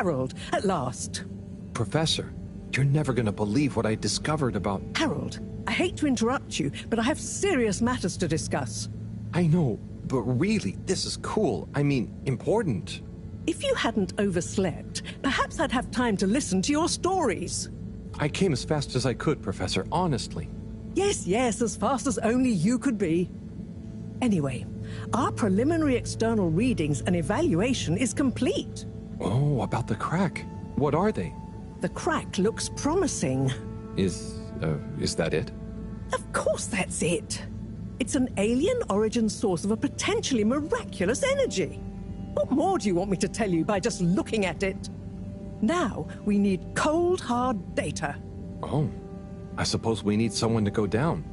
Harold, at last. Professor, you're never going to believe what I discovered about... Harold, I hate to interrupt you, but I have serious matters to discuss. I know, but really, this is cool. I mean, important. If you hadn't overslept, perhaps I'd have time to listen to your stories. I came as fast as I could, Professor, honestly. Yes, as fast as only you could be. Anyway, our preliminary external readings and evaluation is complete. Oh, about the crack. What are they? The crack looks promising. Is that it? Of course that's it. It's an alien origin source of a potentially miraculous energy. What more do you want me to tell you by just looking at it? Now, we need cold, hard data. Oh, I suppose we need someone to go down.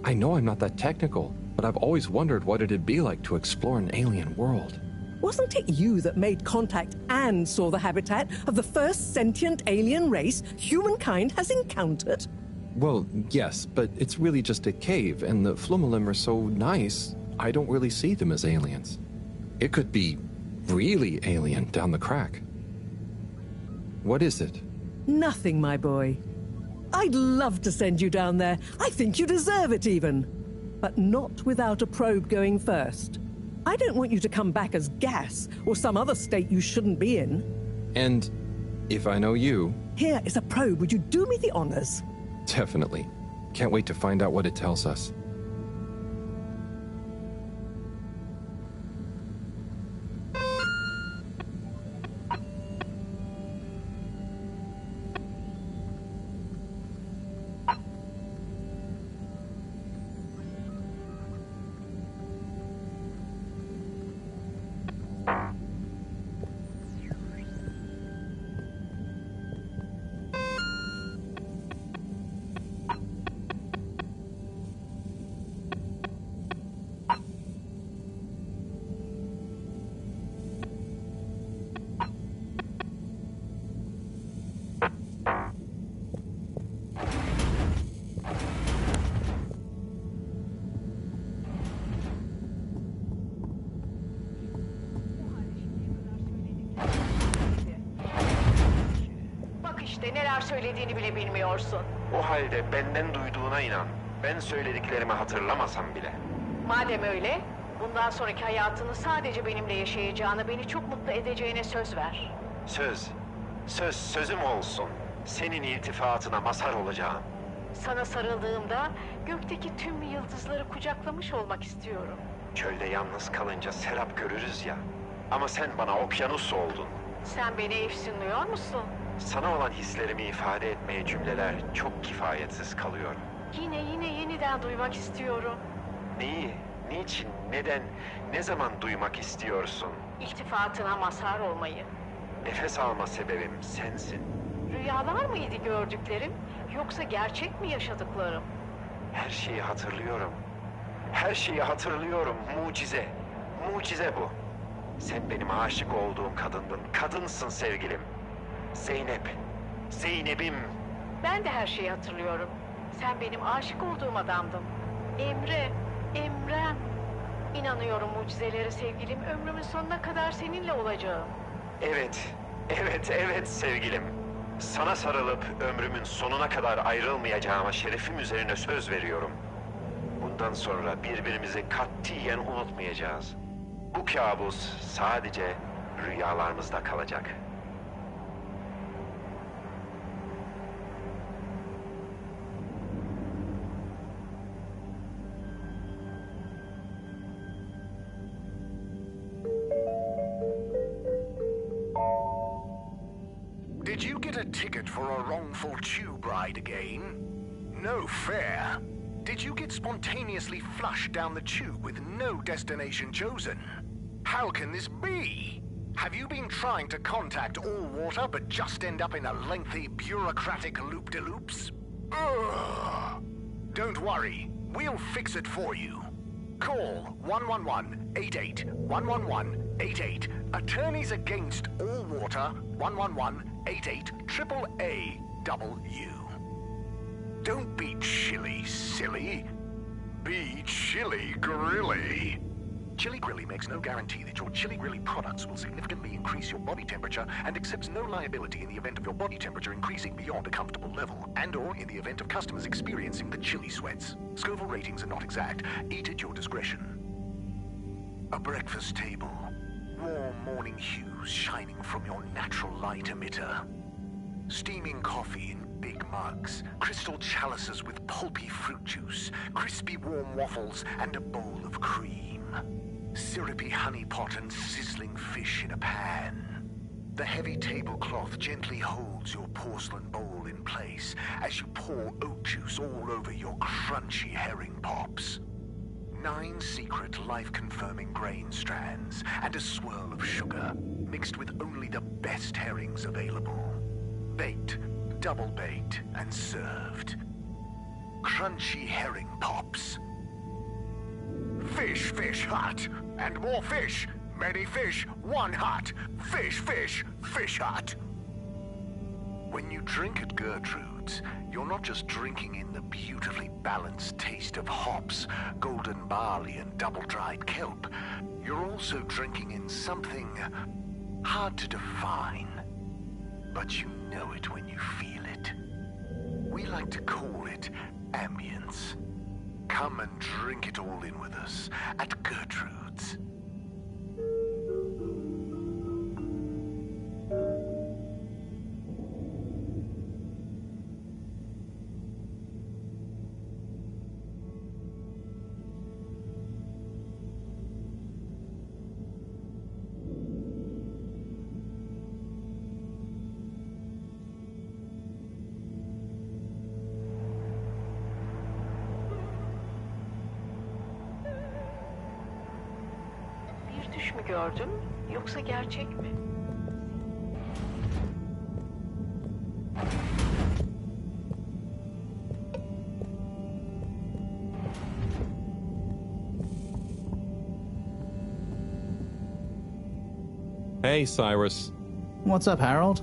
I know I'm not that technical, but I've always wondered what it'd be like to explore an alien world. Wasn't it you that made contact and saw the habitat of the first sentient alien race humankind has encountered? Well, yes, but it's really just a cave, and the Flumalim are so nice, I don't really see them as aliens. It could be really alien down the crack. What is it? Nothing, my boy. I'd love to send you down there. I think you deserve it even. But not without a probe going first. I don't want you to come back as gas or some other state you shouldn't be in. And if I know you... Here is a probe. Would you do me the honors? Definitely. Can't wait to find out what it tells us. Neler söylediğini bile bilmiyorsun. O halde benden duyduğuna inan. Ben söylediklerimi hatırlamasam bile. Madem öyle, bundan sonraki hayatını sadece benimle yaşayacağına, beni çok mutlu edeceğine söz ver. Sözüm olsun. Senin iltifatına mazhar olacağım. Sana sarıldığımda gökteki tüm yıldızları kucaklamış olmak istiyorum. Çölde yalnız kalınca serap görürüz ya. Ama sen bana okyanus oldun. Sen beni efsunluyor musun? Sana olan hislerimi ifade etmeye cümleler çok kifayetsiz kalıyor. Yine yeniden duymak istiyorum. Neyi, niçin, neden, ne zaman duymak istiyorsun? İltifatına mazhar olmayı. Nefes alma sebebim sensin. Rüyalar mıydı gördüklerim, yoksa gerçek mi yaşadıklarım? Her şeyi hatırlıyorum. Her şeyi hatırlıyorum. Mucize. Mucize bu. Sen benim aşık olduğum kadındın. Kadınsın sevgilim. Zeynep'im. Ben de her şeyi hatırlıyorum. Sen benim aşık olduğum adamdın. Emrem. İnanıyorum mucizelere sevgilim. Ömrümün sonuna kadar seninle olacağım. Evet sevgilim. Sana sarılıp ömrümün sonuna kadar ayrılmayacağıma şerefim üzerine söz veriyorum. Bundan sonra birbirimizi katiyen unutmayacağız. Bu kabus sadece rüyalarımızda kalacak. Did you get a ticket for a wrongful tube ride again? No fair. Did you get spontaneously flushed down the tube with no destination chosen? How can this be? Have you been trying to contact all water but just end up in a lengthy bureaucratic loop-de-loops? Ugh. Don't worry, we'll fix it for you. Call 111-88, 111-88, Attorneys Against All Water, 111-88, AAA-W. Don't be chilly, silly. Be chilly, grilly. Chili Grilly makes no guarantee that your Chili Grilly products will significantly increase your body temperature and accepts no liability in the event of your body temperature increasing beyond a comfortable level and/or in the event of customers experiencing the chili sweats. Scoville ratings are not exact. Eat at your discretion. A breakfast table. Warm morning hues shining from your natural light emitter. Steaming coffee in big mugs, crystal chalices with pulpy fruit juice, crispy warm waffles, and a bowl of cream. Syrupy honey pot and sizzling fish in a pan. The heavy tablecloth gently holds your porcelain bowl in place as you pour oat juice all over your crunchy herring pops. 9 secret life-confirming grain strands and a swirl of sugar, mixed with only the best herrings available. Baked, double-baked, and served. Crunchy herring pops. Fish, fish, hut! And more fish! Many fish, one hut! Fish, fish, fish hut! When you drink at Gertrude's, you're not just drinking in the beautifully balanced taste of hops, golden barley, and double-dried kelp. You're also drinking in something hard to define. But you know it when you feel it. We like to call it ambience. Come and drink it all in with us at Gertrude's. Düş mü gördüm, yoksa gerçek mi? Hey, Cyrus. What's up, Harold?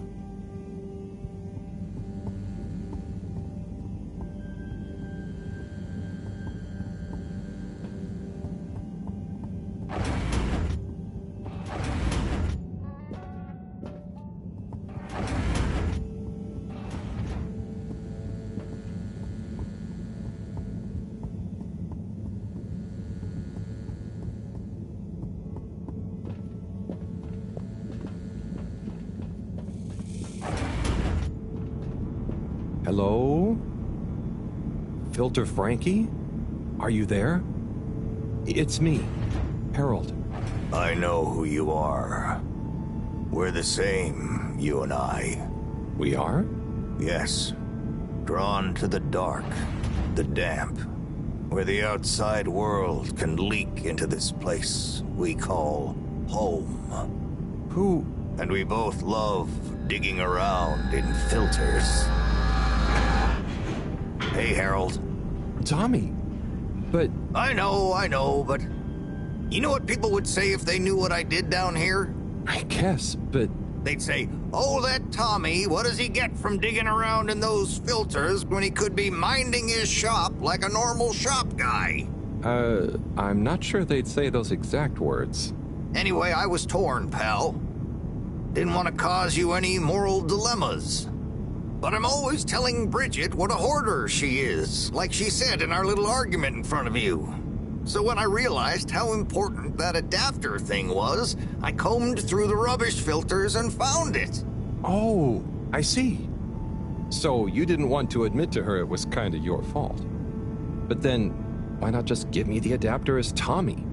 Hello? Filter Frankie? Are you there? It's me, Harold. I know who you are. We're the same, you and I. We are? Yes. Drawn to the dark, the damp, where the outside world can leak into this place we call home. Who? And we both love digging around in filters. Hey, Harold. Tommy. But... I know, but... You know what people would say if they knew what I did down here? I guess, but... They'd say, oh, that Tommy, what does he get from digging around in those filters when he could be minding his shop like a normal shop guy? I'm not sure they'd say those exact words. Anyway, I was torn, pal. Didn't want to cause you any moral dilemmas. But I'm always telling Bridget what a hoarder she is, like she said in our little argument in front of you. So when I realized how important that adapter thing was, I combed through the rubbish filters and found it. Oh, I see. So you didn't want to admit to her it was kind of your fault. But then, why not just give me the adapter as Tommy?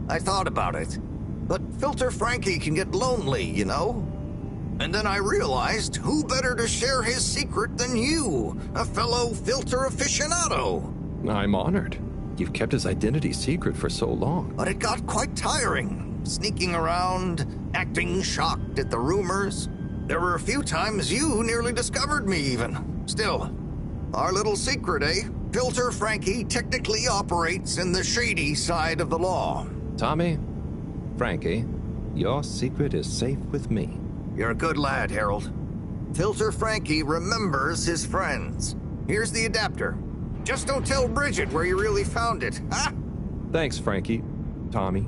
I thought about it. But Filter Frankie can get lonely, you know? And then I realized who better to share his secret than you, a fellow filter aficionado. I'm honored. You've kept his identity secret for so long. But it got quite tiring, sneaking around, acting shocked at the rumors. There were a few times you nearly discovered me even. Still, our little secret, eh? Filter Frankie technically operates in the shady side of the law. Tommy, Frankie, your secret is safe with me. You're a good lad, Harold. Filter Frankie remembers his friends. Here's the adapter. Just don't tell Bridget where you really found it, huh? Thanks, Frankie. Tommy,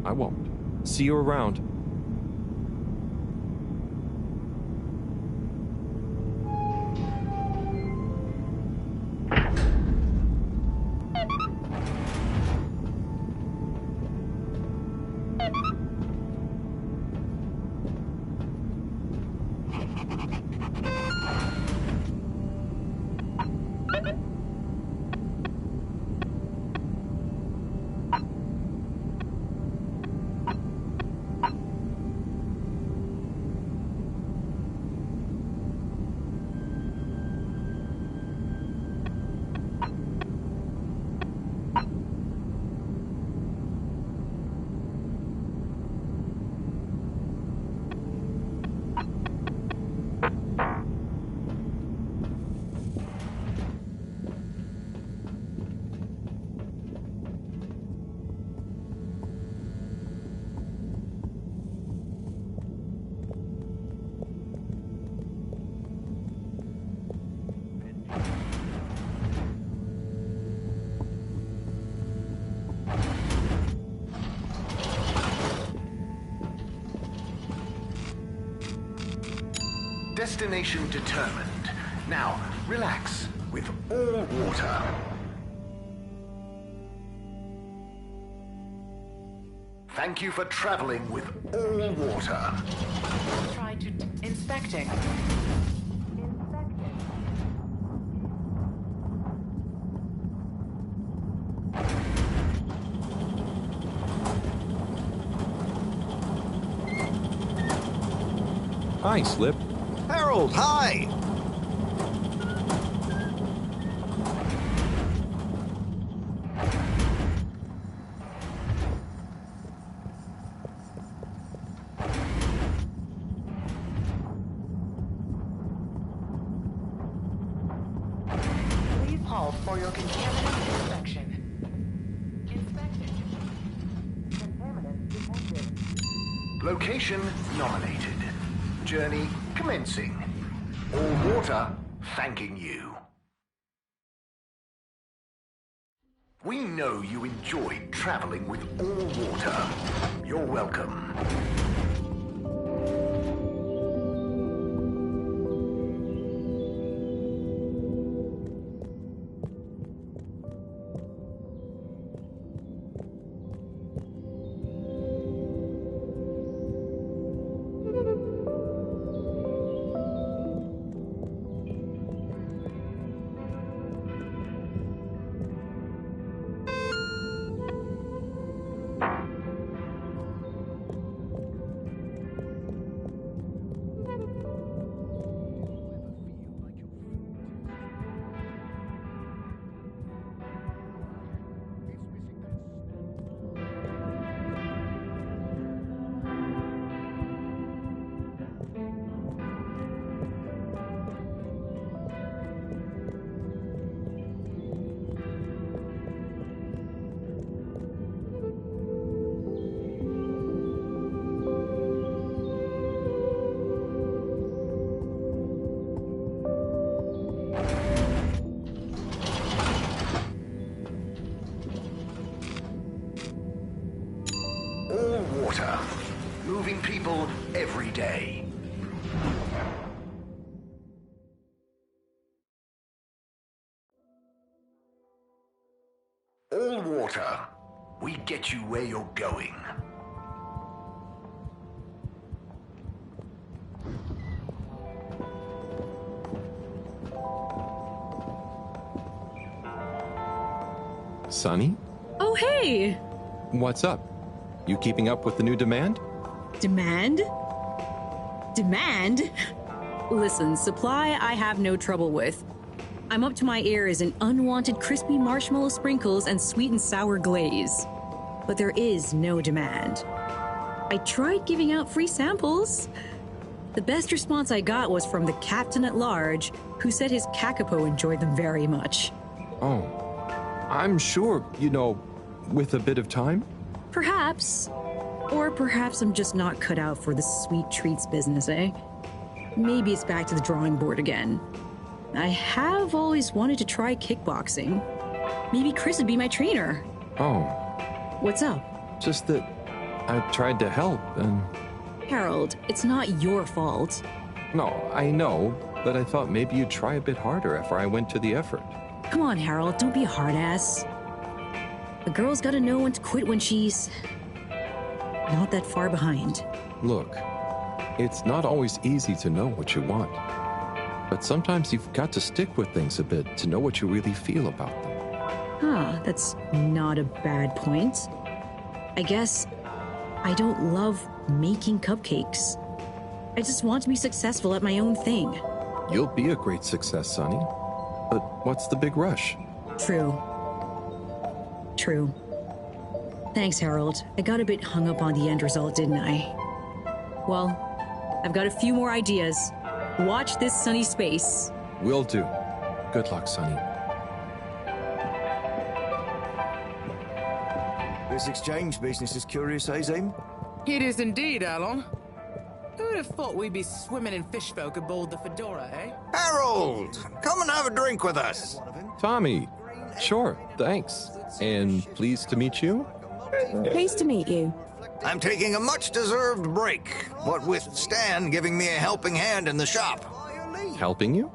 I won't. See you around. Destination determined. Now, relax with all water. Thank you for traveling with all water. Try to inspecting. Hi, Slip. Harold, hi! Please halt for your contaminant inspection. Inspecting. Contaminant detected. Location nominated. Journey commencing. All water thanking you. We know you enjoyed traveling with all water. You're welcome. All water. Moving people every day. All water. We get you where you're going. Sonny? Oh, hey! What's up? You keeping up with the new demand? Demand? Demand? Listen, supply I have no trouble with. I'm up to my ears in unwanted crispy marshmallow sprinkles and sweet and sour glaze. But there is no demand. I tried giving out free samples. The best response I got was from the captain at large, who said his kakapo enjoyed them very much. Oh, I'm sure, with a bit of time. Perhaps. Or perhaps I'm just not cut out for the sweet treats business, eh? Maybe it's back to the drawing board again. I have always wanted to try kickboxing. Maybe Chris would be my trainer. Oh. What's up? Just that I tried to help, and... Harold, it's not your fault. No, I know, but I thought maybe you'd try a bit harder after I went to the effort. Come on, Harold, don't be a hard ass. A girl's gotta know when to quit when she's not that far behind. Look, it's not always easy to know what you want, but sometimes you've got to stick with things a bit to know what you really feel about them. Huh, that's not a bad point. I guess I don't love making cupcakes. I just want to be successful at my own thing. You'll be a great success, Sonny. But what's the big rush? True. Thanks, Harold. I got a bit hung up on the end result, didn't I? Well, I've got a few more ideas. Watch this sunny space. Will do. Good luck, Sonny. This exchange business is curious, eh, Zim? It is indeed, Alon. Who'd have thought we'd be swimming in fish folk aboard the Fedora, eh? Harold, come and have a drink with us. Tommy. Sure, thanks. And pleased to meet you? Pleased to meet you. I'm taking a much-deserved break, what with Stan giving me a helping hand in the shop. Helping you?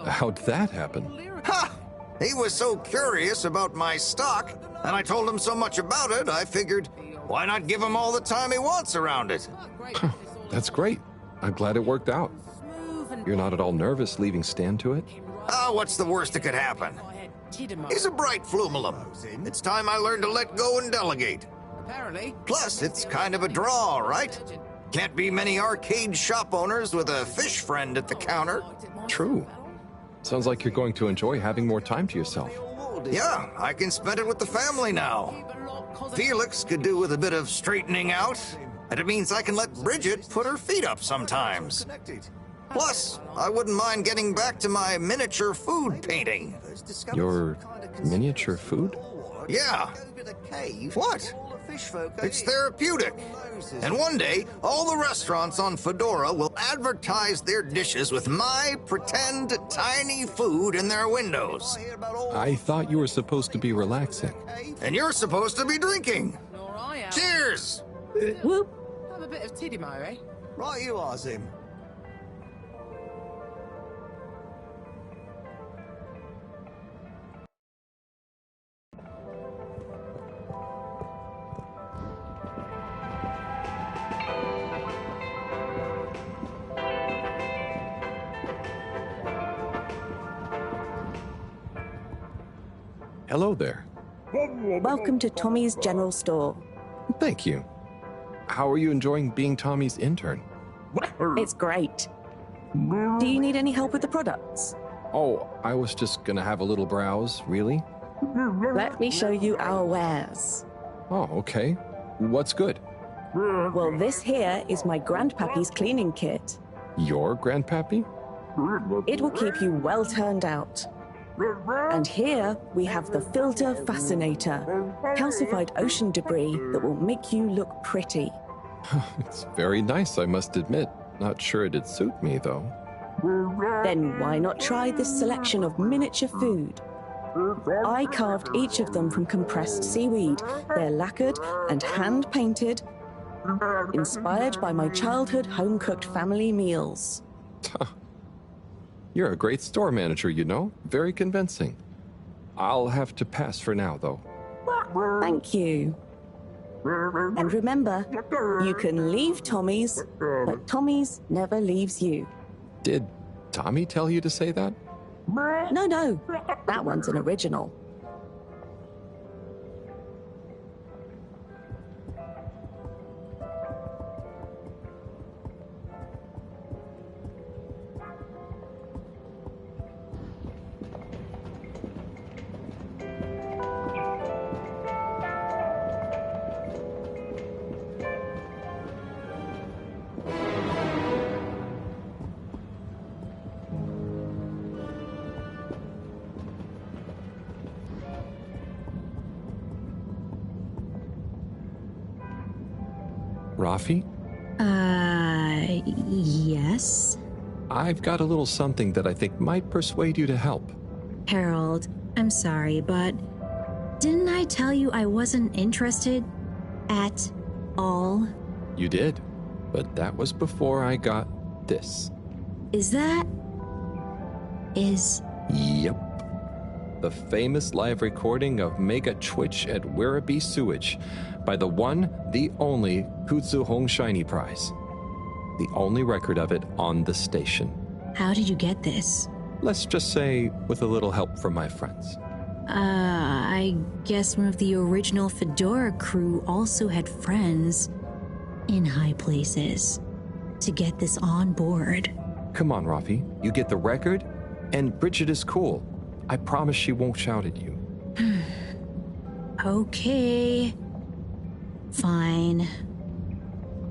How'd that happen? Ha! He was so curious about my stock, and I told him so much about it, I figured, why not give him all the time he wants around it? That's great. I'm glad it worked out. You're not at all nervous leaving Stan to it? Oh, what's the worst that could happen? He's a bright flumalum. It's time I learned to let go and delegate. Apparently. Plus, it's kind of a draw, right? Can't be many arcade shop owners with a fish friend at the counter. True. Sounds like you're going to enjoy having more time to yourself. Yeah, I can spend it with the family now. Felix could do with a bit of straightening out, and it means I can let Bridget put her feet up sometimes. Plus, I wouldn't mind getting back to my miniature food painting. Your miniature food? Yeah. What? It's therapeutic. And one day, all the restaurants on Fedora will advertise their dishes with my pretend tiny food in their windows. I thought you were supposed to be relaxing. And you're supposed to be drinking. Cheers! Whoop. Have a bit of Tidimo, eh? Right you are, Zim. Hello there. Welcome to Tommy's General Store. Thank you. How are you enjoying being Tommy's intern? It's great. Do you need any help with the products? Oh, I was just gonna have a little browse, really? Let me show you our wares. Oh, okay. What's good? Well, this here is my grandpappy's cleaning kit. Your grandpappy? It will keep you well turned out. And here we have the filter fascinator, calcified ocean debris that will make you look pretty. It's very nice, I must admit. Not sure it'd suit me, though. Then why not try this selection of miniature food? I carved each of them from compressed seaweed. They're lacquered and hand-painted, inspired by my childhood home-cooked family meals. You're a great store manager, you know. Very convincing. I'll have to pass for now, though. Thank you. And remember, you can leave Tommy's, but Tommy's never leaves you. Did Tommy tell you to say that? No, that one's an original. Rafi? Yes? I've got a little something that I think might persuade you to help. Harold, I'm sorry, but didn't I tell you I wasn't interested at all? You did, but that was before I got this. Yep. The famous live recording of Mega Twitch at Werribee Sewage by the one, the only Kutsu Hong Shiny Prize. The only record of it on the station. How did you get this? Let's just say with a little help from my friends. I guess one of the original Fedora crew also had friends in high places to get this on board. Come on, Rafi. You get the record, and Bridget is cool. I promise she won't shout at you. Okay. Fine.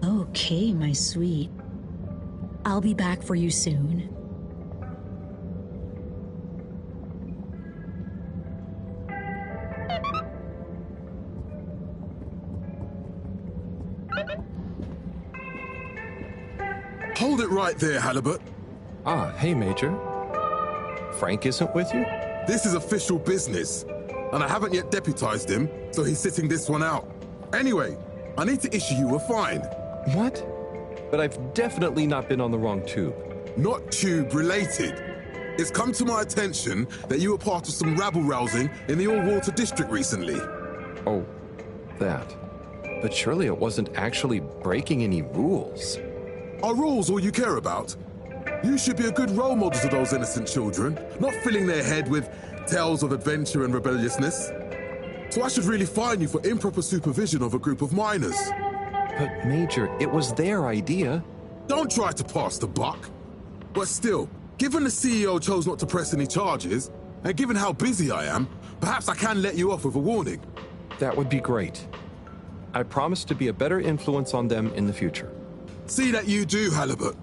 Okay, my sweet. I'll be back for you soon. Hold it right there, Halibut. Ah, hey, Major. Frank isn't with you? This is official business, and I haven't yet deputized him, so he's sitting this one out. Anyway, I need to issue you a fine. What? But I've definitely not been on the wrong tube. Not tube-related. It's come to my attention that you were part of some rabble-rousing in the All-Water District recently. Oh, that. But surely it wasn't actually breaking any rules. Are rules all you care about? You should be a good role model to those innocent children, not filling their head with tales of adventure and rebelliousness. So I should really fine you for improper supervision of a group of minors. But Major, it was their idea. Don't try to pass the buck. But still, given the CEO chose not to press any charges, and given how busy I am, perhaps I can let you off with a warning. That would be great. I promise to be a better influence on them in the future. See that you do, Halibut.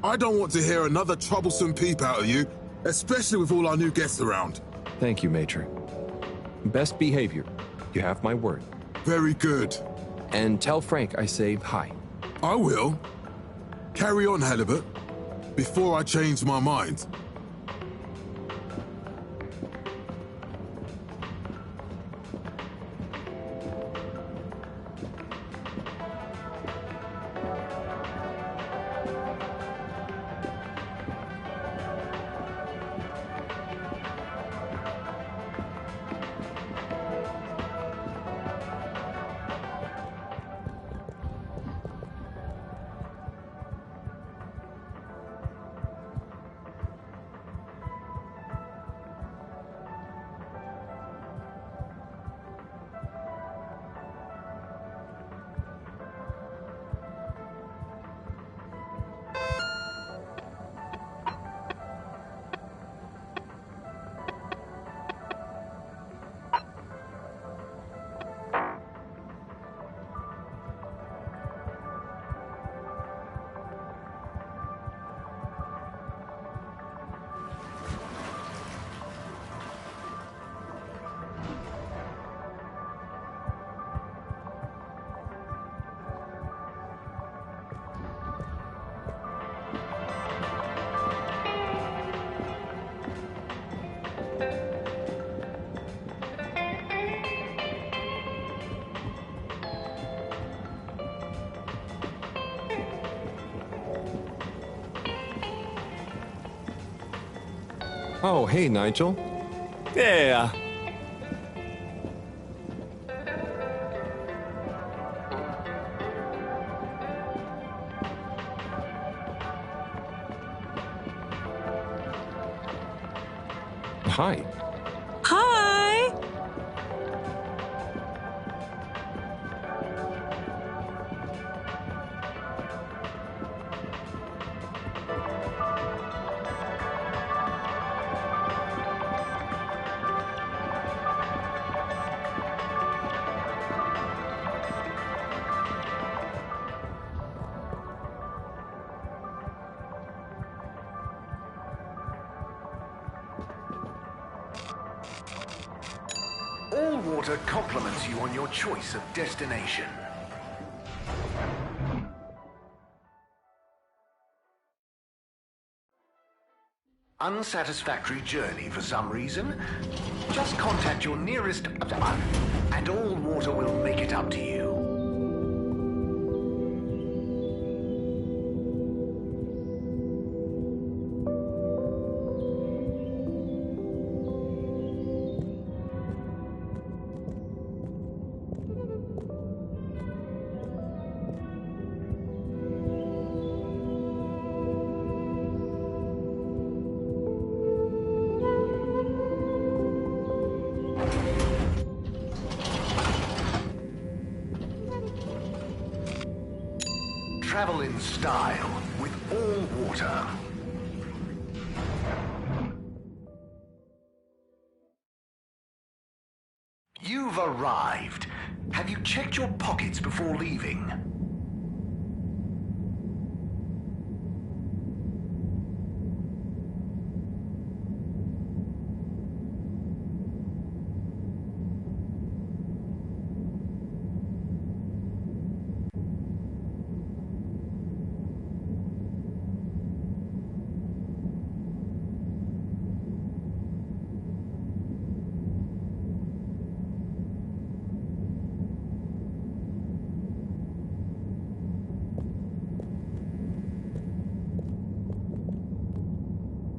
I don't want to hear another troublesome peep out of you, especially with all our new guests around. Thank you, Major. Best behavior. You have my word. Very good. And tell Frank I say hi. I will. Carry on, Halibut, before I change my mind. Oh, hey, Nigel. Yeah. Hi. Hi! Allwater compliments you on your choice of destination. Unsatisfactory journey for some reason? Just contact your nearest and Allwater will make it up to you. travel in style with all water. You've arrived. Have you checked your pockets before leaving?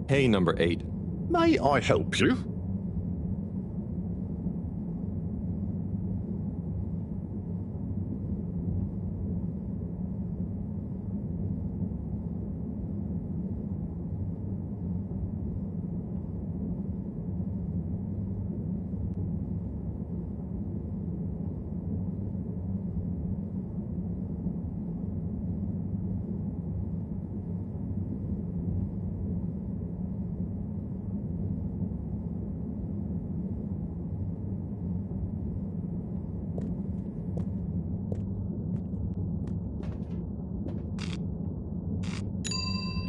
Hey, number 8. May I help you?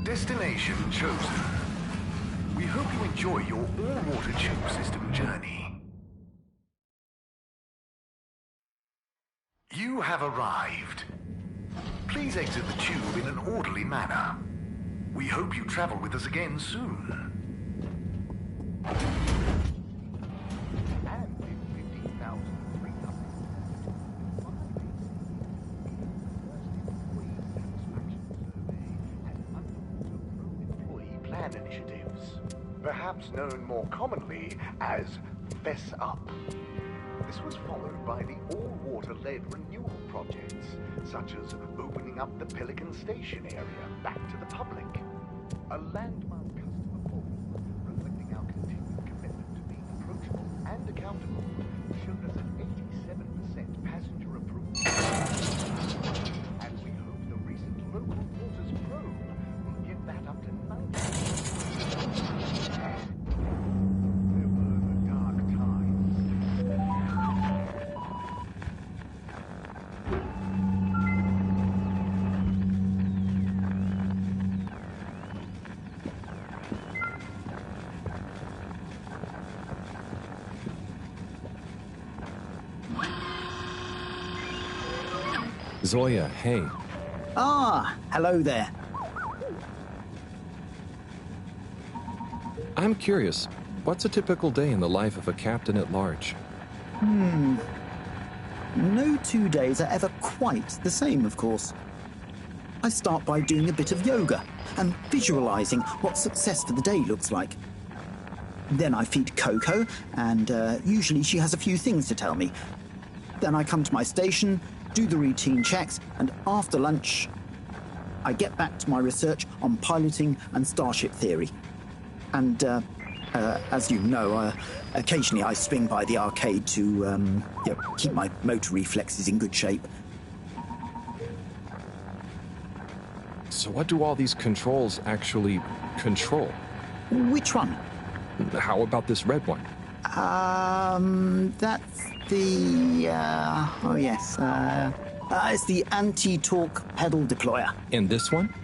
Destination chosen. We hope you enjoy your all-water tube system journey. You have arrived. Please exit the tube in an orderly manner. We hope you travel with us again soon. Initiatives, perhaps known more commonly as Fess Up. This was followed by the all-water-led renewal projects, such as opening up the Pelican Station area back to the public. A landmark customer poll, reflecting our continued commitment to being approachable and accountable, showed us an 87% passenger approval. And we hope the recent local waters probe will get that up to 90%. Zoya, hey. Ah, hello there. I'm curious, what's a typical day in the life of a captain at large? No 2 days are ever quite the same, of course. I start by doing a bit of yoga and visualizing what success for the day looks like. Then I feed Coco, and usually she has a few things to tell me. Then I come to my station, do the routine checks, and after lunch, I get back to my research on piloting and starship theory. And as you know, occasionally I swing by the arcade to keep my motor reflexes in good shape. So what do all these controls actually control? Which one? How about this red one? That's the... oh yes, it's the anti-torque pedal deployer. And this one?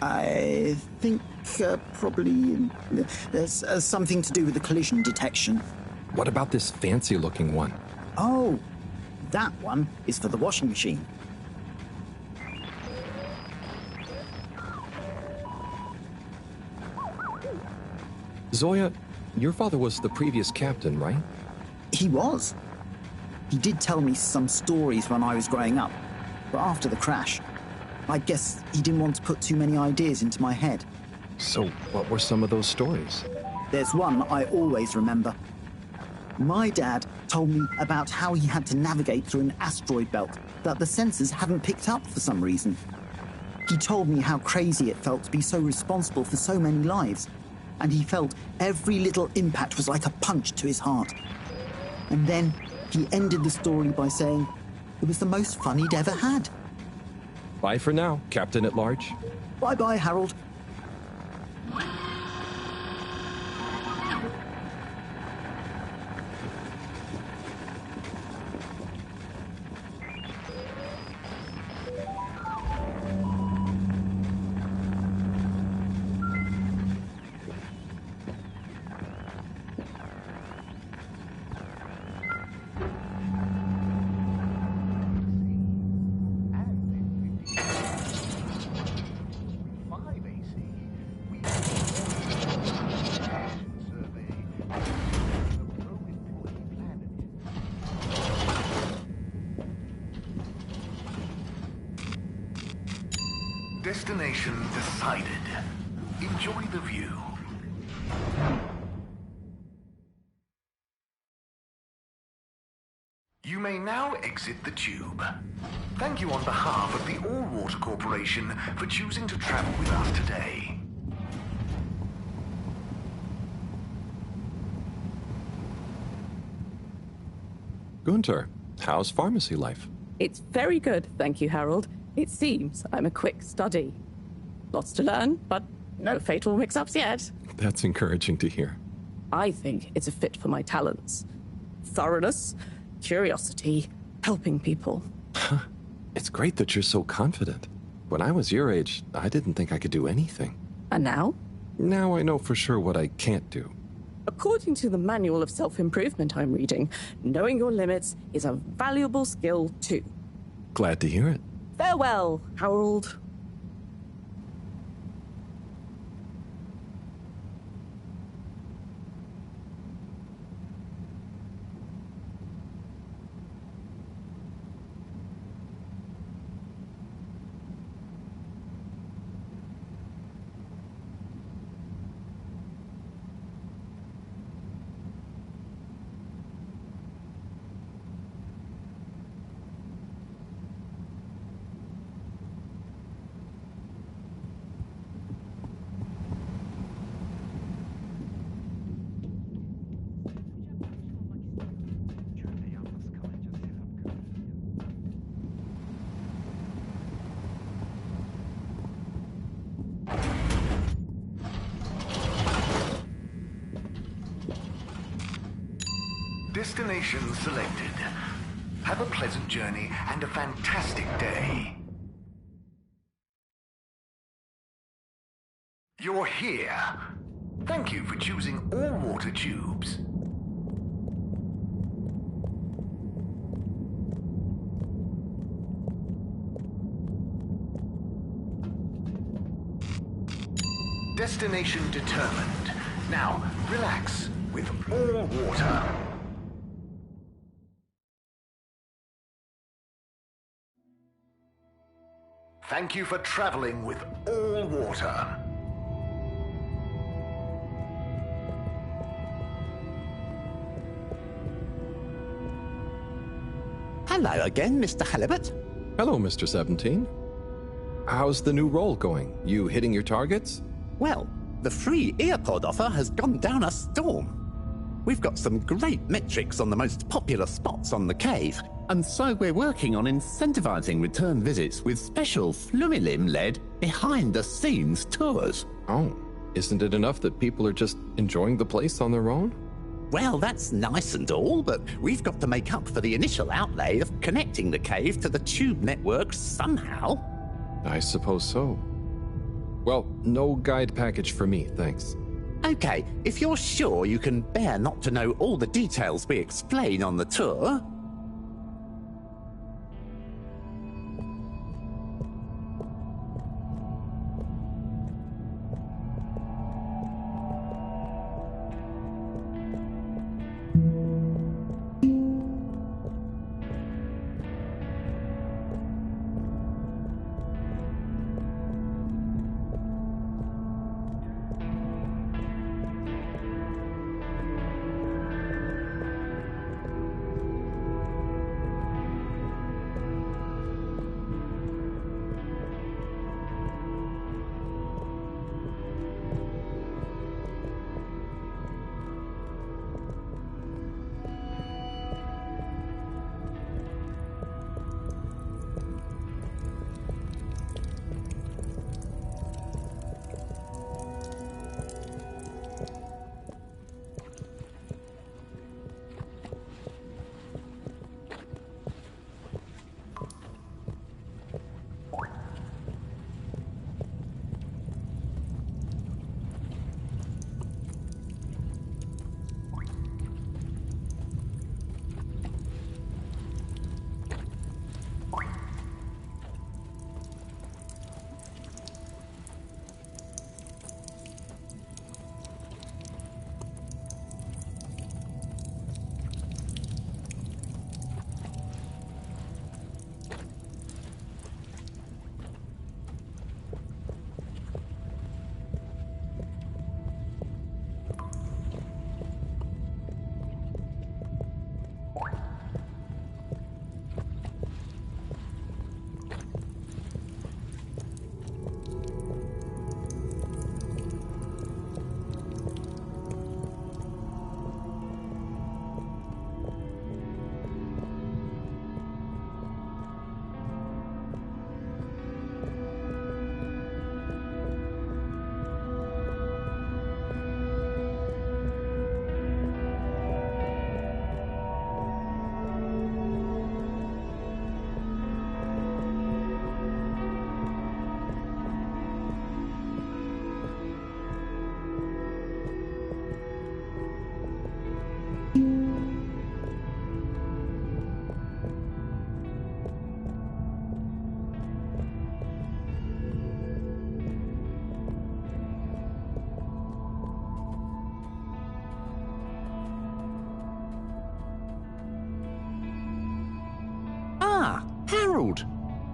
I think probably there's something to do with the collision detection. What about this fancy-looking one? Oh, that one is for the washing machine. Zoya, your father was the previous captain, right? He was. He did tell me some stories when I was growing up, but after the crash, I guess he didn't want to put too many ideas into my head. So what were some of those stories? There's one I always remember. My dad told me about how he had to navigate through an asteroid belt that the sensors hadn't picked up for some reason. He told me how crazy it felt to be so responsible for so many lives, and he felt every little impact was like a punch to his heart. And then he ended the story by saying it was the most fun he'd ever had. Bye for now, Captain at Large. Bye-bye, Harold. Destination decided. Enjoy the view. You may now exit the tube. Thank you on behalf of the All-Water Corporation for choosing to travel with us today. Gunter, how's pharmacy life? It's very good, thank you, Harold. It seems I'm a quick study. Lots to learn, but no fatal mix-ups yet. That's encouraging to hear. I think it's a fit for my talents. Thoroughness, curiosity, helping people. It's great that you're so confident. When I was your age, I didn't think I could do anything. And now? Now I know for sure what I can't do. According to the manual of self-improvement I'm reading, knowing your limits is a valuable skill too. Glad to hear it. Farewell, Harold. Destination selected. Have a pleasant journey and a fantastic day. You're here. Thank you for choosing all water tubes. Destination determined. Now, relax with all water. Thank you for traveling with all water. Hello again, Mr. Halibut. Hello, Mr. 17. How's the new role going? You hitting your targets? Well, the free earpod offer has gone down a storm. We've got some great metrics on the most popular spots on the cave, and so we're working on incentivizing return visits with special Flumilim-led behind-the-scenes tours. Oh, isn't it enough that people are just enjoying the place on their own? Well, that's nice and all, but we've got to make up for the initial outlay of connecting the cave to the tube network somehow. I suppose so. Well, no guide package for me, thanks. Okay, if you're sure you can bear not to know all the details we explain on the tour.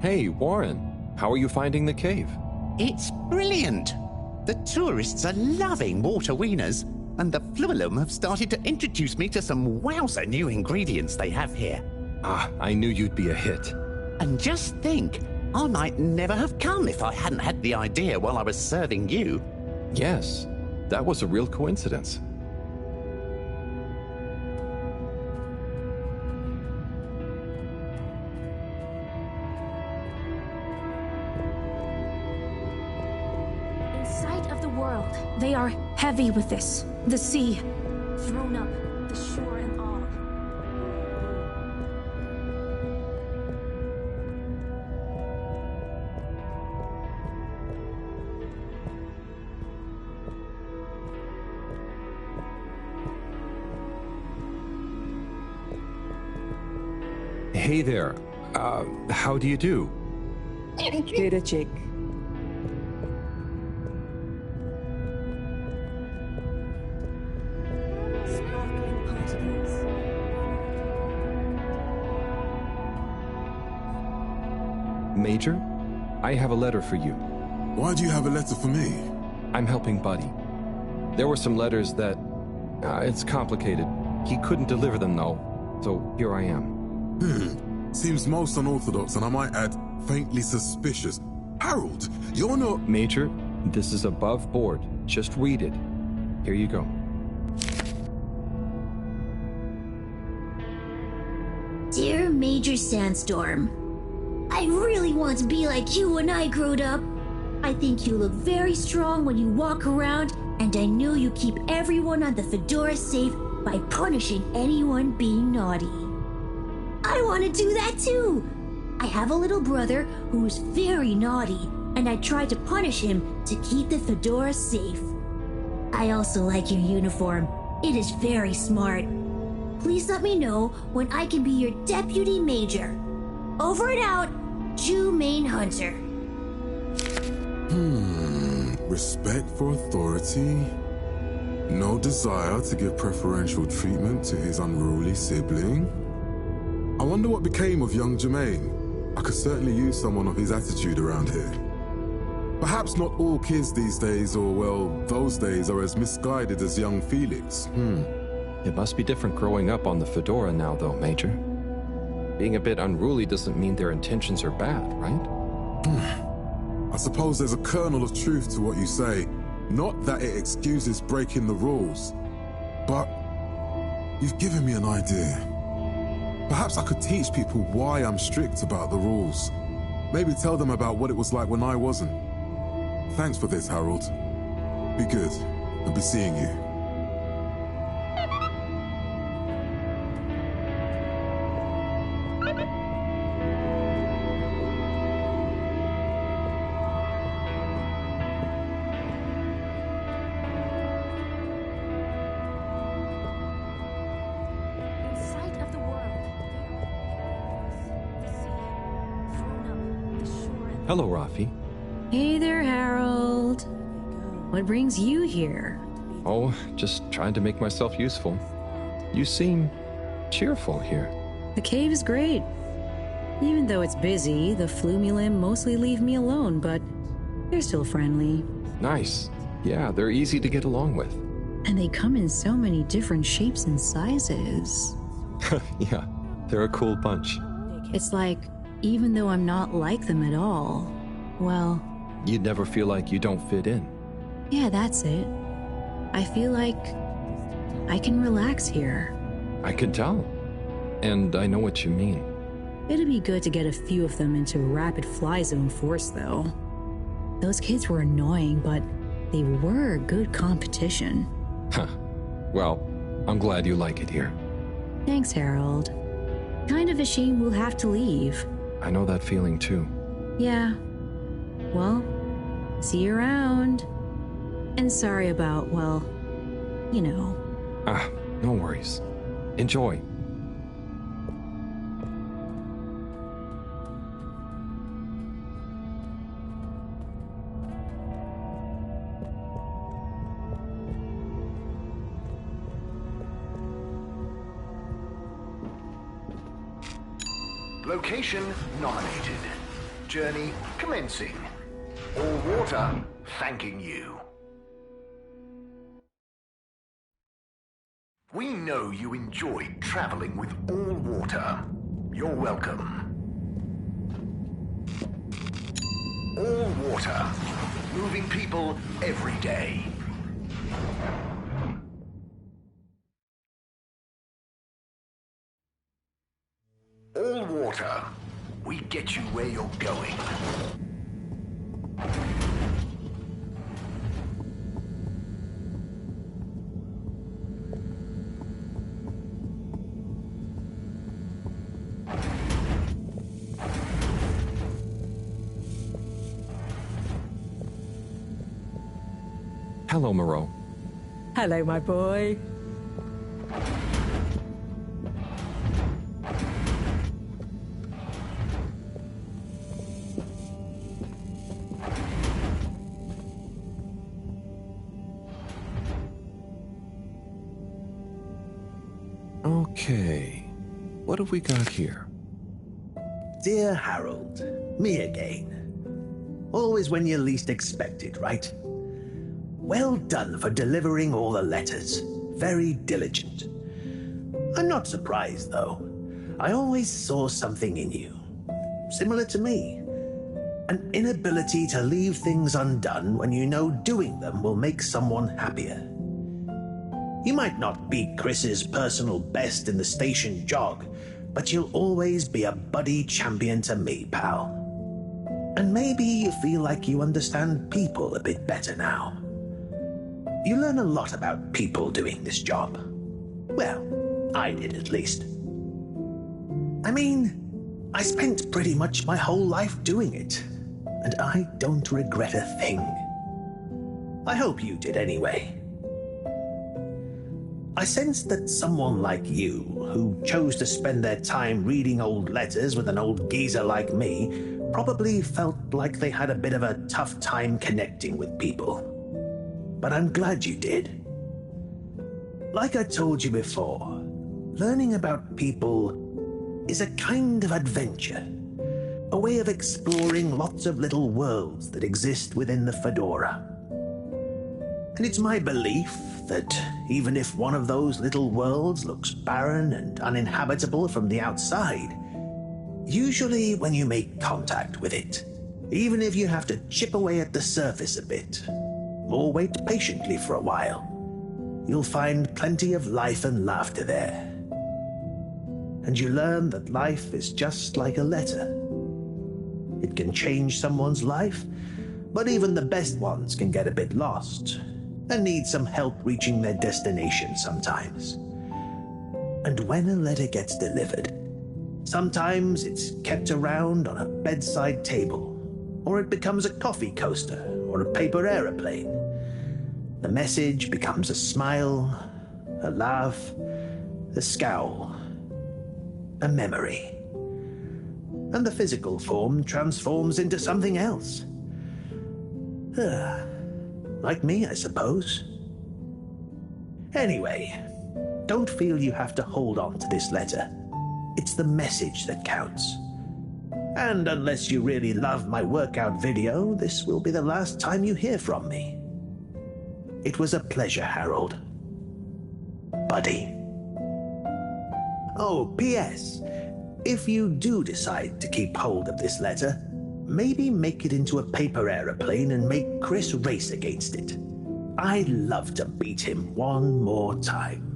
Hey, Warren, how are you finding the cave? It's brilliant. The tourists are loving water wieners, and the Flumelum have started to introduce me to some wowzer new ingredients they have here. Ah, I knew you'd be a hit. And just think, I might never have come if I hadn't had the idea while I was serving you. Yes, that was a real coincidence. In sight of the world, they are heavy with this. The sea, thrown up, the shore and all. Hey there. How do you do? Good a chick. Major, I have a letter for you. Why do you have a letter for me? I'm helping Buddy. There were some letters that... it's complicated. He couldn't deliver them, though. So here I am. Seems most unorthodox, and I might add, faintly suspicious. Harold, you're not... Major, this is above board. Just read it. Here you go. Dear Major Sandstorm, I really want to be like you when I growed up. I think you look very strong when you walk around, and I know you keep everyone on the Fedora safe by punishing anyone being naughty. I want to do that too! I have a little brother who is very naughty, and I try to punish him to keep the Fedora safe. I also like your uniform. It is very smart. Please let me know when I can be your deputy major. Over and out, Jew Main Hunter. Respect for authority. No desire to give preferential treatment to his unruly sibling. I wonder what became of young Jermaine. I could certainly use someone of his attitude around here. Perhaps not all kids these days, or, well, those days, are as misguided as young Felix. It must be different growing up on the Fedora now, though, Major. Being a bit unruly doesn't mean their intentions are bad, right? I suppose there's a kernel of truth to what you say. Not that it excuses breaking the rules, but you've given me an idea. Perhaps I could teach people why I'm strict about the rules. Maybe tell them about what it was like when I wasn't. Thanks for this, Harold. Be good. I'll be seeing you. Hello, Rafi. Hey there, Harold. What brings you here? Oh, just trying to make myself useful. You seem cheerful here. The cave is great. Even though it's busy, the Flumelum mostly leave me alone, but they're still friendly. Nice. Yeah, they're easy to get along with. And they come in so many different shapes and sizes. Yeah, they're a cool bunch. It's like, even though I'm not like them at all, well... You'd never feel like you don't fit in. Yeah, that's it. I feel like I can relax here. I can tell. And I know what you mean. It'd be good to get a few of them into rapid fly zone force, though. Those kids were annoying, but they were good competition. Huh. Well, I'm glad you like it here. Thanks, Harold. Kind of a shame we'll have to leave. I know that feeling too. Yeah. Well, see you around. And sorry about, well, you know. Ah, no worries. Enjoy. Location nominated. journey commencing. All water thanking you. We know you enjoyed traveling with all water. You're welcome. All water, moving people every day. All water, we get you where you're going. Hello, Moreau. Hello, my boy. Okay, what have we got here? Dear Harold, me again. Always when you least expect it, right? Well done for delivering all the letters. Very diligent. I'm not surprised, though. I always saw something in you. Similar to me. An inability to leave things undone when you know doing them will make someone happier. You might not be Chris's personal best in the station jog, but you'll always be a buddy champion to me, pal. And maybe you feel like you understand people a bit better now. You learn a lot about people doing this job. Well, I did at least. I mean, I spent pretty much my whole life doing it, and I don't regret a thing. I hope you did anyway. I sensed that someone like you, who chose to spend their time reading old letters with an old geezer like me, probably felt like they had a bit of a tough time connecting with people. But I'm glad you did. Like I told you before, learning about people is a kind of adventure, a way of exploring lots of little worlds that exist within the Fedora. And it's my belief that even if one of those little worlds looks barren and uninhabitable from the outside, usually when you make contact with it, even if you have to chip away at the surface a bit, or wait patiently for a while, you'll find plenty of life and laughter there. And you learn that life is just like a letter. It can change someone's life, but even the best ones can get a bit lost and need some help reaching their destination sometimes. And when a letter gets delivered, sometimes it's kept around on a bedside table, or it becomes a coffee coaster or a paper aeroplane. The message becomes a smile, a laugh, a scowl, a memory. And the physical form transforms into something else. Like me, I suppose. Anyway, don't feel you have to hold on to this letter. It's the message that counts. And unless you really love my workout video, this will be the last time you hear from me. It was a pleasure, Harold. Buddy. Oh, P.S. If you do decide to keep hold of this letter, maybe make it into a paper aeroplane and make Chris race against it. I'd love to beat him one more time.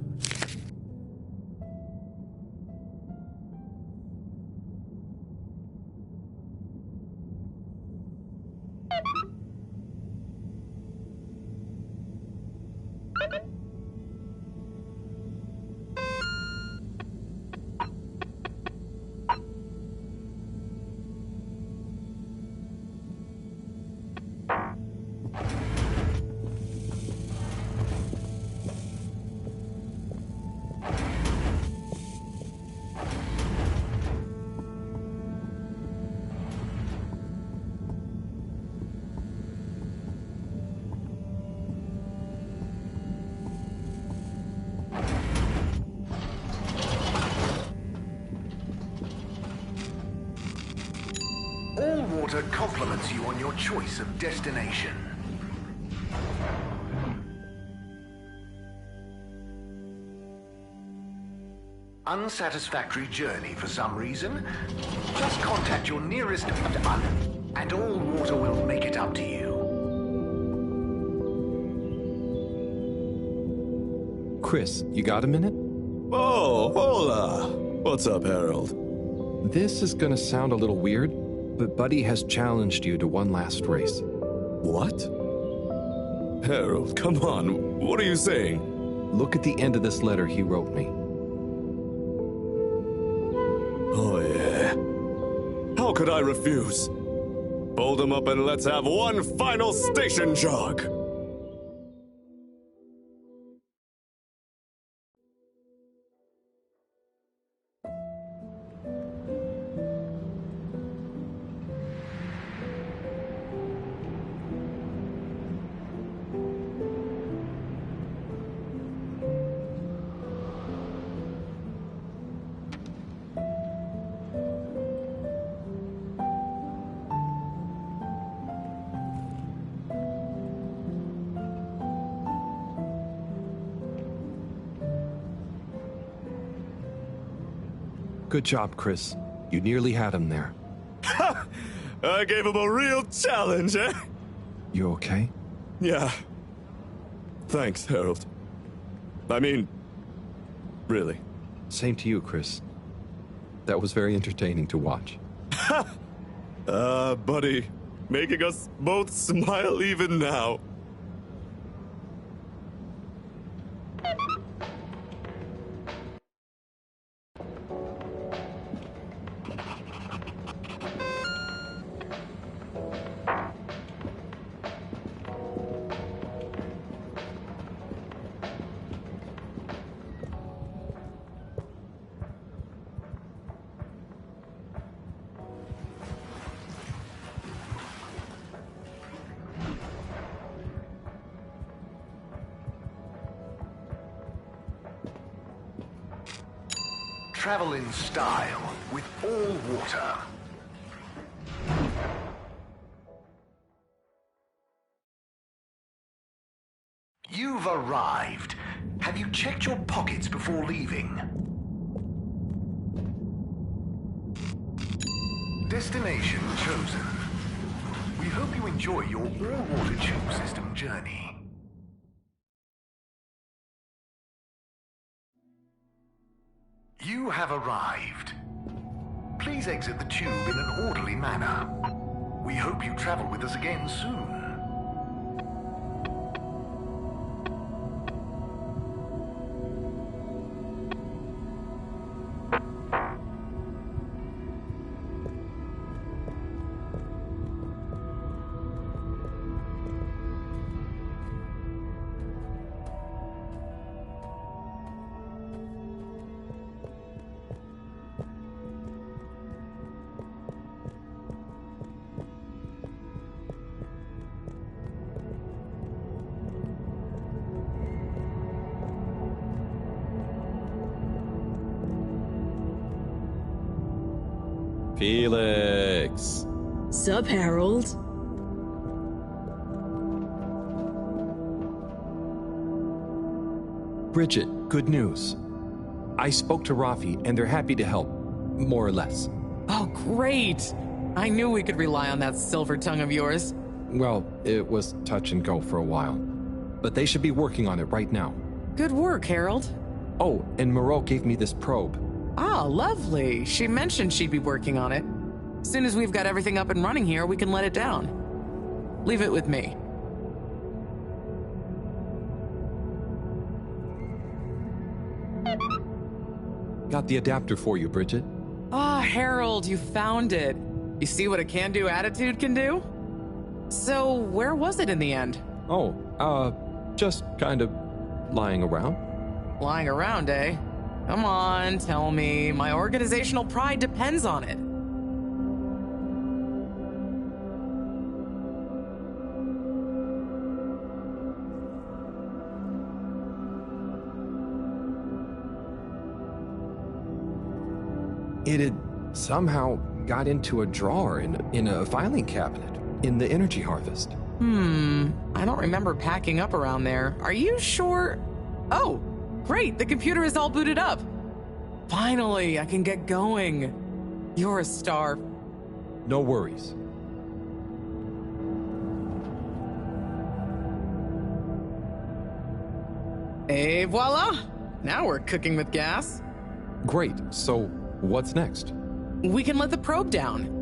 water compliments you on your choice of destination. Unsatisfactory journey for some reason? Just contact your nearest and all water will make it up to you. Chris, you got a minute? Oh, hola! What's up, Harold? This is gonna sound a little weird, but Buddy has challenged you to one last race. What? Harold, come on. What are you saying? Look at the end of this letter he wrote me. Oh, yeah. How could I refuse? Fold them up and let's have one final station jog. Good job, Chris. You nearly had him there. I gave him a real challenge, eh? You okay? Yeah. Thanks, Harold. I mean, really. Same to you, Chris. That was very entertaining to watch. Buddy, making us both smile even now. Travel in style with all water. You've arrived. Have you checked your pockets before leaving? Destination chosen. We hope you enjoy your all-water tube system journey. You have arrived. Please exit the tube in an orderly manner. We hope you travel with us again soon. Felix. Sup, Harold? Bridget, good news. I spoke to Rafi, and they're happy to help, more or less. Oh, great! I knew we could rely on that silver tongue of yours. Well, it was touch and go for a while. But they should be working on it right now. Good work, Harold. Oh, and Moreau gave me this probe. Ah, lovely. She mentioned she'd be working on it. As soon as we've got everything up and running here, we can let it down. Leave it with me. Got the adapter for you, Bridget. Ah, Harold, you found it. You see what a can-do attitude can do? So, where was it in the end? Oh, just kind of lying around. Lying around, eh? Come on, tell me. My organizational pride depends on it. It had somehow got into a drawer in a filing cabinet in the energy harvest. I don't remember packing up around there. Are you sure? Oh, great, the computer is all booted up. Finally, I can get going. You're a star. No worries. Et voila! Now we're cooking with gas. Great, so what's next? We can let the probe down.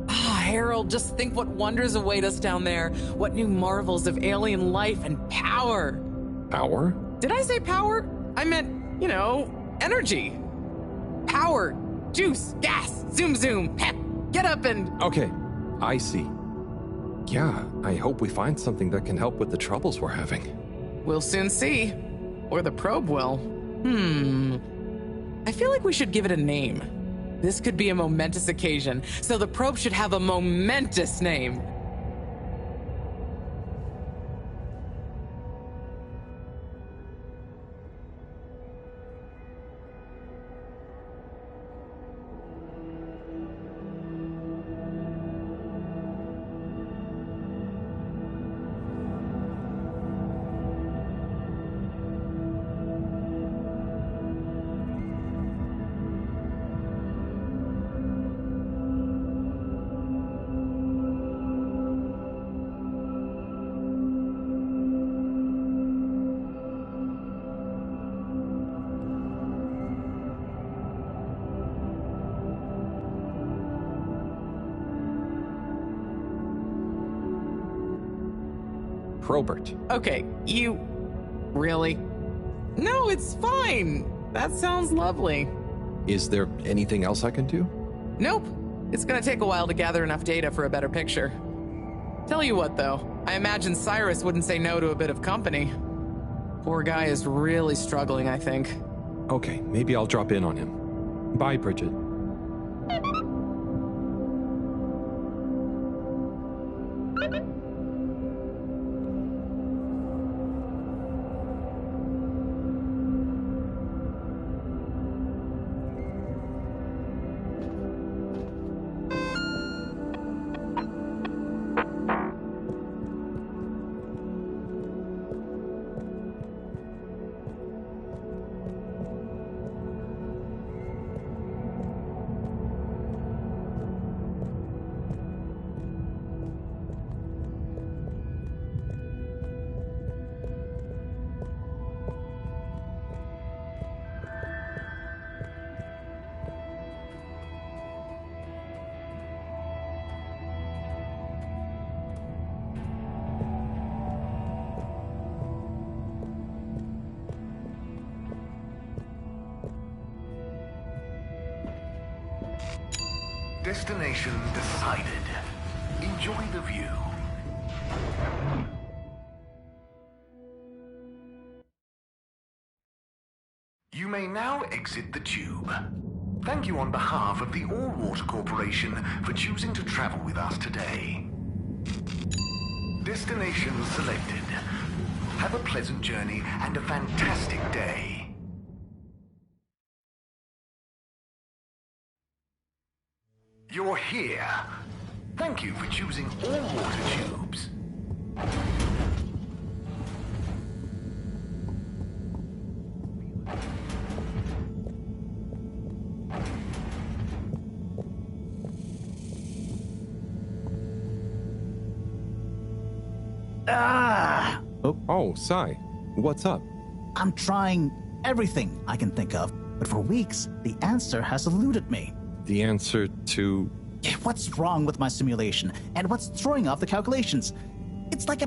Harold, just think what wonders await us down there. What new marvels of alien life and power. Power? Did I say power? I meant, energy. Power, juice, gas, zoom zoom, pep. Get up and... Okay, I see. Yeah, I hope we find something that can help with the troubles we're having. We'll soon see. Or the probe will. I feel like we should give it a name. This could be a momentous occasion, so the probe should have a momentous name. Probert. Okay, really? No, it's fine. That sounds lovely. Is there anything else I can do? Nope. It's gonna take a while to gather enough data for a better picture. Tell you what, though, I imagine Cyrus wouldn't say no to a bit of company. Poor guy is really struggling, I think. Okay, maybe I'll drop in on him. Bye, Bridget. Destination decided. Enjoy the view. You may now exit the tube. Thank you on behalf of the All-Water Corporation for choosing to travel with us today. Destination selected. Have a pleasant journey and a fantastic day. You're here. Thank you for choosing all-water tubes. Oh, Sai. What's up? I'm trying everything I can think of, but for weeks, the answer has eluded me. The answer to... What's wrong with my simulation, and what's throwing off the calculations? It's like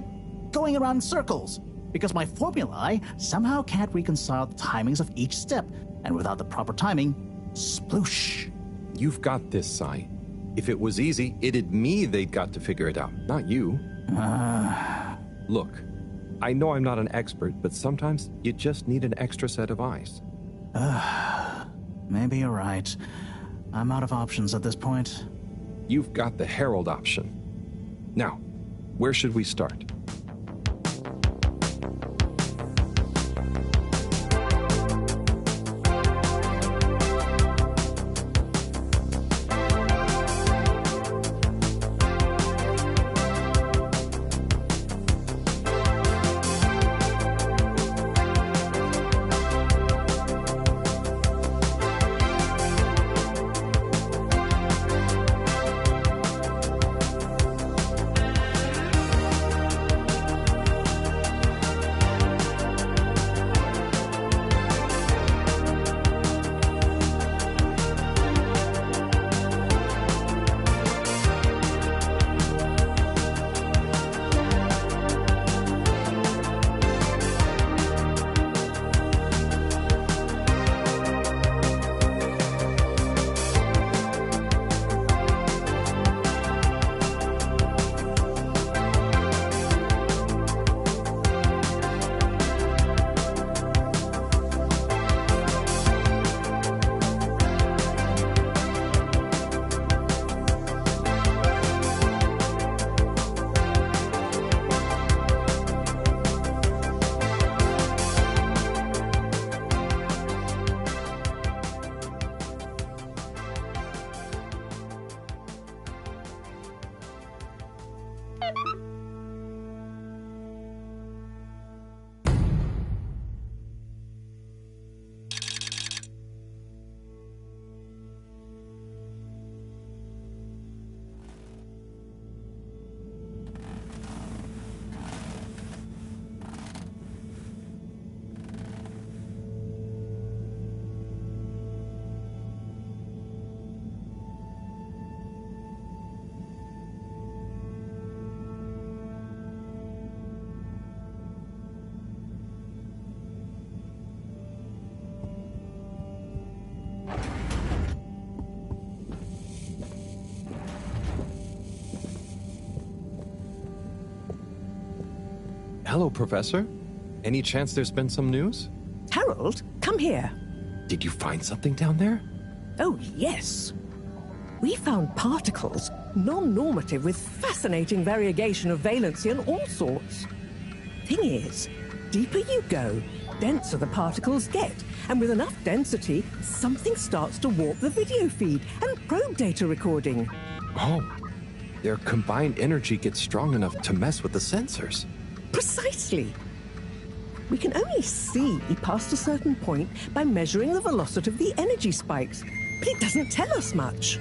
going around in circles, because my formulae somehow can't reconcile the timings of each step, and without the proper timing, sploosh. You've got this, Sai. If it was easy, it'd me they'd got to figure it out, not you. Look, I know I'm not an expert, but sometimes you just need an extra set of eyes. Maybe you're right. I'm out of options at this point. You've got the Harold option. Now, where should we start? Hello, Professor. Any chance there's been some news? Harold, come here. Did you find something down there? Oh, yes. We found particles, non-normative with fascinating variegation of valency and all sorts. Thing is, deeper you go, denser the particles get, and with enough density, something starts to warp the video feed and probe data recording. Oh, their combined energy gets strong enough to mess with the sensors. Precisely. We can only see past a certain point by measuring the velocity of the energy spikes, but it doesn't tell us much.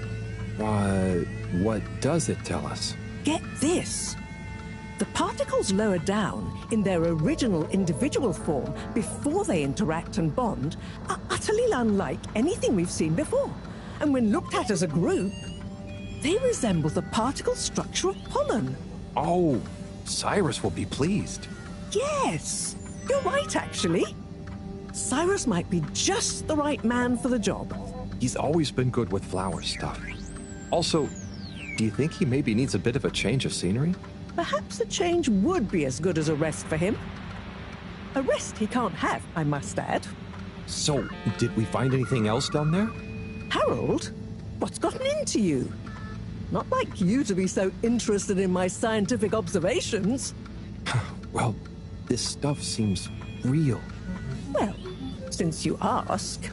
What does it tell us? Get this. The particles lower down in their original individual form before they interact and bond are utterly unlike anything we've seen before. And when looked at as a group, they resemble the particle structure of pollen. Oh, Cyrus will be pleased. Yes, you're right, actually. Cyrus might be just the right man for the job. He's always been good with flower stuff. Also, do you think he maybe needs a bit of a change of scenery? Perhaps a change would be as good as a rest for him. A rest he can't have, I must add. So, did we find anything else down there? Harold, what's gotten into you? Not like you to be so interested in my scientific observations. Well, this stuff seems real. Well, since you ask,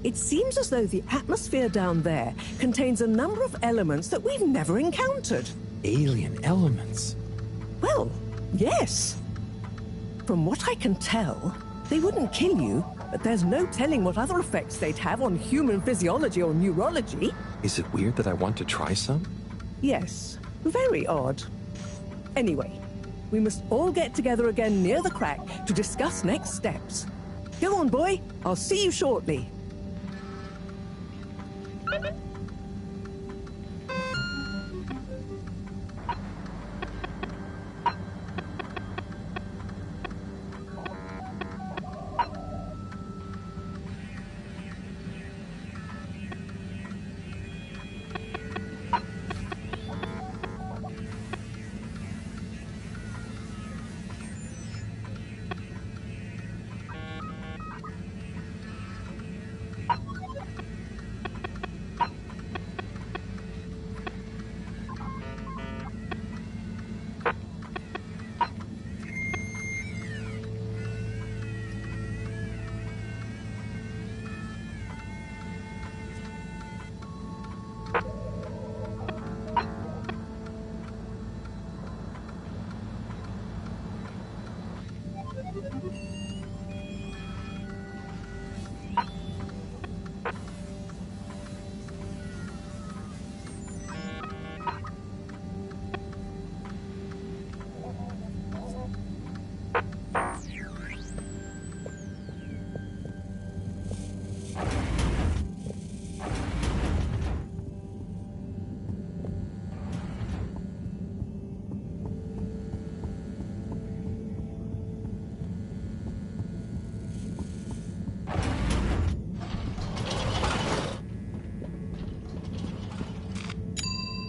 it seems as though the atmosphere down there contains a number of elements that we've never encountered. Alien elements? Well, yes. From what I can tell, they wouldn't kill you, but there's no telling what other effects they'd have on human physiology or neurology. Is it weird that I want to try some? Yes, very odd. Anyway, we must all get together again near the crack to discuss next steps. Go on, boy. I'll see you shortly.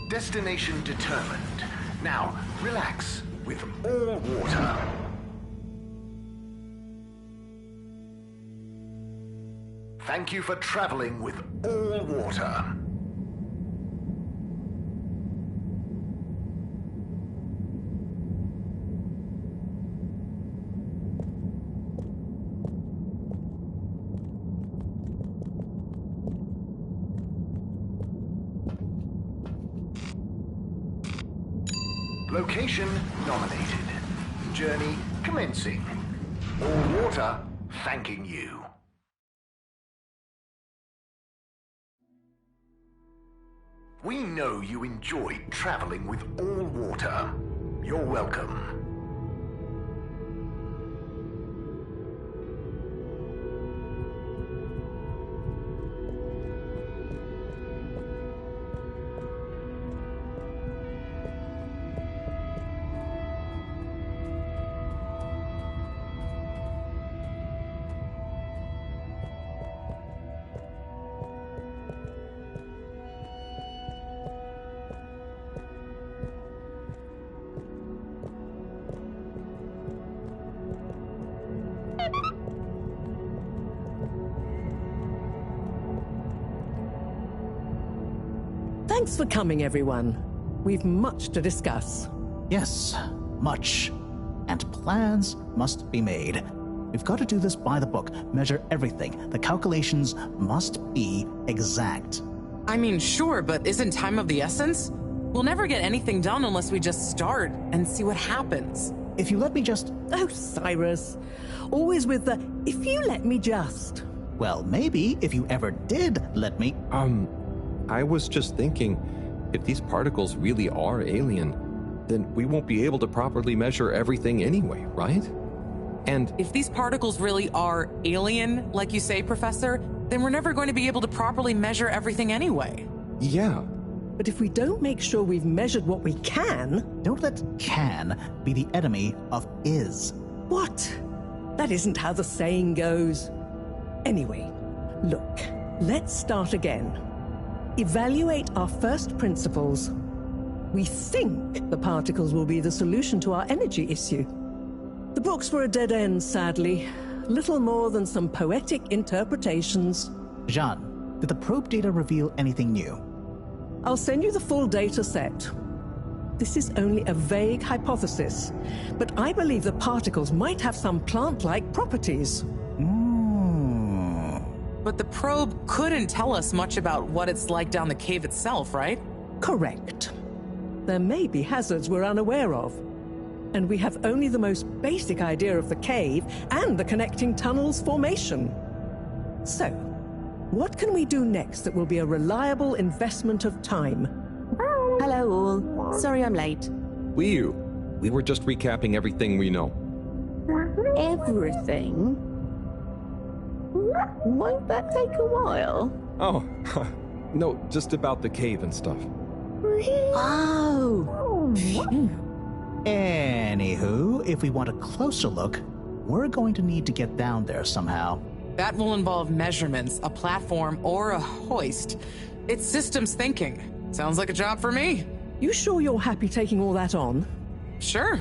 Destination determined. Now, relax with all water. Thank you for traveling with all water. Location nominated. Journey commencing. All water thanking you. We know you enjoyed traveling with all water. You're welcome. Thanks for coming, everyone. We've much to discuss. Yes, much. And plans must be made. We've got to do this by the book, measure everything. The calculations must be exact. I mean, sure, but isn't time of the essence? We'll never get anything done unless we just start and see what happens. If you let me just... Oh, Cyrus. Always with the, if you let me just. Well, maybe if you ever did let me... I was just thinking, if these particles really are alien, then we won't be able to properly measure everything anyway, right? And if these particles really are alien, like you say, Professor, then we're never going to be able to properly measure everything anyway. Yeah. But if we don't make sure we've measured what we can... Don't let can be the enemy of is. What? That isn't how the saying goes. Anyway, look, let's start again. Evaluate our first principles. We think the particles will be the solution to our energy issue. The books were a dead end, sadly. Little more than some poetic interpretations. Jean, did the probe data reveal anything new? I'll send you the full data set. This is only a vague hypothesis, but I believe the particles might have some plant-like properties. But the probe couldn't tell us much about what it's like down the cave itself, right? Correct. There may be hazards we're unaware of, and we have only the most basic idea of the cave and the connecting tunnels formation. So, what can we do next that will be a reliable investment of time? Hello all. Sorry I'm late. We were just recapping everything we know. Everything? Won't that take a while? Oh, no, just about the cave and stuff. Oh. Anywho, if we want a closer look, we're going to need to get down there somehow. That will involve measurements, a platform, or a hoist. It's systems thinking. Sounds like a job for me. You sure you're happy taking all that on? Sure.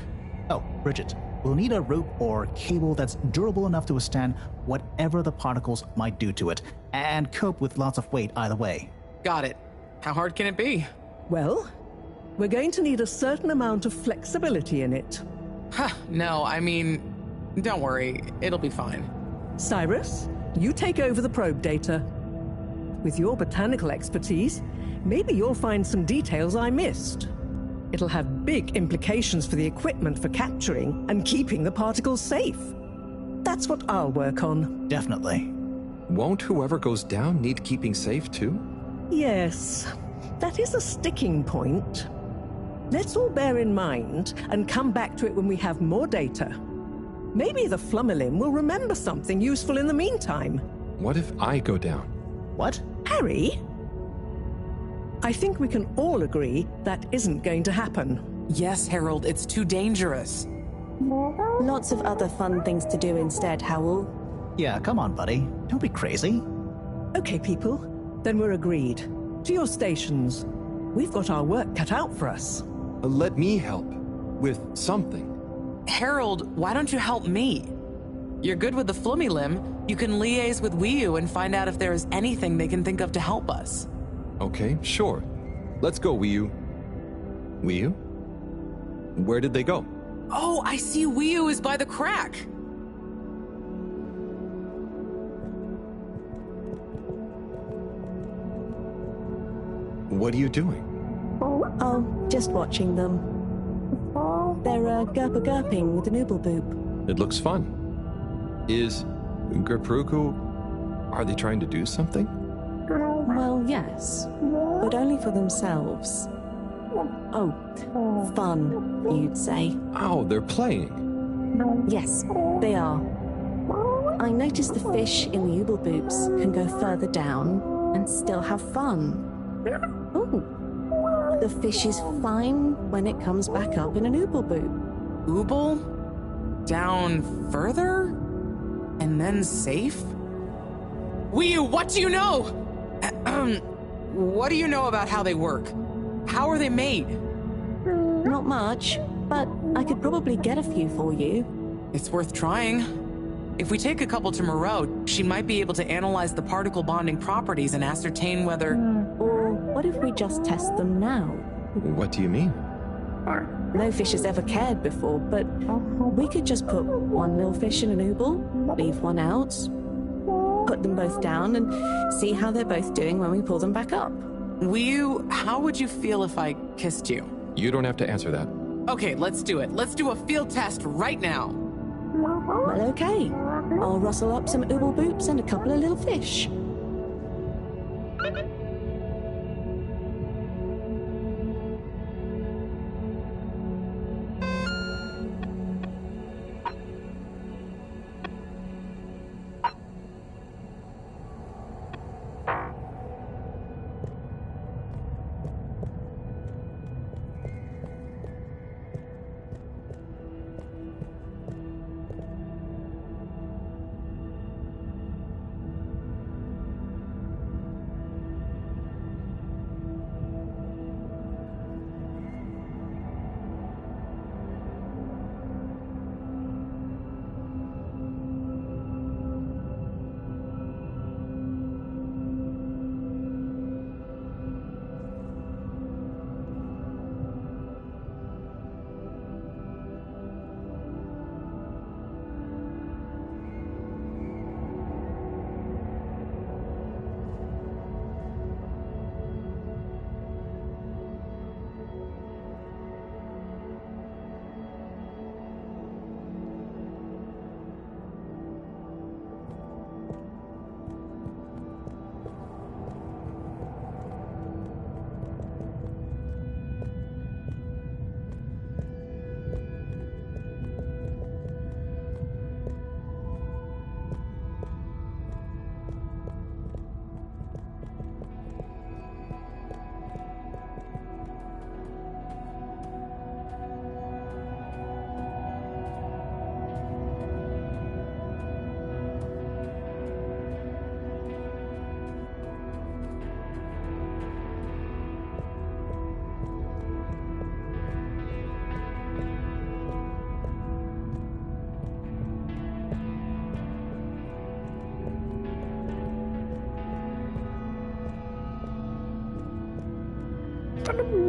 Oh, Bridget, we'll need a rope or cable that's durable enough to withstand whatever the particles might do to it, and cope with lots of weight either way. Got it. How hard can it be? Well, we're going to need a certain amount of flexibility in it. No, I mean, don't worry. It'll be fine. Cyrus, you take over the probe data. With your botanical expertise, maybe you'll find some details I missed. It'll have big implications for the equipment for capturing and keeping the particles safe. That's what I'll work on. Definitely. Won't whoever goes down need keeping safe too? Yes, that is a sticking point. Let's all bear in mind and come back to it when we have more data. Maybe the Flummerlim will remember something useful in the meantime. What if I go down? What? Harry? I think we can all agree that isn't going to happen. Yes, Harold, it's too dangerous. Lots of other fun things to do instead, Howell. Yeah, come on, buddy. Don't be crazy. Okay, people. Then we're agreed. To your stations. We've got our work cut out for us. Let me help. With something. Harold, why don't you help me? You're good with the Flummerlim. You can liaise with Wiyu and find out if there is anything they can think of to help us. Okay, sure. Let's go, Wiyu. Wiyu? Where did they go? Oh, I see Wiyu is by the crack. What are you doing? Oh, just watching them. They're gurping with an ooble boop. It looks fun. Is Gerpruku... Are they trying to do something? Well, yes. But only for themselves. Oh, fun, you'd say. Oh, they're playing. Yes, they are. I noticed the fish in the ooble boops can go further down and still have fun. Oh. The fish is fine when it comes back up in an ooble boop. Ooble? Down further? And then safe? Wiyu, what do you know? What do you know about how they work? How are they made? Not much, but I could probably get a few for you. It's worth trying. If we take a couple to Moreau, she might be able to analyze the particle bonding properties and ascertain whether... Or What if we just test them now? What do you mean? No fish has ever cared before, but we could just put one little fish in an ooble, leave one out, put them both down, and see how they're both doing when we pull them back up. How would you feel if I kissed you? You don't have to answer that. Okay, let's do it. Let's do a field test right now. Well, okay. I'll rustle up some ooble boops and a couple of little fish.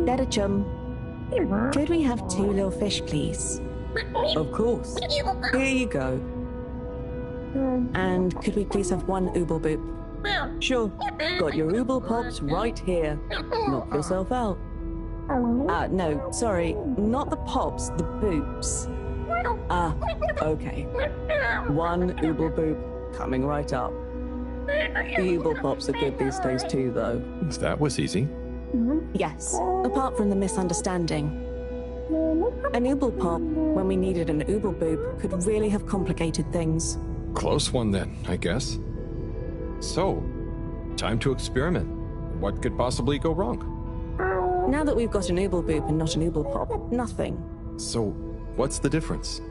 Better chum. Could we have 2 little fish, please? Of course. Here you go. And could we please have 1 ooble boop? Sure. Got your ooble pops right here. Knock yourself out. No, sorry. Not the pops, the boops. Okay. 1 ooble boop coming right up. The ooble pops are good these days too, though. That was easy. Yes, apart from the misunderstanding. An ooble pop, when we needed an ooble boop, could really have complicated things. Close one then, I guess. So, time to experiment. What could possibly go wrong? Now that we've got an ooble boop and not an ooble pop, nothing. So, what's the difference?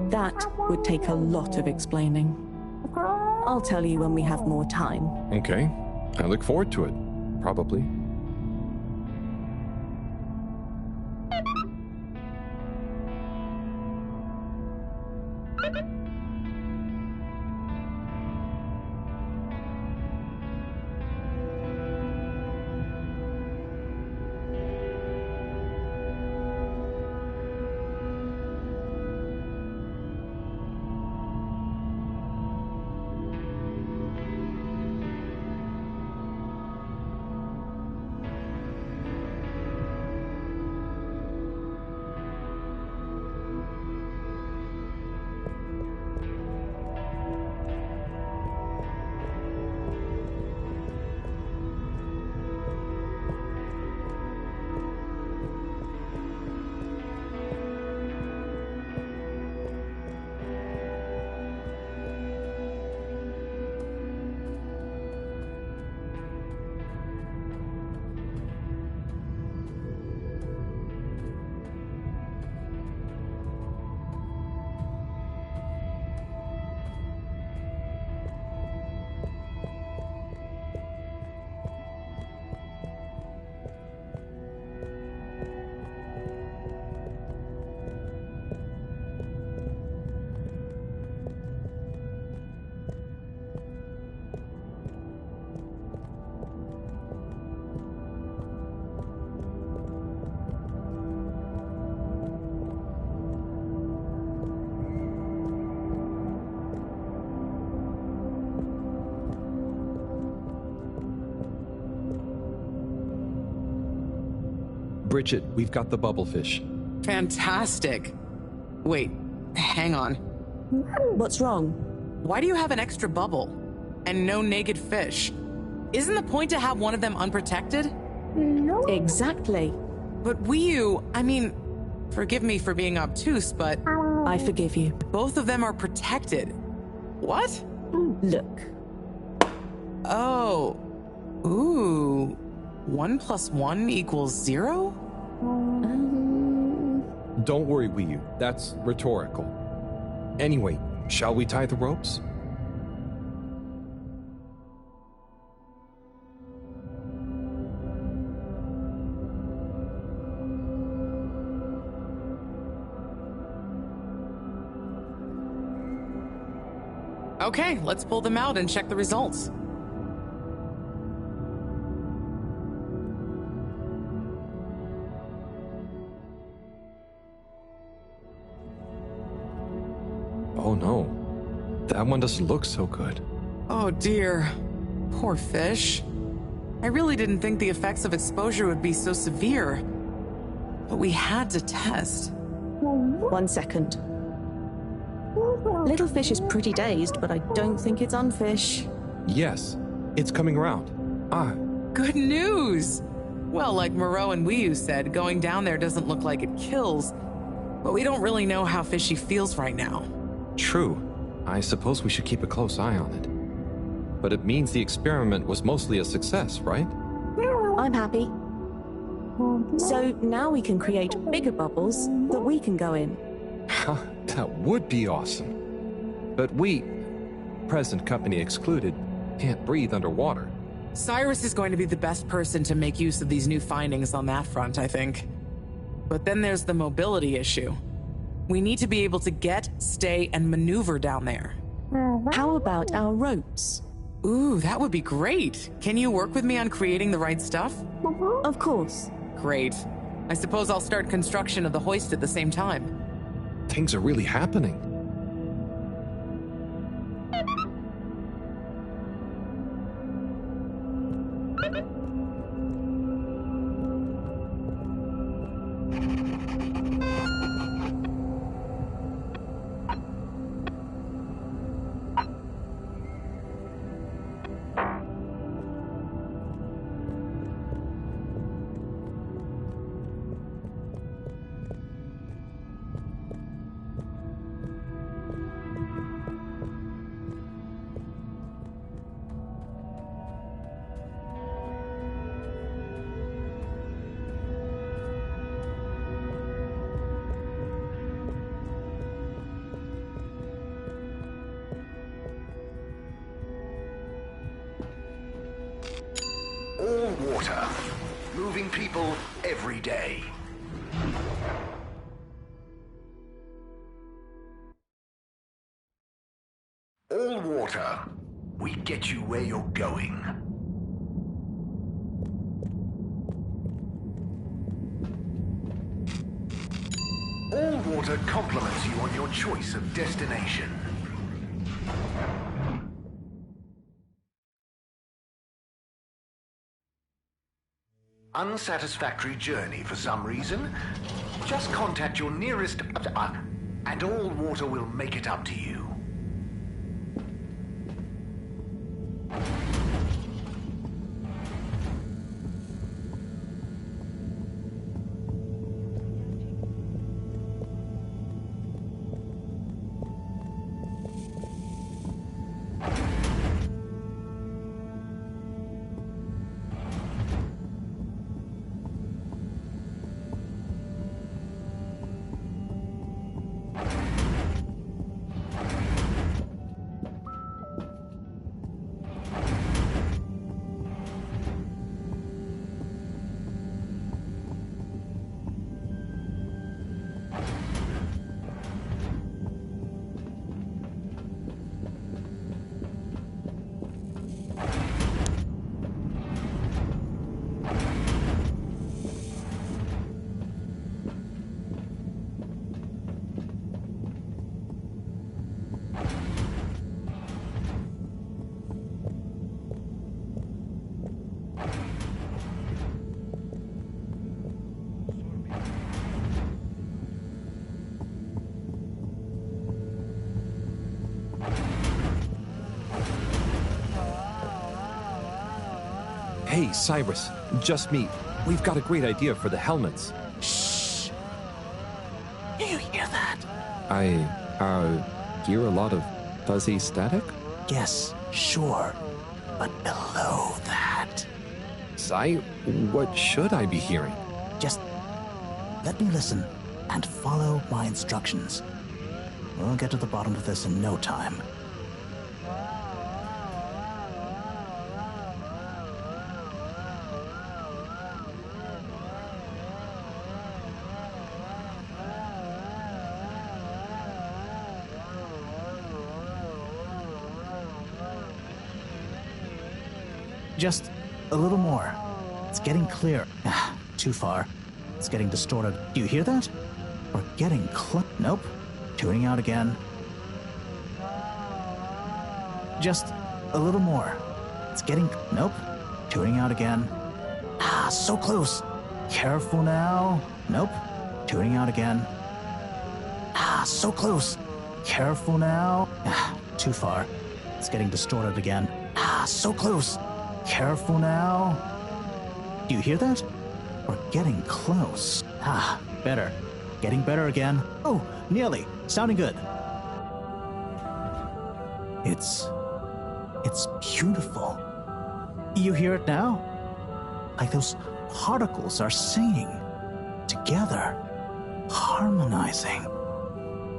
That would take a lot of explaining. I'll tell you when we have more time. Okay, I look forward to it. Probably. Bridget, we've got the bubblefish. Fantastic. Wait, hang on. What's wrong? Why do you have an extra bubble? And no naked fish? Isn't the point to have one of them unprotected? No. Exactly. But I mean, forgive me for being obtuse, but... I forgive you. Both of them are protected. What? Look. Oh. Ooh. 1 + 1 = 0? Don't worry, Wii-U. That's rhetorical. Anyway, shall we tie the ropes? Okay, let's pull them out and check the results. Oh no, that one doesn't look so good. Oh dear, poor fish. I really didn't think the effects of exposure would be so severe. But we had to test. 1 second. Little fish is pretty dazed, but I don't think it's unfish. Yes, it's coming around. Good news! Well, like Moreau and Wii-U said, going down there doesn't look like it kills, but we don't really know how fishy feels right now. True. I suppose we should keep a close eye on it. But it means the experiment was mostly a success, right? I'm happy. So now we can create bigger bubbles that we can go in. That would be awesome. But we, present company excluded, can't breathe underwater. Cyrus is going to be the best person to make use of these new findings on that front, I think. But then there's the mobility issue. We need to be able to get, stay, and maneuver down there. How about our ropes? Ooh, that would be great. Can you work with me on creating the right stuff? Of course. Great. I suppose I'll start construction of the hoist at the same time. Things are really happening. All water. Moving people every day. All water. We get you where you're going. All water compliments you on your choice of destination. Unsatisfactory journey for some reason? Just contact your nearest... and all water will make it up to you. Hey, Cyrus, just me. We've got a great idea for the helmets. Shh. Do you hear that? I, hear a lot of fuzzy static? Yes, sure. But below that... Cy, what should I be hearing? Just let me listen and follow my instructions. We'll get to the bottom of this in no time. Just a little more. It's getting clear. Too far. It's getting distorted. Do you hear that? We're getting Nope. Tuning out again. Just a little more. It's getting... Nope. Tuning out again. So close. Careful now. Nope. Tuning out again. So close. Careful now. Too far. It's getting distorted again. So close. Careful now. Do you hear that? We're getting close. Better. Getting better again. Oh, nearly. Sounding good. It's beautiful. You hear it now? Like those particles are singing together, harmonizing.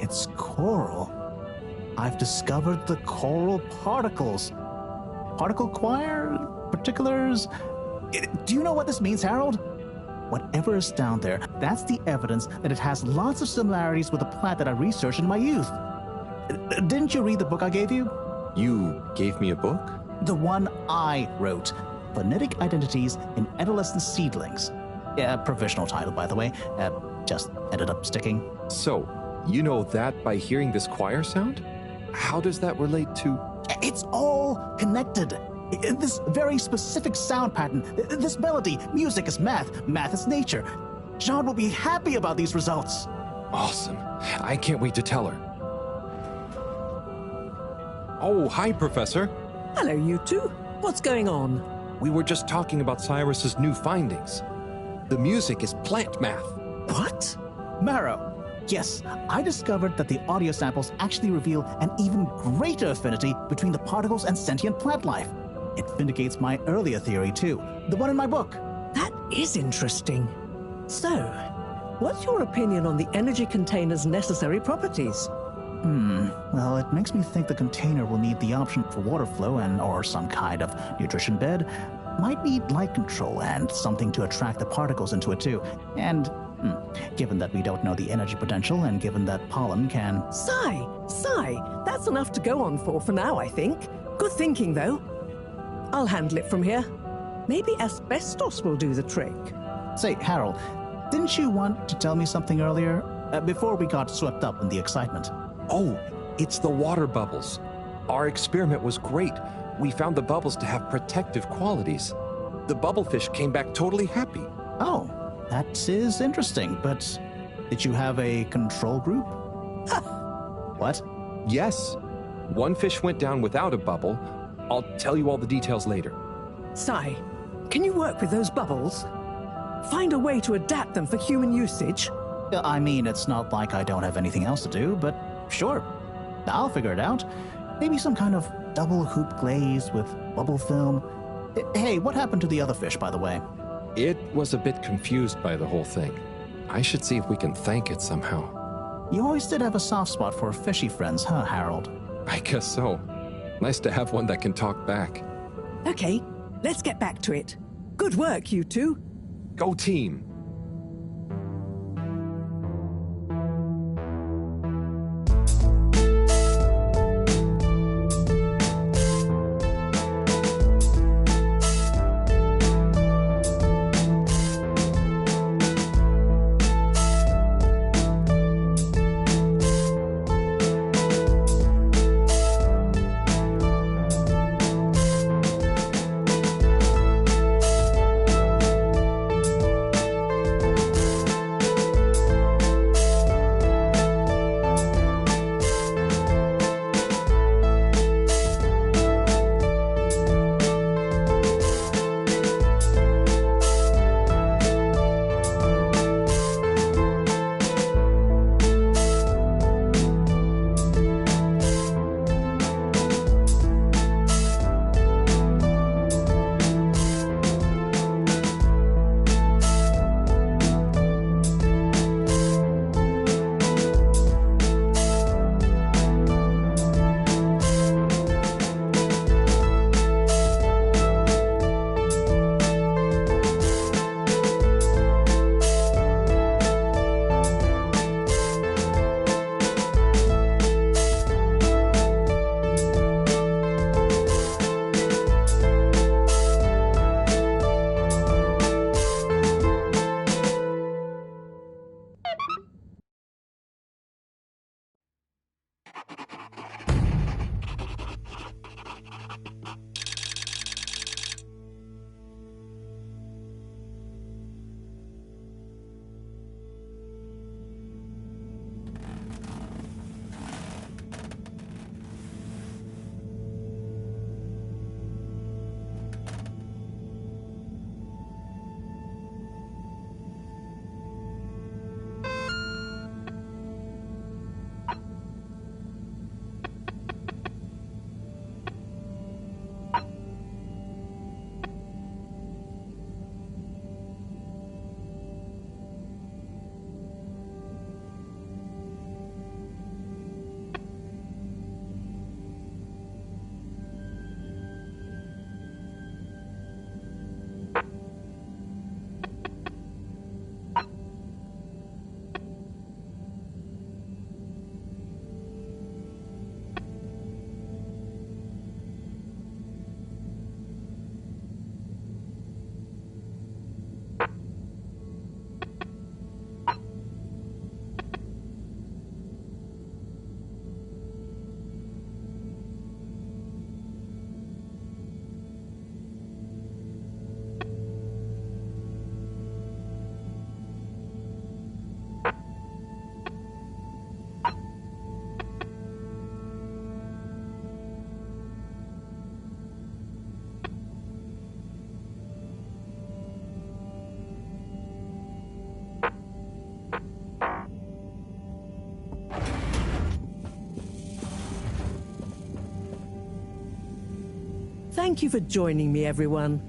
It's choral. I've discovered the choral particles. Particle choir? Particulars? Do you know what this means, Harold? Whatever is down there, that's the evidence that it has lots of similarities with the plant that I researched in my youth. Didn't you read the book I gave you? You gave me a book? The one I wrote. Phonetic Identities in Adolescent Seedlings. Provisional title, by the way. Just ended up sticking. So, you know that by hearing this choir sound? How does that relate to... It's all connected. This very specific sound pattern, this melody, music is math, math is nature. John will be happy about these results. Awesome. I can't wait to tell her. Oh, hi, Professor. Hello, you two. What's going on? We were just talking about Cyrus's new findings. The music is plant math. What? Marrow. Yes, I discovered that the audio samples actually reveal an even greater affinity between the particles and sentient plant life. It vindicates my earlier theory, too. The one in my book. That is interesting. So, what's your opinion on the energy container's necessary properties? Well, it makes me think the container will need the option for water flow or some kind of nutrition bed. Might need light control and something to attract the particles into it, too. And, given that we don't know the energy potential and given that pollen can... Sigh! That's enough to go on for now, I think. Good thinking, though. I'll handle it from here. Maybe asbestos will do the trick. Say, Harold, didn't you want to tell me something earlier? Before we got swept up in the excitement. Oh, it's the water bubbles. Our experiment was great. We found the bubbles to have protective qualities. The bubblefish came back totally happy. Oh, that is interesting, but did you have a control group? What? Yes. One fish went down without a bubble. I'll tell you all the details later. Sai, can you work with those bubbles? Find a way to adapt them for human usage? I mean, it's not like I don't have anything else to do, but sure. I'll figure it out. Maybe some kind of double hoop glaze with bubble film. Hey, what happened to the other fish, by the way? It was a bit confused by the whole thing. I should see if we can thank it somehow. You always did have a soft spot for fishy friends, huh, Harold? I guess so. Nice to have one that can talk back. Okay, let's get back to it. Good work, you two. Go team! Thank you for joining me, everyone.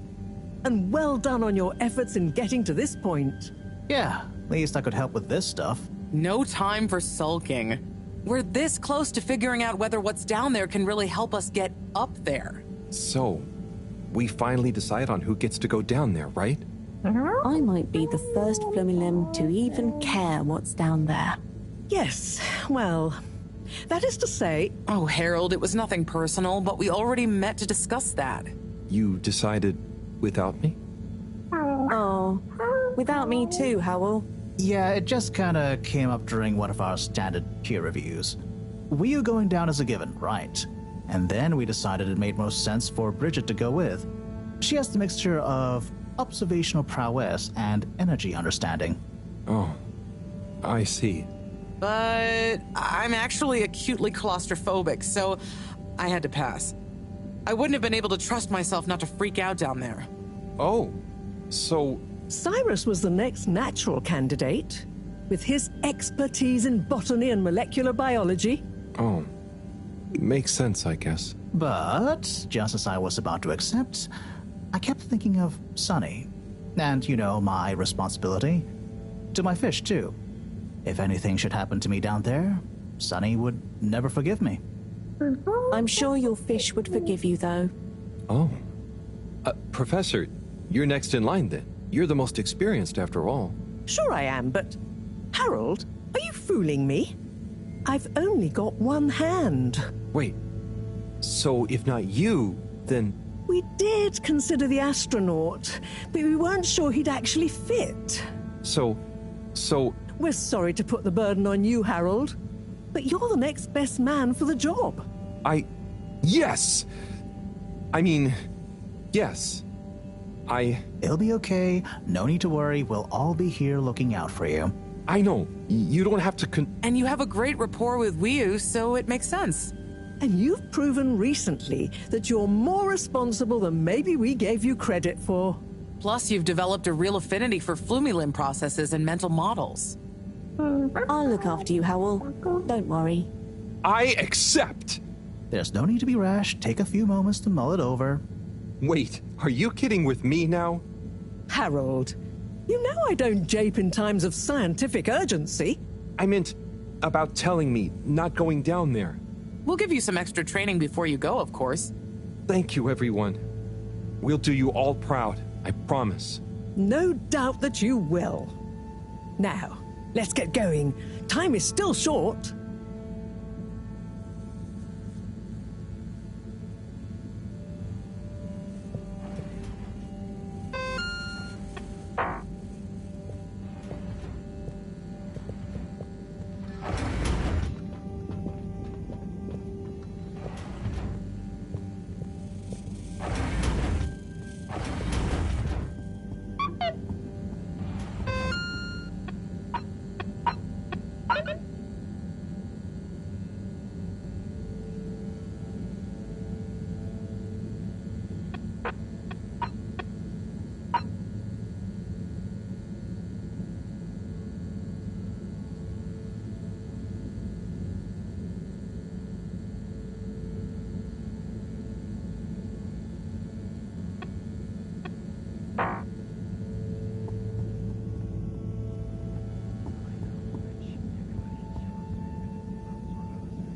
And well done on your efforts in getting to this point. Yeah, at least I could help with this stuff. No time for sulking. We're this close to figuring out whether what's down there can really help us get up there. So, we finally decide on who gets to go down there, right? I might be the first Flumilim to even care what's down there. Yes, well, that is to say... Oh, Harold, it was nothing personal, but we already met to discuss that. You decided without me? Oh, without me too, Howell. Yeah, it just kinda came up during one of our standard peer reviews. Wii going down is a given, right? And then we decided it made most sense for Bridget to go with. She has the mixture of observational prowess and energy understanding. Oh, I see. But I'm actually acutely claustrophobic, so I had to pass. I wouldn't have been able to trust myself not to freak out down there. Oh, so... Cyrus was the next natural candidate, with his expertise in botany and molecular biology. Oh, makes sense, I guess. But, just as I was about to accept, I kept thinking of Sunny. And, you know, my responsibility. To my fish, too. If anything should happen to me down there, Sunny would never forgive me. I'm sure your fish would forgive you, though. Oh. Professor, you're next in line, then. You're the most experienced, after all. Sure I am, but... Harold, are you fooling me? I've only got one hand. Wait. So, if not you, then... We did consider the astronaut, but we weren't sure he'd actually fit. So... We're sorry to put the burden on you, Harold, but you're the next best man for the job. Yes! I mean, yes. It'll be okay. No need to worry. We'll all be here looking out for you. I know. You don't have to And you have a great rapport with Wiu, so it makes sense. And you've proven recently that you're more responsible than maybe we gave you credit for. Plus, you've developed a real affinity for Flumilim processes and mental models. I'll look after you, Howell. Don't worry. I accept! There's no need to be rash. Take a few moments to mull it over. Wait, are you kidding with me now? Harold, you know I don't jape in times of scientific urgency. I meant about telling me, not going down there. We'll give you some extra training before you go, of course. Thank you, everyone. We'll do you all proud, I promise. No doubt that you will. Now, let's get going. Time is still short.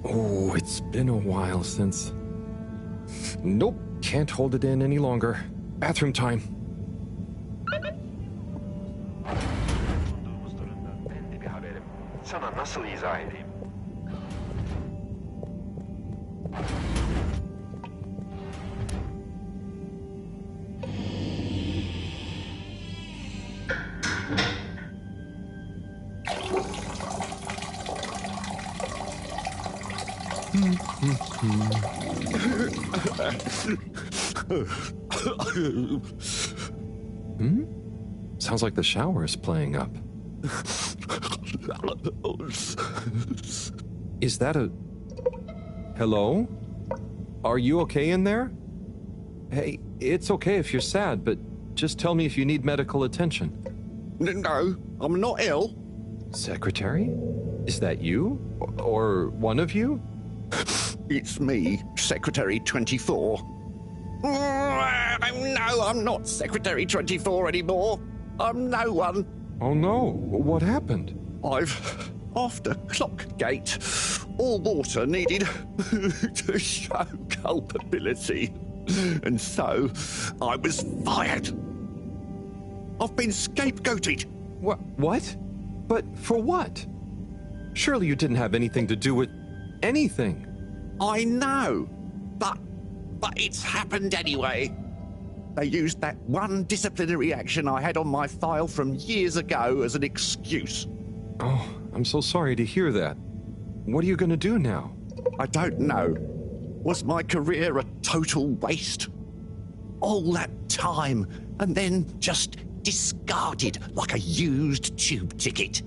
Oh, it's been a while since... Nope, can't hold it in any longer. Bathroom time. Sana nasıl izah edeyim? Sounds like the shower is playing up. Is that a... Hello? Are you okay in there? Hey, it's okay if you're sad, but just tell me if you need medical attention. No, I'm not ill. Secretary? Is that you? Or one of you? It's me, Secretary 24. No, I'm not Secretary 24 anymore. I'm no one. Oh no, what happened? I've off the clock gate. All water needed to show culpability. And so I was fired. I've been scapegoated. What? But for what? Surely you didn't have anything to do with anything. I know, but it's happened anyway. They used that one disciplinary action I had on my file from years ago as an excuse. Oh, I'm so sorry to hear that. What are you going to do now? I don't know. Was my career a total waste? All that time, and then just discarded like a used tube ticket.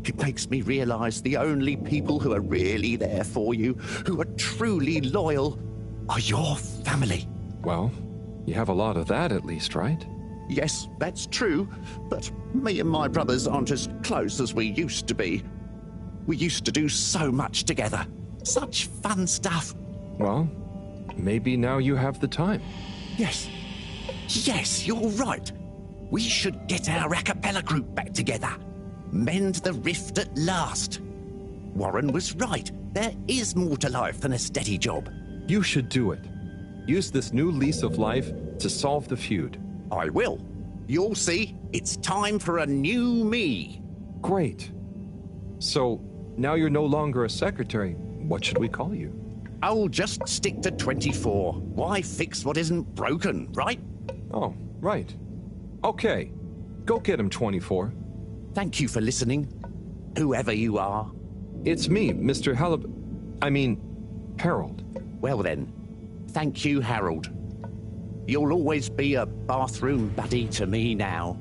It makes me realise the only people who are really there for you, who are truly loyal, are your family. Well, you have a lot of that at least, right? Yes, that's true, but me and my brothers aren't as close as we used to be. We used to do so much together. Such fun stuff. Well, maybe now you have the time. Yes. Yes, you're right. We should get our a cappella group back together. Mend the rift at last. Warren was right. There is more to life than a steady job. You should do it. Use this new lease of life to solve the feud. I will. You'll see. It's time for a new me. Great. So, now you're no longer a secretary. What should we call you? I'll just stick to 24. Why fix what isn't broken, right? Oh, right. Okay. Go get him, 24. Thank you for listening, whoever you are. It's me, Mr. Harold. Well then, thank you, Harold. You'll always be a bathroom buddy to me now.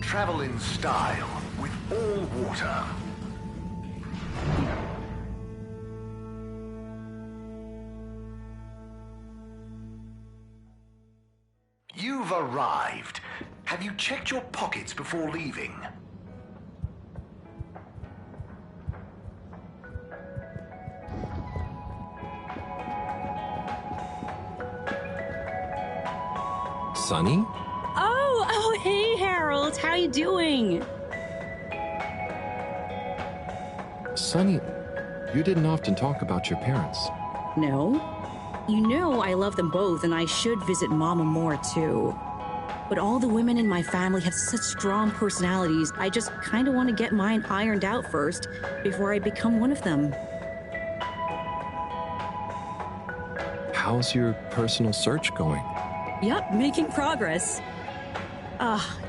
Travel in style with all water. You've arrived. Have you checked your pockets before leaving? Sonny? Oh, hey, Harold. How you doing? Sonny, you didn't often talk about your parents. No. You know I love them both, and I should visit Mama more, too. But all the women in my family have such strong personalities, I just kind of want to get mine ironed out first before I become one of them. How's your personal search going? Yep, making progress.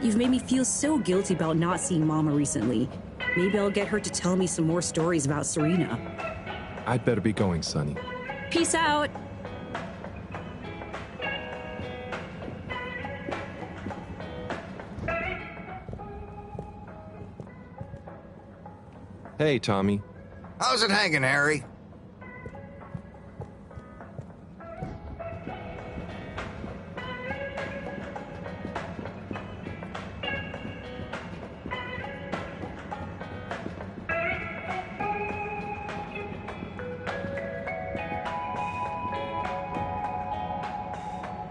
You've made me feel so guilty about not seeing Mama recently. Maybe I'll get her to tell me some more stories about Serena. I'd better be going, Sonny. Peace out! Hey, Tommy. How's it hanging, Harry?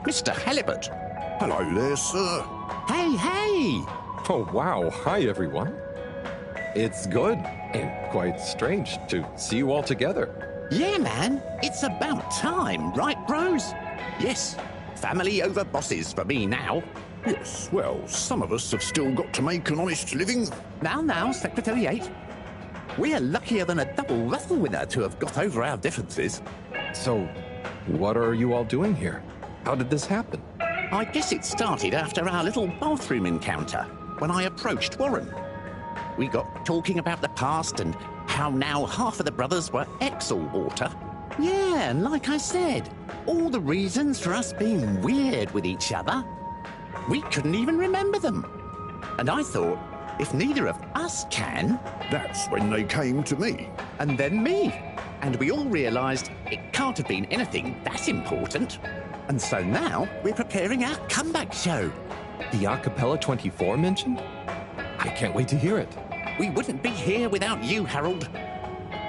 Mr. Halibut. Hello there, sir. Hey! Oh, wow. Hi, everyone. It's good and quite strange to see you all together. Yeah, man. It's about time, right, bros? Yes. Family over bosses for me now. Yes, well, some of us have still got to make an honest living. Now, Secretary 8. We're luckier than a double raffle winner to have got over our differences. So, what are you all doing here? How did this happen? I guess it started after our little bathroom encounter, when I approached Warren. We got talking about the past and how now half of the brothers were ex-all-water. Yeah, and like I said, all the reasons for us being weird with each other. We couldn't even remember them. And I thought, if neither of us can... That's when they came to me. And then me. And we all realised it can't have been anything that important. And so now we're preparing our comeback show. The Acapella 24 mentioned? I can't wait to hear it. We wouldn't be here without you, Harold.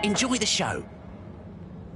Enjoy the show.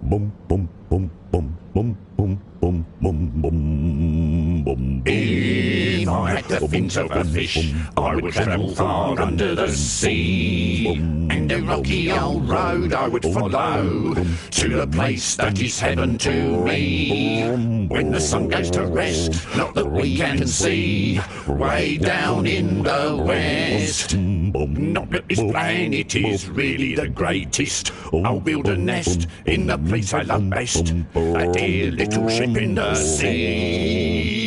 Bum, bum, bum, bum, bum, bum, bum, bum, bum, bum. If I had the fins of a fish, I would travel far under the sea. And a rocky old road I would follow to the place that is heaven to me. When the sun goes to rest, not that we can see, way down in the west. Not that this planet is really the greatest. I'll build a nest in the place I love best, a dear little ship in the sea.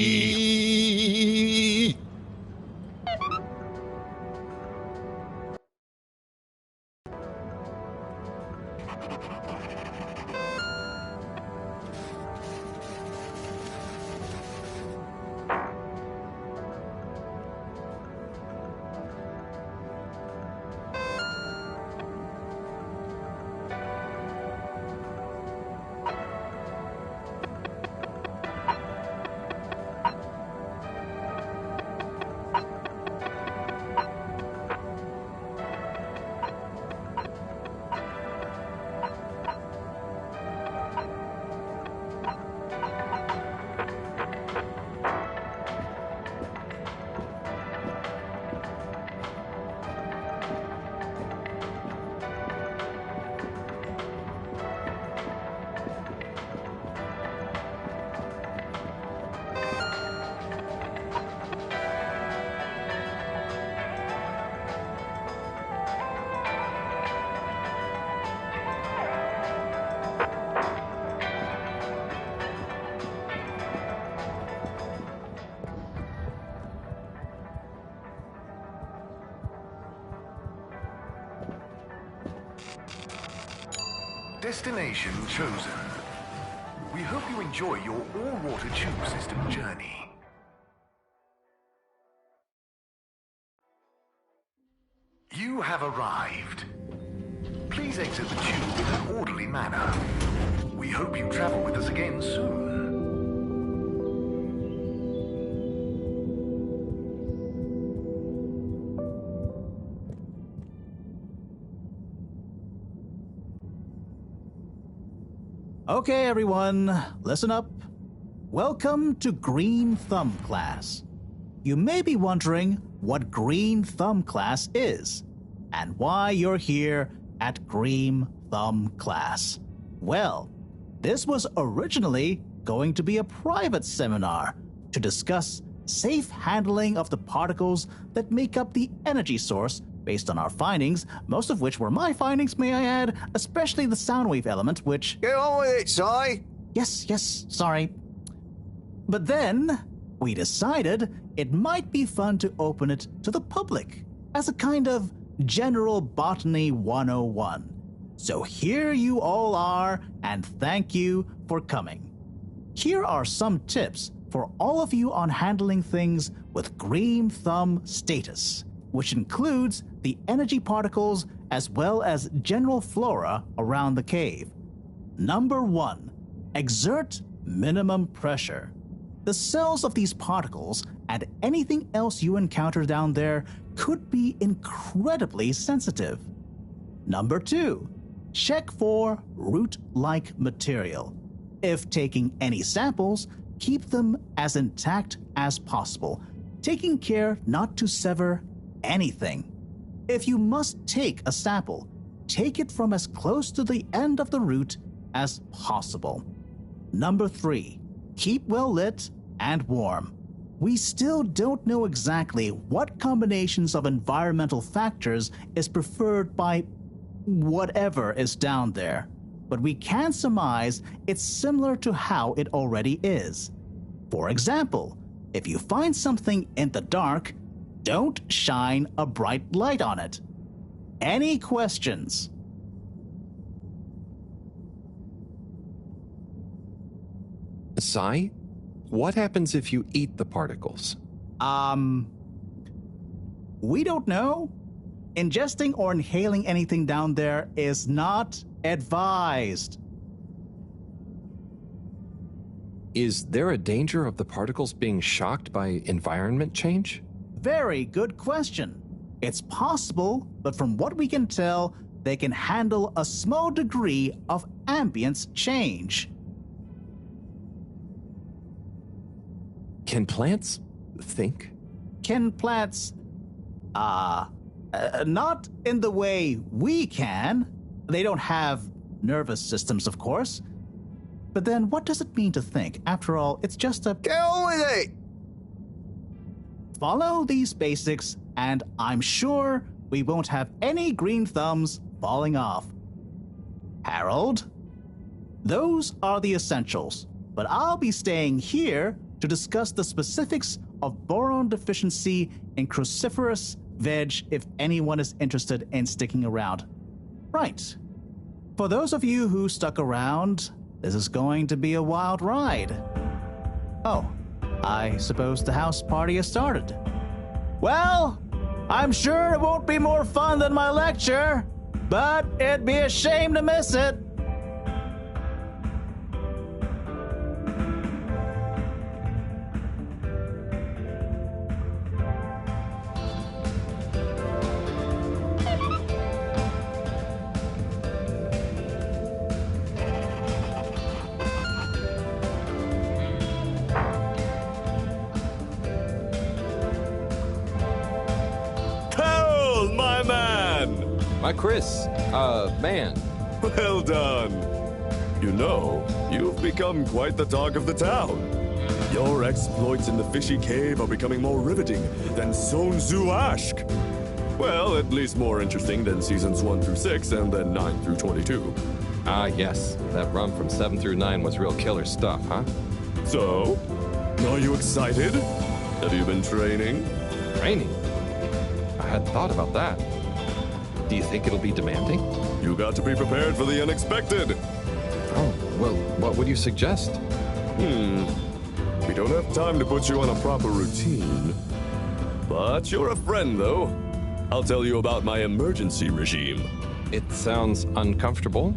Destination chosen. We hope you enjoy your all-water tube system journey. You have arrived. Please exit the tube in an orderly manner. We hope you travel with us again soon. Okay, everyone, listen up. Welcome to Green Thumb class. You may be wondering what Green Thumb class is and why you're here at Green Thumb class. Well, this was originally going to be a private seminar to discuss safe handling of the particles that make up the energy source based on our findings, most of which were my findings, may I add, especially the sound wave element, which... Get on with it, Si! Yes, sorry. But then, we decided it might be fun to open it to the public as a kind of General Botany 101. So here you all are, and thank you for coming. Here are some tips for all of you on handling things with green thumb status, which includes the energy particles as well as general flora around the cave. Number 1, exert minimum pressure. The cells of these particles and anything else you encounter down there could be incredibly sensitive. Number 2, check for root-like material. If taking any samples, keep them as intact as possible, taking care not to sever anything. If you must take a sample, take it from as close to the end of the root as possible. Number 3, keep well lit and warm. We still don't know exactly what combinations of environmental factors is preferred by whatever is down there, but we can surmise it's similar to how it already is. For example, if you find something in the dark, don't shine a bright light on it. Any questions? Si, what happens if you eat the particles? We don't know. Ingesting or inhaling anything down there is not advised. Is there a danger of the particles being shocked by environment change? Very good question. It's possible, but from what we can tell, they can handle a small degree of ambience change. Can plants think? Can plants... not in the way we can. They don't have nervous systems, of course. But then what does it mean to think? After all, it's just a... Get on with it! Follow these basics, and I'm sure we won't have any green thumbs falling off. Harold? Those are the essentials, but I'll be staying here to discuss the specifics of boron deficiency in cruciferous veg if anyone is interested in sticking around. Right. For those of you who stuck around, this is going to be a wild ride. Oh, I suppose the house party has started. Well, I'm sure it won't be more fun than my lecture, but it'd be a shame to miss it. Chris, man. Well done. You know, you've become quite the talk of the town. Your exploits in the fishy cave are becoming more riveting than Sun Tzu Ashk. Well, at least more interesting than seasons 1 through 6 and then 9 through 22. Ah, yes. That run from 7 through 9 was real killer stuff, huh? So, are you excited? Have you been training? Training? I hadn't thought about that. Do you think it'll be demanding? You got to be prepared for the unexpected. Oh, well, what would you suggest? We don't have time to put you on a proper routine. But you're a friend, though. I'll tell you about my emergency regime. It sounds uncomfortable.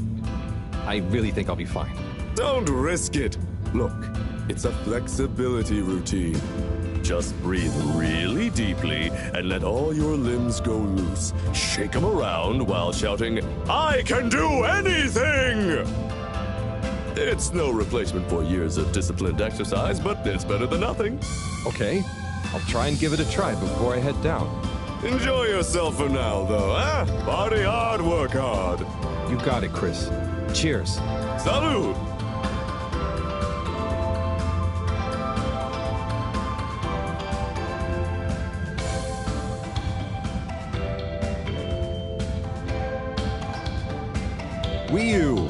I really think I'll be fine. Don't risk it. Look, it's a flexibility routine. Just breathe really deeply and let all your limbs go loose. Shake them around while shouting, "I can do anything!" It's no replacement for years of disciplined exercise, but it's better than nothing. Okay, I'll try and give it a try before I head down. Enjoy yourself for now, though, eh? Party hard, work hard. You got it, Chris. Cheers. Salud! Wee-oo!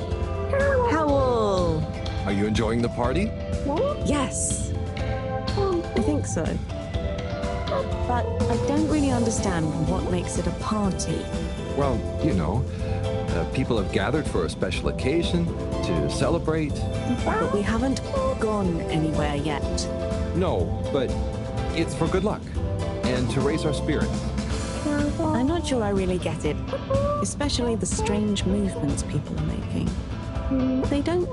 Howl! Are you enjoying the party? Yes. I think so. But I don't really understand what makes it a party. Well, you know, people have gathered for a special occasion to celebrate. But we haven't gone anywhere yet. No, but it's for good luck and to raise our spirits. I'm not sure I really get it, especially the strange movements people are making. They don't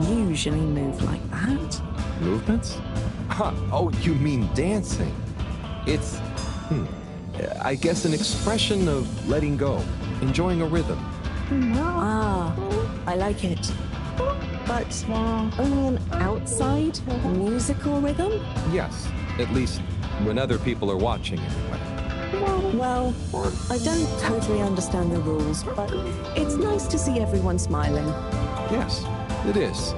usually move like that. Movements? Huh. Oh, you mean dancing? It's, I guess, an expression of letting go, enjoying a rhythm. Ah, I like it. But only an outside musical rhythm? Yes, at least when other people are watching anyway. Well, I don't totally understand the rules, but it's nice to see everyone smiling. Yes, it is.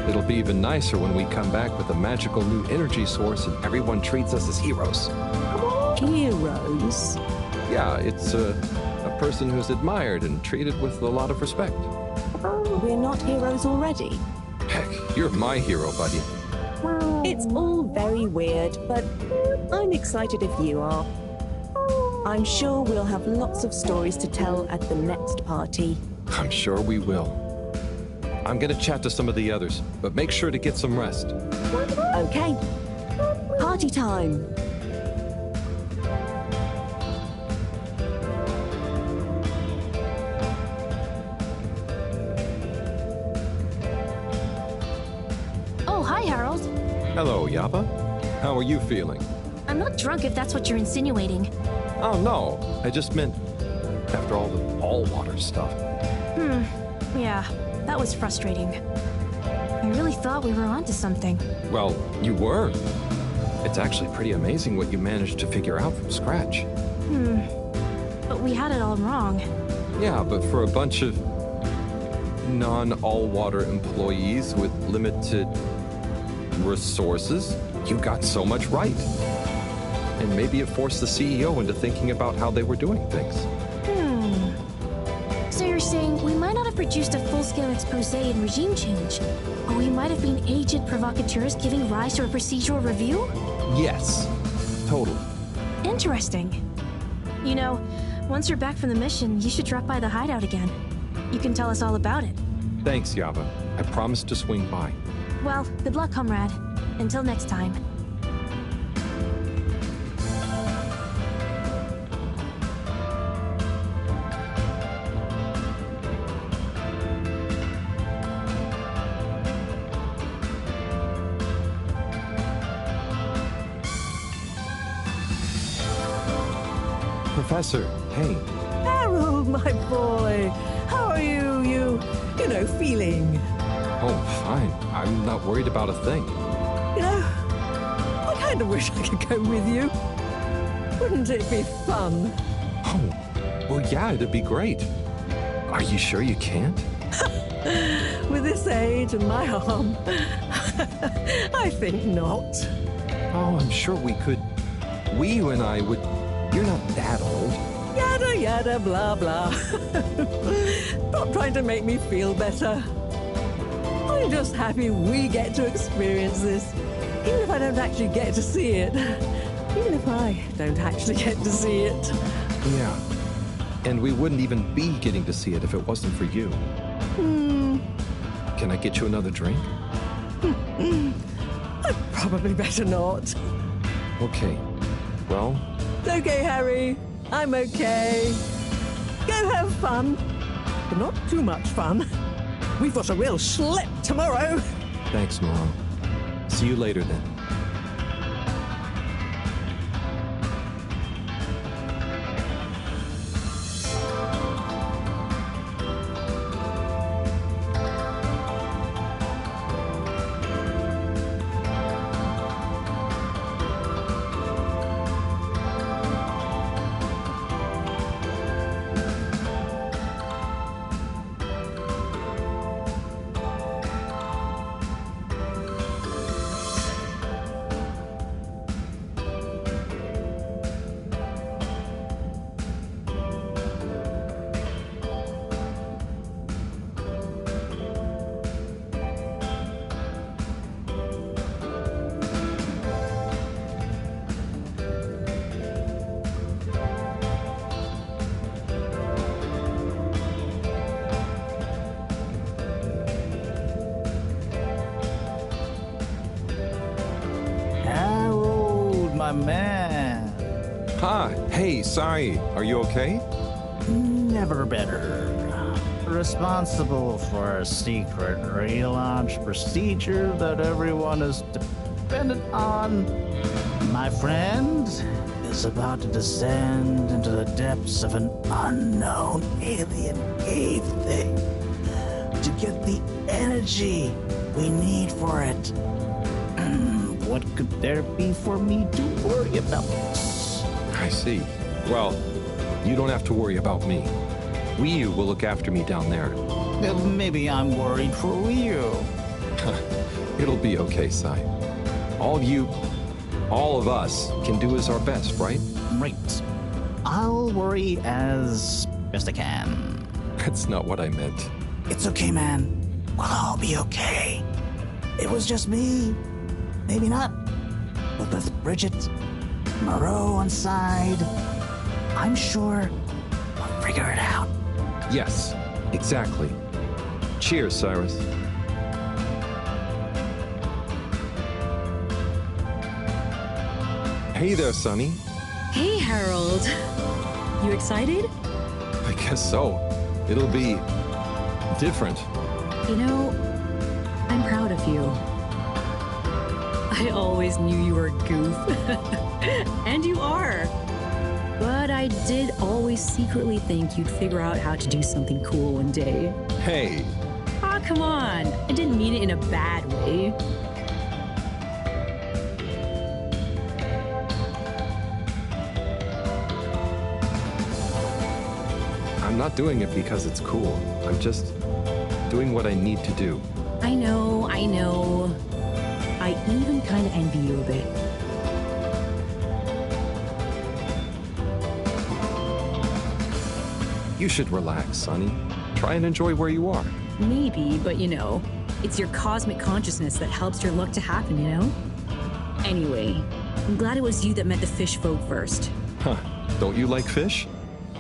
It'll be even nicer when we come back with a magical new energy source and everyone treats us as heroes. Heroes? Yeah, it's a person who's admired and treated with a lot of respect. We're not heroes already. Heck, you're my hero, buddy. It's all very weird, but I'm excited if you are. I'm sure we'll have lots of stories to tell at the next party. I'm sure we will. I'm gonna chat to some of the others, but make sure to get some rest. Okay. Party time. Oh, hi, Harold. Hello, Yapa. How are you feeling? I'm not drunk if that's what you're insinuating. Oh, no. I just meant after all the all-water stuff. Yeah, that was frustrating. I really thought we were onto something. Well, you were. It's actually pretty amazing what you managed to figure out from scratch. But we had it all wrong. Yeah, but for a bunch of non-all-water employees with limited resources, you got so much right. And maybe it forced the CEO into thinking about how they were doing things. So you're saying we might not have produced a full-scale expose and regime change, or we might have been aged provocateurs giving rise to a procedural review? Yes, totally. Interesting. You know, once you're back from the mission, you should drop by the hideout again. You can tell us all about it. Thanks, Yava. I promise to swing by. Well, good luck, comrade. Until next time. Professor, hey. Harold, my boy. How are you, you know, feeling? Oh, fine. I'm not worried about a thing. You know, I kind of wish I could go with you. Wouldn't it be fun? Oh, well, yeah, it'd be great. Are you sure you can't? With this age and my arm, I think not. Oh, I'm sure we could. You and I would. You're not that old. Yada, yada, blah, blah. Stop trying to make me feel better. I'm just happy we get to experience this, even if I don't actually get to see it. Even if I don't actually get to see it. Yeah. And we wouldn't even be getting to see it if it wasn't for you. Can I get you another drink? I'd probably better not. Okay. Well... Okay, Harry. I'm okay. Go have fun. But not too much fun. We've got a real schlep tomorrow. Thanks, Mom. See you later, then. man. Hey, Sai, are you okay? Never better. Responsible for a secret relaunch procedure that everyone is dependent on. My friend is about to descend into the depths of an unknown alien cave thing to get the energy we need for it. What could there be for me to worry about? I see. Well, you don't have to worry about me. Ryu will look after me down there. Maybe I'm worried for Ryu. It'll be okay, Sai. All of us can do is our best, right? Right. I'll worry as best I can. That's not what I meant. It's okay, man. We'll all be okay. It was just me. Maybe not. But with Bridget, Moreau on side, I'm sure we'll figure it out. Yes, exactly. Cheers, Cyrus. Hey there, Sonny. Hey, Harold. You excited? I guess so. It'll be different. You know, I'm proud of you. I always knew you were a goof. And you are. But I did always secretly think you'd figure out how to do something cool one day. Hey. Ah, come on. I didn't mean it in a bad way. I'm not doing it because it's cool. I'm just doing what I need to do. I know. I even kind of envy you a bit. You should relax, Sonny. Try and enjoy where you are. Maybe, but you know, it's your cosmic consciousness that helps your luck to happen, you know? Anyway, I'm glad it was you that met the fish folk first. Huh. Don't you like fish?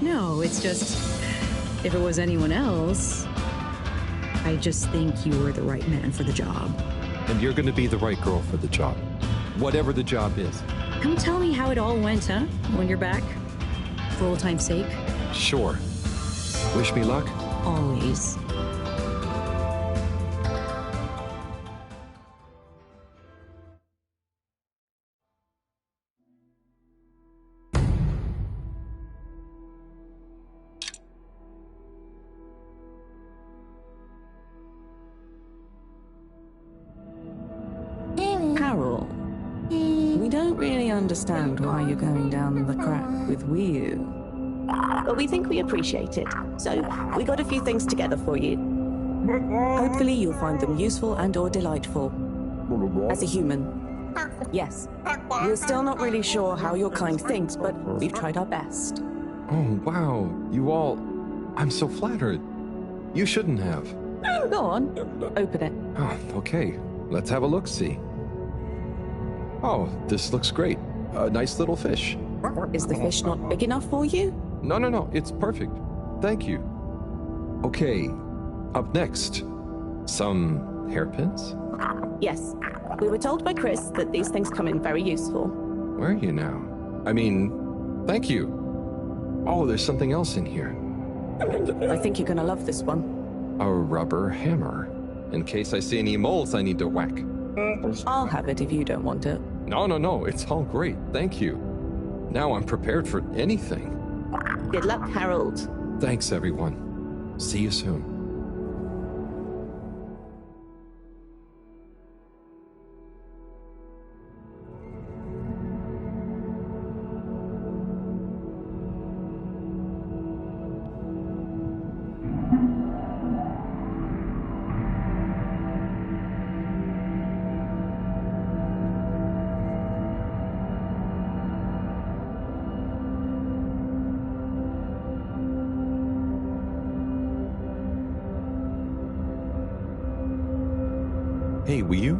No, it's just, if it was anyone else, I just think you were the right man for the job. And you're going to be the right girl for the job. Whatever the job is. Come tell me how it all went, huh? When you're back? For old time's sake? Sure. Wish me luck? Always. Harold, we don't really understand why you're going down the crack with Ryu. But we think we appreciate it, so we got a few things together for you. Hopefully you'll find them useful and or delightful. As a human. Yes, we're still not really sure how your kind thinks, but we've tried our best. Oh, wow. You all... I'm so flattered. You shouldn't have. Go on, open it. Oh, okay. Let's have a look-see. Oh, this looks great. A nice little fish. Is the fish not big enough for you? No. It's perfect. Thank you. Okay. Up next. Some hairpins? Yes. We were told by Chris that these things come in very useful. Where are you now? I mean, thank you. Oh, there's something else in here. I think you're gonna love this one. A rubber hammer. In case I see any moles I need to whack. I'll have it if you don't want it. No. It's all great. Thank you. Now I'm prepared for anything. Good luck, Harold. Thanks, everyone. See you soon. Hey, Ryu?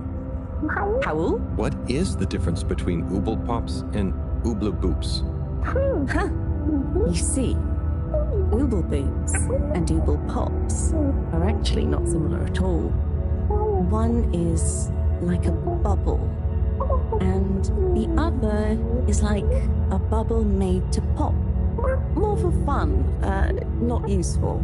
Howl? What is the difference between Ooble Pops and Ooble Boops? Huh. You see, Ooble Boops and Ooble Pops are actually not similar at all. One is like a bubble, and the other is like a bubble made to pop. More for fun, not useful.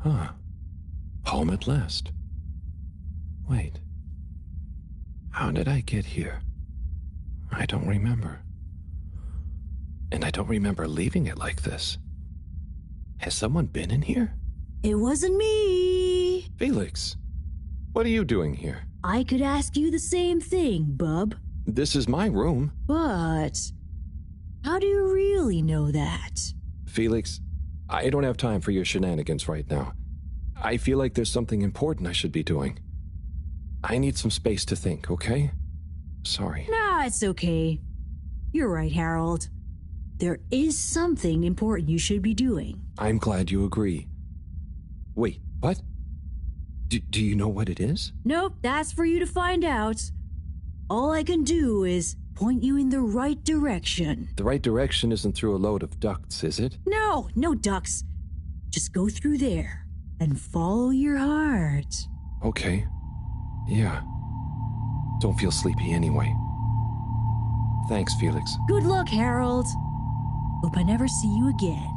Huh. Home at last. Wait. How did I get here? I don't remember. And I don't remember leaving it like this. Has someone been in here? It wasn't me. Felix, what are you doing here? I could ask you the same thing, bub. This is my room. But how do you really know that? Felix, I don't have time for your shenanigans right now. I feel like there's something important I should be doing. I need some space to think, okay? Sorry. Nah, it's okay. You're right, Harold. There is something important you should be doing. I'm glad you agree. Wait, what? Do you know what it is? Nope, that's for you to find out. All I can do is point you in the right direction. The right direction isn't through a load of ducts, is it? No, no ducks. Just go through there and follow your heart. Okay. Yeah. Don't feel sleepy anyway. Thanks, Felix. Good luck, Harold. Hope I never see you again.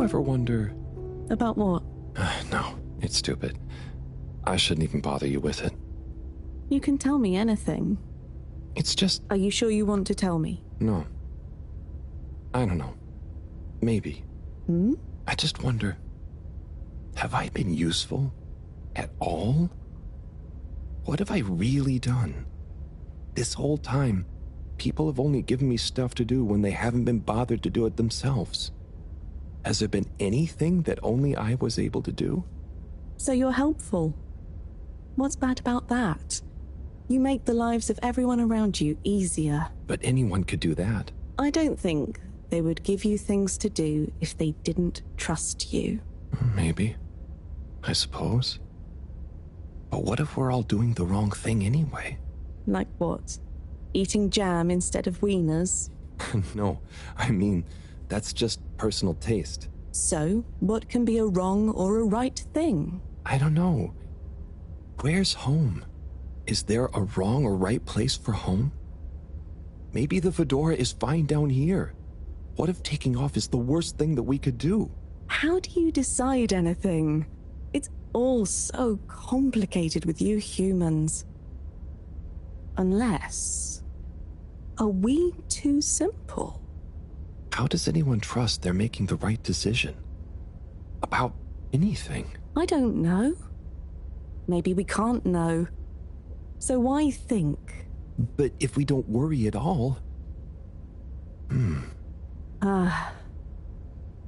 ever wonder... About what? No, it's stupid. I shouldn't even bother you with it. You can tell me anything. It's just... Are you sure you want to tell me? No. I don't know. Maybe. Hmm? I just wonder... Have I been useful? At all? What have I really done? This whole time, people have only given me stuff to do when they haven't been bothered to do it themselves. Has there been anything that only I was able to do? So you're helpful. What's bad about that? You make the lives of everyone around you easier. But anyone could do that. I don't think they would give you things to do if they didn't trust you. Maybe. I suppose. But what if we're all doing the wrong thing anyway? Like what? Eating jam instead of wieners? No, I mean, that's just personal taste. So, what can be a wrong or a right thing? I don't know. Where's home? Is there a wrong or right place for home? Maybe the fedora is fine down here. What if taking off is the worst thing that we could do? How do you decide anything? It's all so complicated with you humans. Unless... Are we too simple? How does anyone trust they're making the right decision? About anything? I don't know. Maybe we can't know. So why think? But if we don't worry at all...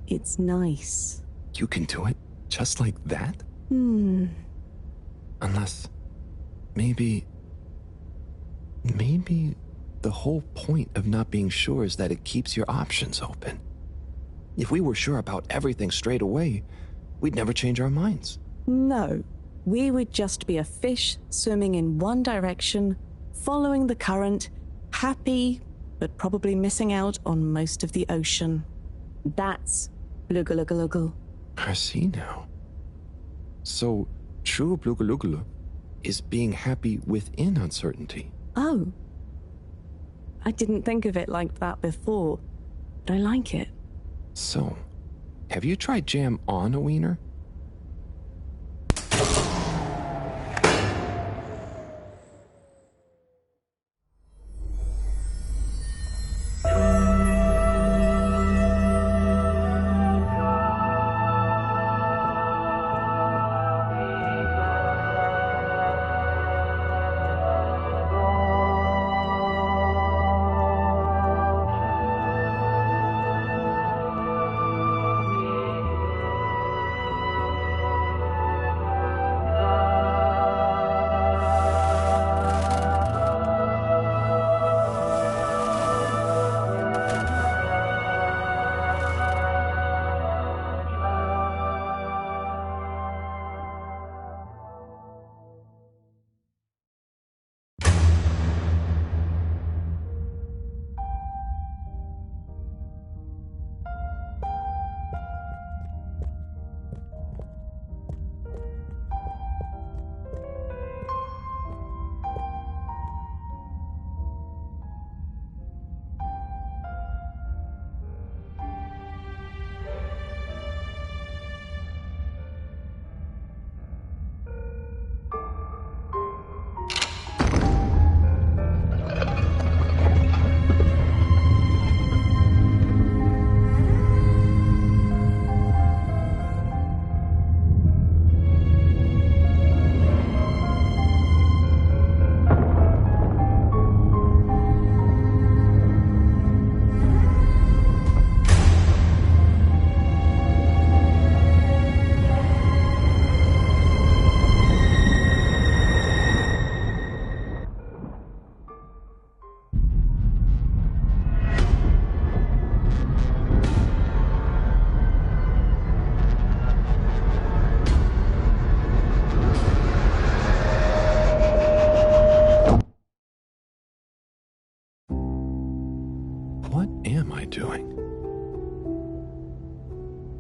It's nice. You can do it just like that? Unless... Maybe the whole point of not being sure is that it keeps your options open. If we were sure about everything straight away, we'd never change our minds. No. We would just be a fish swimming in one direction, following the current, happy, but probably missing out on most of the ocean. That's Blugulugulugul. I see now. So, true Blugulugulu is being happy within uncertainty. Oh. I didn't think of it like that before, but I like it. So, have you tried jam on a wiener?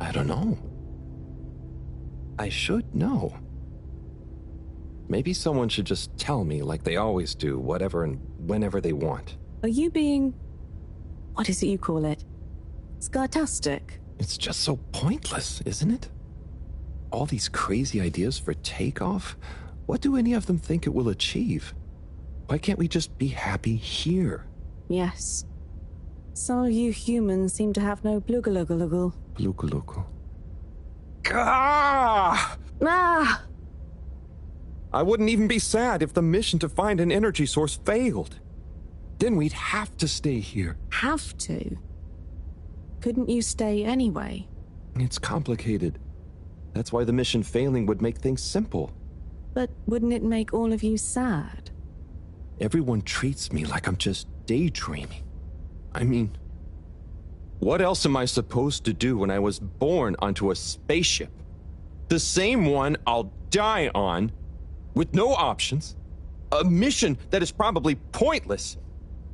I don't know. I should know. Maybe someone should just tell me like they always do, whatever and whenever they want. Are you being... what is it you call it? Scartastic? It's just so pointless, isn't it? All these crazy ideas for takeoff, what do any of them think it will achieve? Why can't we just be happy here? Yes. Some of you humans seem to have no blugaluggaluggle. Blugaluggal. Ah! I wouldn't even be sad if the mission to find an energy source failed. Then we'd have to stay here. Have to? Couldn't you stay anyway? It's complicated. That's why the mission failing would make things simple. But wouldn't it make all of you sad? Everyone treats me like I'm just daydreaming. I mean, what else am I supposed to do when I was born onto a spaceship? The same one I'll die on, with no options. A mission that is probably pointless,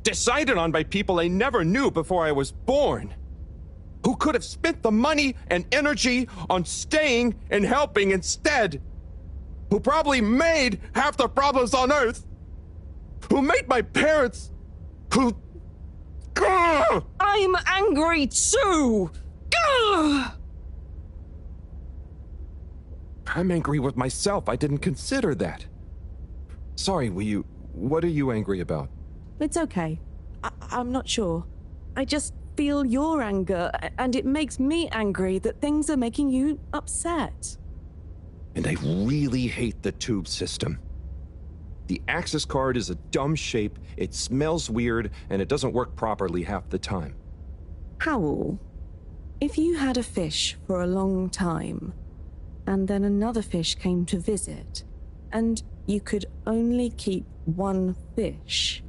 decided on by people I never knew before I was born, who could have spent the money and energy on staying and helping instead, who probably made half the problems on Earth, who made my parents, who... I'm angry too! I'm angry with myself. I didn't consider that. Sorry, what are you angry about? It's okay. I'm not sure. I just feel your anger, and it makes me angry that things are making you upset. And I really hate the tube system. The access card is a dumb shape, it smells weird, and it doesn't work properly half the time. Howl, if you had a fish for a long time, and then another fish came to visit, and you could only keep one fish,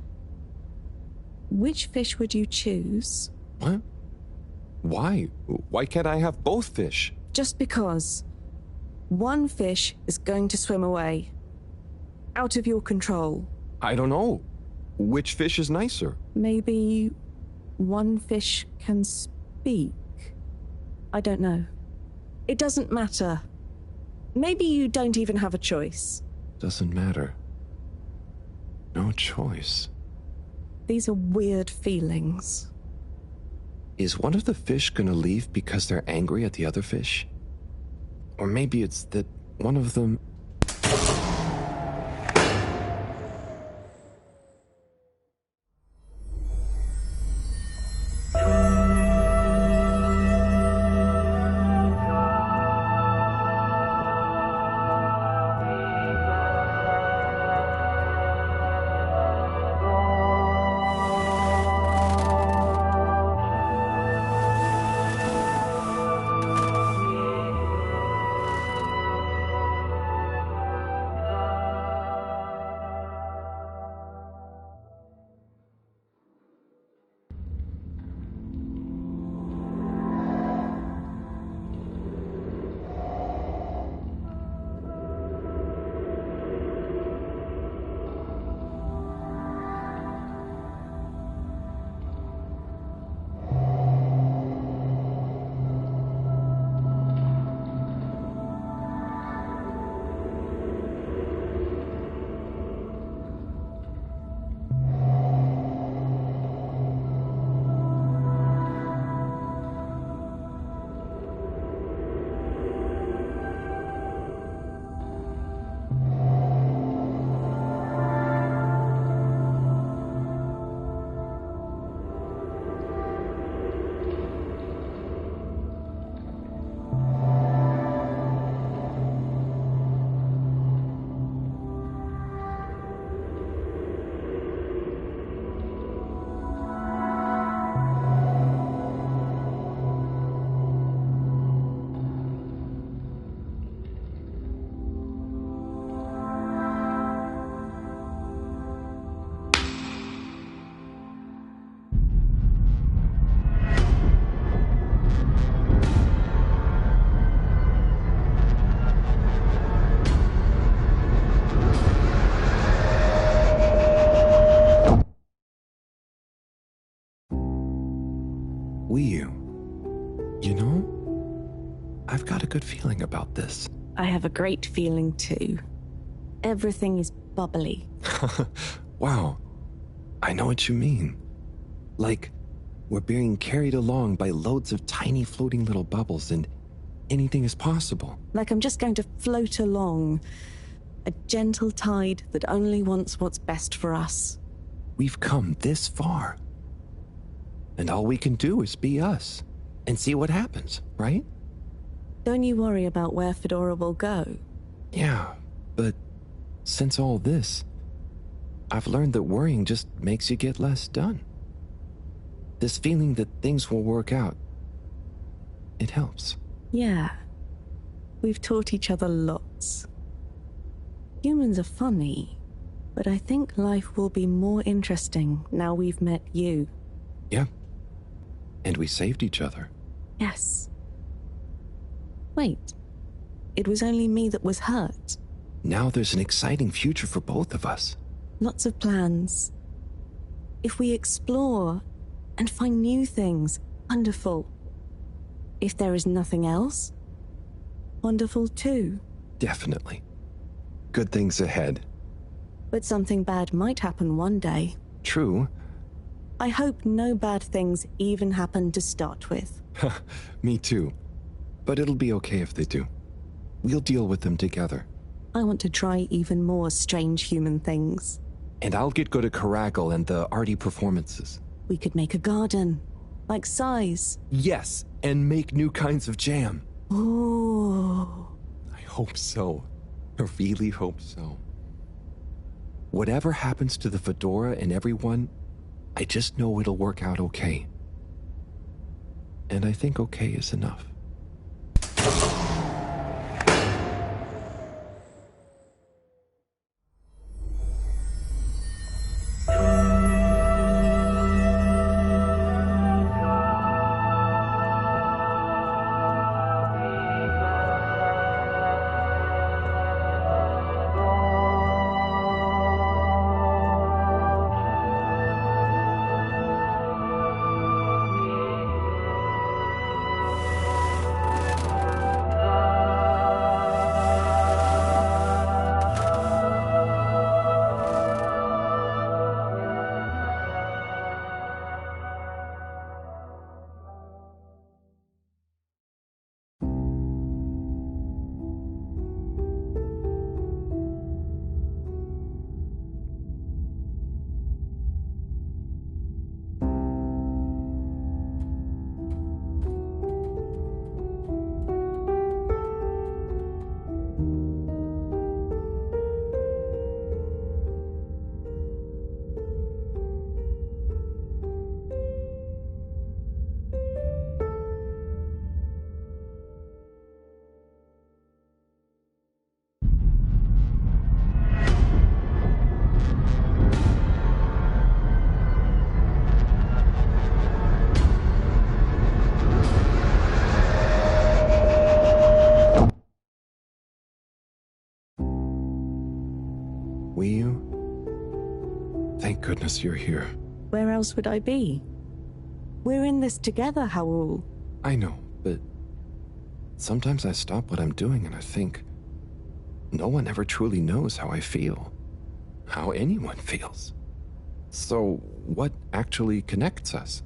which fish would you choose? What? Why? Why can't I have both fish? Just because. One fish is going to swim away. Out of your control. I don't know. Which fish is nicer? Maybe one fish can speak. I don't know. It doesn't matter. Maybe you don't even have a choice. Doesn't matter. No choice. These are weird feelings. Is one of the fish gonna leave because they're angry at the other fish? Or maybe it's that one of them... You know, I've got a good feeling about this. I have a great feeling too. Everything is bubbly. Wow, I know what you mean. Like We're being carried along by loads of tiny floating little bubbles, and anything is possible. Like I'm just going to float along. A gentle tide that only wants what's best for us. We've come this far. And all we can do is be us and see what happens, right? Don't you worry about where Fedora will go. Yeah, but since all this, I've learned that worrying just makes you get less done. This feeling that things will work out, it helps. Yeah. We've taught each other lots. Humans are funny, but I think life will be more interesting now we've met you. Yeah. And we saved each other. Yes. Wait. It was only me that was hurt. Now there's an exciting future for both of us. Lots of plans. If we explore and find new things, wonderful. If there is nothing else, wonderful too. Definitely. Good things ahead. But something bad might happen one day. True. I hope no bad things even happen to start with. Me too. But it'll be okay if they do. We'll deal with them together. I want to try even more strange human things. And I'll get good at Caracal and the arty performances. We could make a garden, like size. Yes, and make new kinds of jam. Oh. I hope so. I really hope so. Whatever happens to the Fedora and everyone, I just know it'll work out okay. And I think okay is enough. Thank goodness you're here. Where else would I be? We're in this together, Harold. I know, but sometimes I stop what I'm doing and I think, no one ever truly knows how I feel, how anyone feels. So what actually connects us?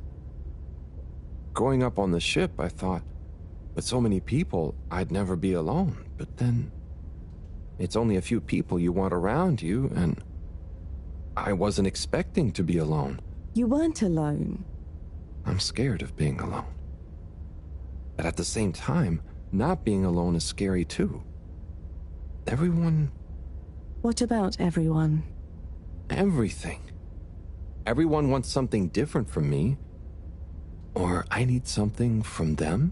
Growing up on the ship, I thought, with so many people, I'd never be alone. But then, it's only a few people you want around you, and I wasn't expecting to be alone. You weren't alone. I'm scared of being alone. But at the same time, not being alone is scary too. Everyone... What about everyone? Everything. Everyone wants something different from me. Or I need something from them.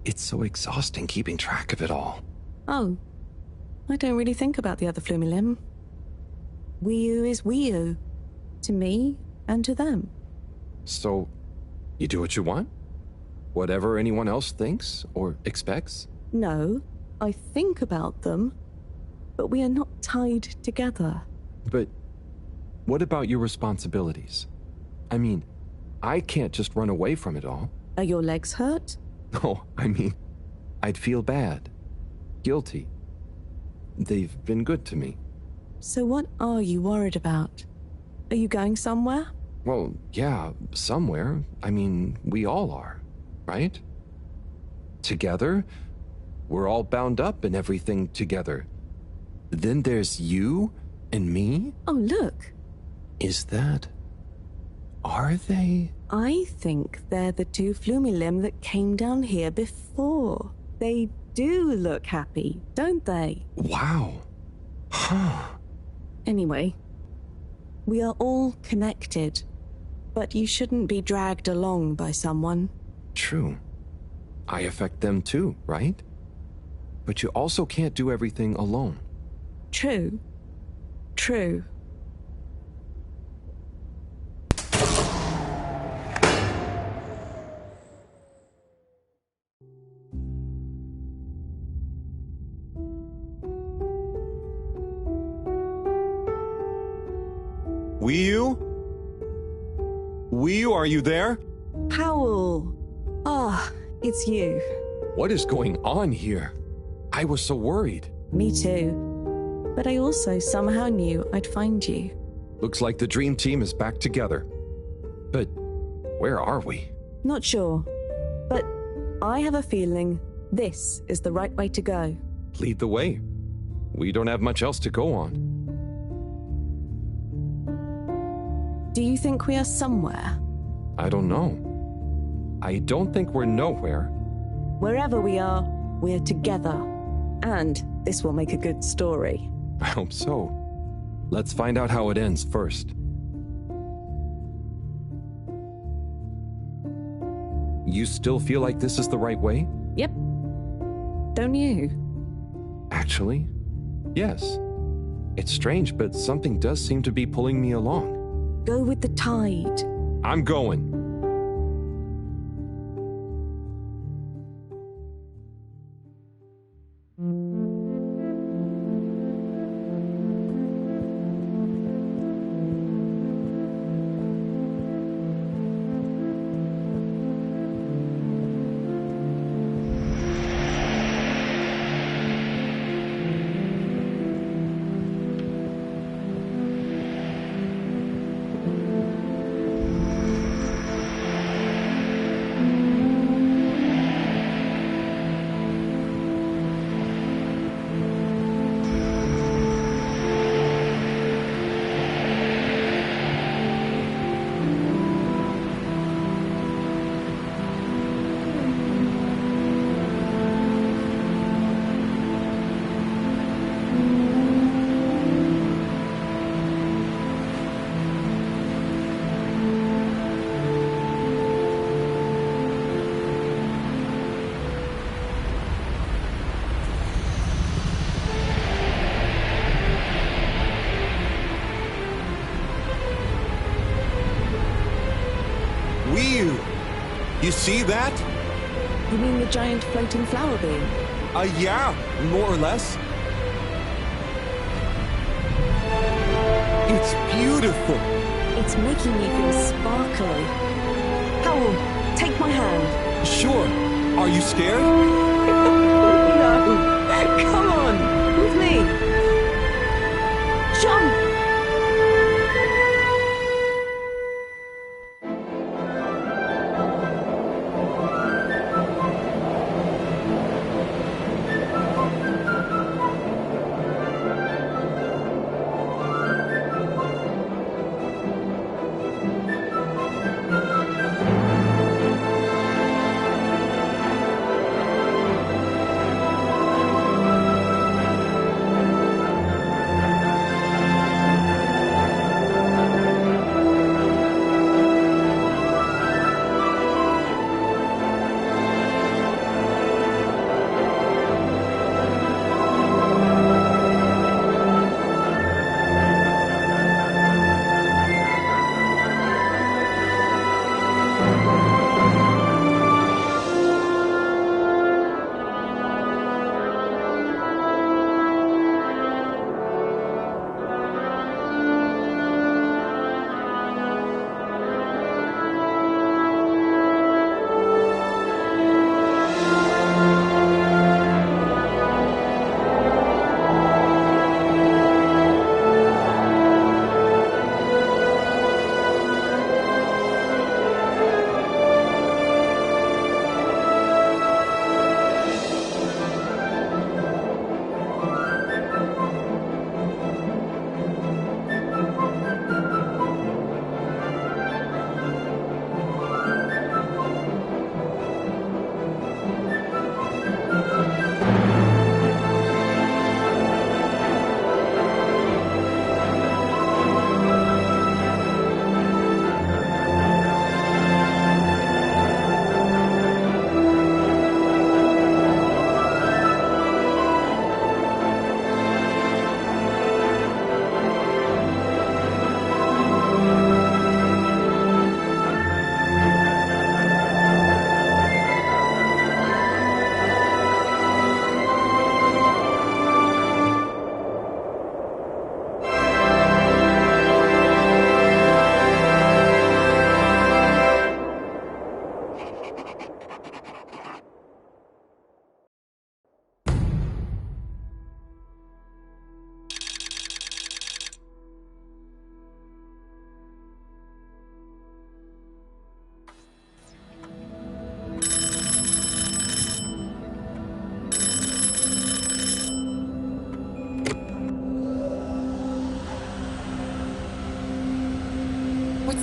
It's so exhausting keeping track of it all. Oh, I don't really think about the other Flumilim. Wiu is Wiu. To me and to them. So, you do what you want? Whatever anyone else thinks or expects? No, I think about them, but we are not tied together. But what about your responsibilities? I mean, I can't just run away from it all. Are your legs hurt? No, I mean, I'd feel bad. Guilty. They've been good to me. So what are you worried about? Are you going somewhere? Well, yeah, somewhere. I mean, we all are, right? Together, we're all bound up in everything together. Then there's you and me? Oh, look. Is that... Are they? I think they're the two Flumilim that came down here before. They do look happy, don't they? Wow. Huh. Anyway, we are all connected, but you shouldn't be dragged along by someone. True. I affect them too, right? But you also can't do everything alone. True. True. Wiyu, are you there? Powell. Ah, it's you. What is going on here? I was so worried. Me too. But I also somehow knew I'd find you. Looks like the dream team is back together. But where are we? Not sure. But I have a feeling this is the right way to go. Lead the way. We don't have much else to go on. Do you think we are somewhere? I don't know. I don't think we're nowhere. Wherever we are, we're together. And this will make a good story. I hope so. Let's find out how it ends first. You still feel like this is the right way? Yep. Don't you? Actually, yes. It's strange, but something does seem to be pulling me along. Go with the tide. I'm going. You see that? You mean the giant floating flower beam? Yeah, more or less. It's beautiful. It's making me feel sparkly. Howell, take my hand. Sure. Are you scared? No. Come on, with me. Jump!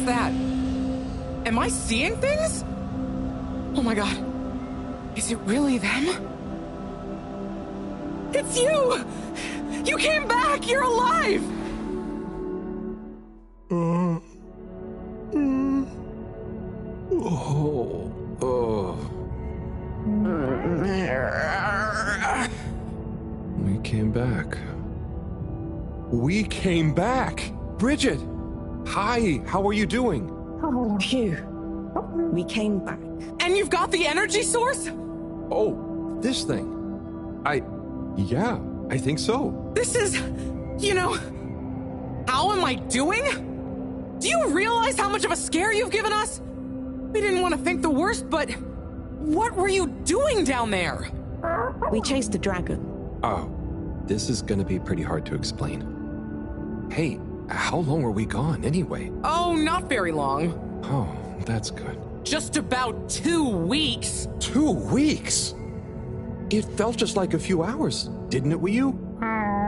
that? Am I seeing things? Oh my god. Is it really them? It's you! You came back! You're alive! We came back. We came back! Bridget! Hi, how are you doing? Phew. We came back. And you've got the energy source? Oh, this thing. Yeah, I think so. This is, how am I doing? Do you realize how much of a scare you've given us? We didn't want to think the worst, but what were you doing down there? We chased the dragon. Oh, this is gonna be pretty hard to explain. Hey, how long were we gone anyway? Oh, not very long. Oh, that's good. Just about 2 weeks. 2 weeks? It felt just like a few hours, didn't it, Wii U?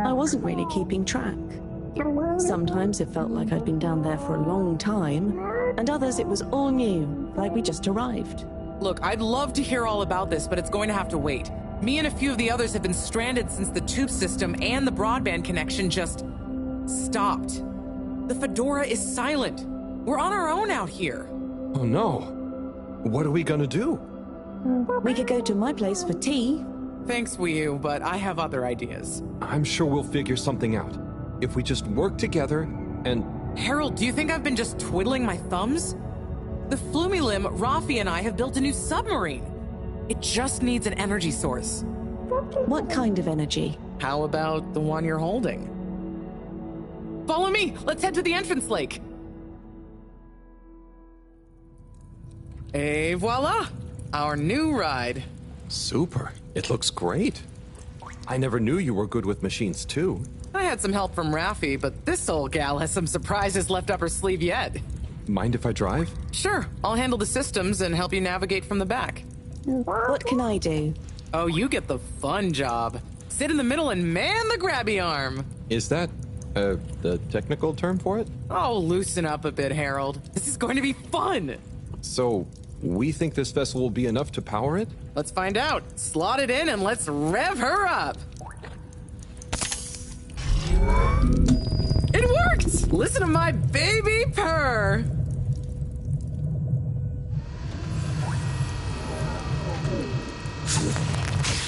I wasn't really keeping track. Sometimes it felt like I'd been down there for a long time, and others it was all new, like we just arrived. Look, I'd love to hear all about this, but it's going to have to wait. Me and a few of the others have been stranded since the tube system and the broadband connection just stopped. The Fedora is silent. We're on our own out here. Oh no. What are we gonna do? We could go to my place for tea. Thanks, Wii U, but I have other ideas. I'm sure we'll figure something out. If we just work together and... Harold, do you think I've been just twiddling my thumbs? The Flumilim, Rafi, and I have built a new submarine. It just needs an energy source. What kind of energy? How about the one you're holding? Follow me! Let's head to the entrance lake! Et voila! Our new ride. Super. It looks great. I never knew you were good with machines, too. I had some help from Rafi, but this old gal has some surprises left up her sleeve yet. Mind if I drive? Sure. I'll handle the systems and help you navigate from the back. What can I do? Oh, you get the fun job. Sit in the middle and man the grabby arm. Is that, the technical term for it? Oh, loosen up a bit, Harold. This is going to be fun. So, we think this vessel will be enough to power it? Let's find out. Slot it in and let's rev her up. It worked! Listen to my baby purr.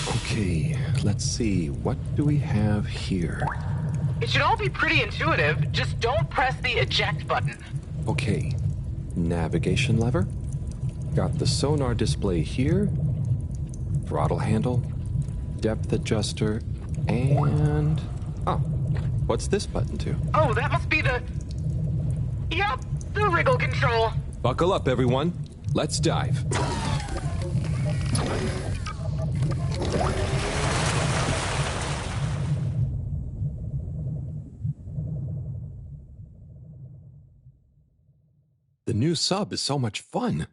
Okay, let's see. What do we have here? It should all be pretty intuitive. Just don't press the eject button. Okay, navigation lever. Got the sonar display here. Throttle handle. Depth adjuster. And... oh, what's this button to? Oh, that must be the... Yep, the wriggle control. Buckle up, everyone. Let's dive. The new sub is so much fun.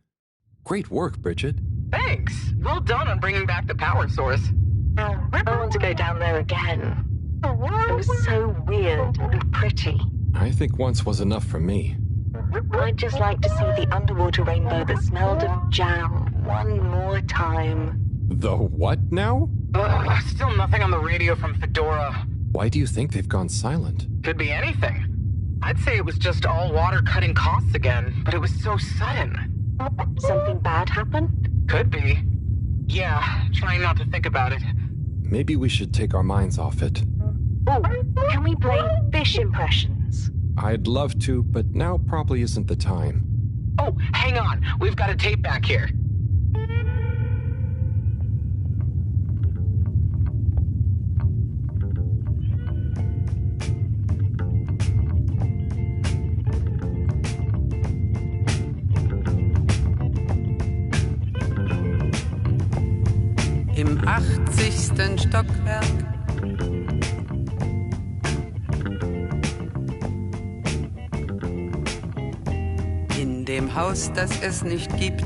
Great work, Bridget. Thanks. Well done on bringing back the power source. I want to go down there again. It was so weird and pretty. I think once was enough for me. I'd just like to see the underwater rainbow that smelled of jam one more time. The what now? Still nothing on the radio from Fedora. Why do you think they've gone silent? Could be anything. I'd say it was just all water cutting costs again, but it was so sudden. Something bad happened? Could be. Yeah, trying not to think about it. Maybe we should take our minds off it. Oh, can we play fish impressions? I'd love to, but now probably isn't the time. Oh, hang on. We've got a tape back here. Im 80. Stockwerk. In dem Haus, das es nicht gibt.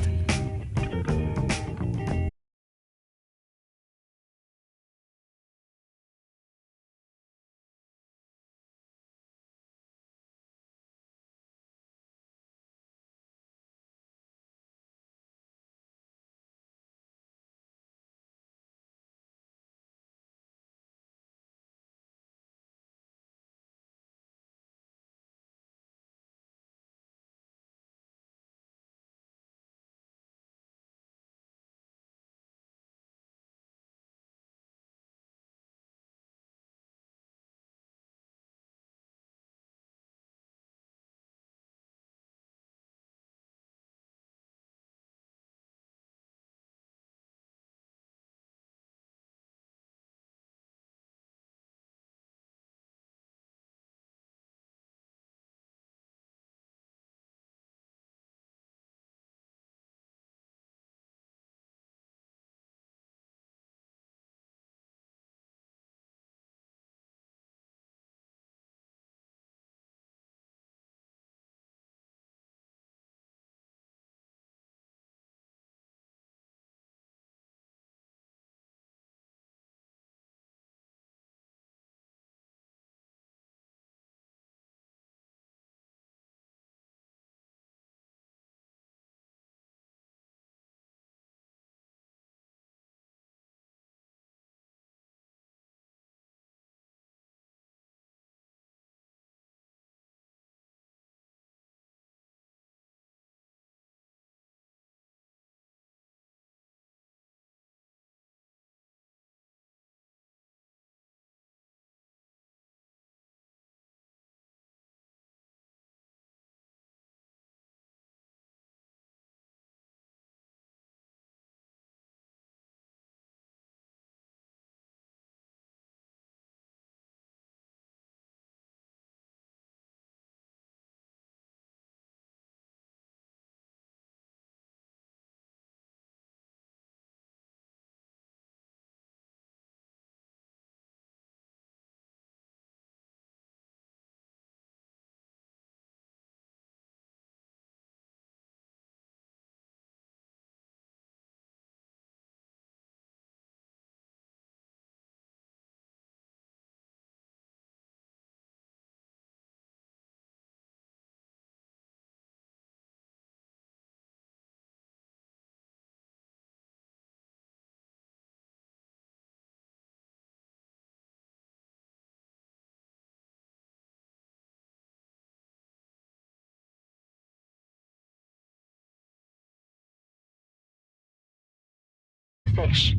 fish.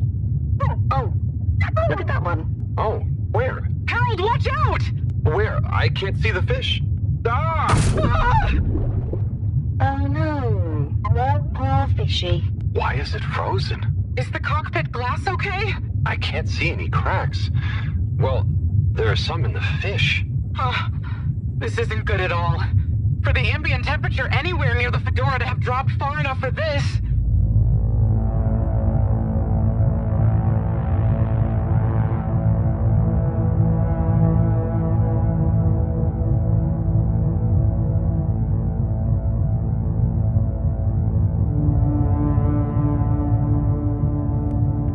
Oh, look at that one. Oh, where? Harold, watch out! Where? I can't see the fish. Ah! Oh no, poor fishy. Why is it frozen? Is the cockpit glass okay? I can't see any cracks. Well, there are some in the fish. This isn't good at all. For the ambient temperature anywhere near the Fedora to have dropped far enough for this.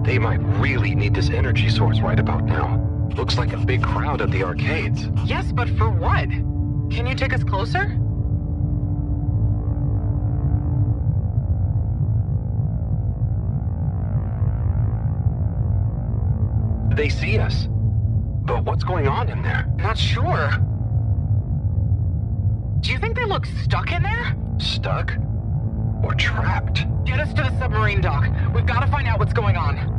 They might really need this energy source right about now. Looks like a big crowd at the arcades. Yes, but for what? Can you take us closer? They see us. But what's going on in there? Not sure. Do you think they look stuck in there? Stuck? Or trapped? Get us to the submarine dock. We've got to find out what's going on.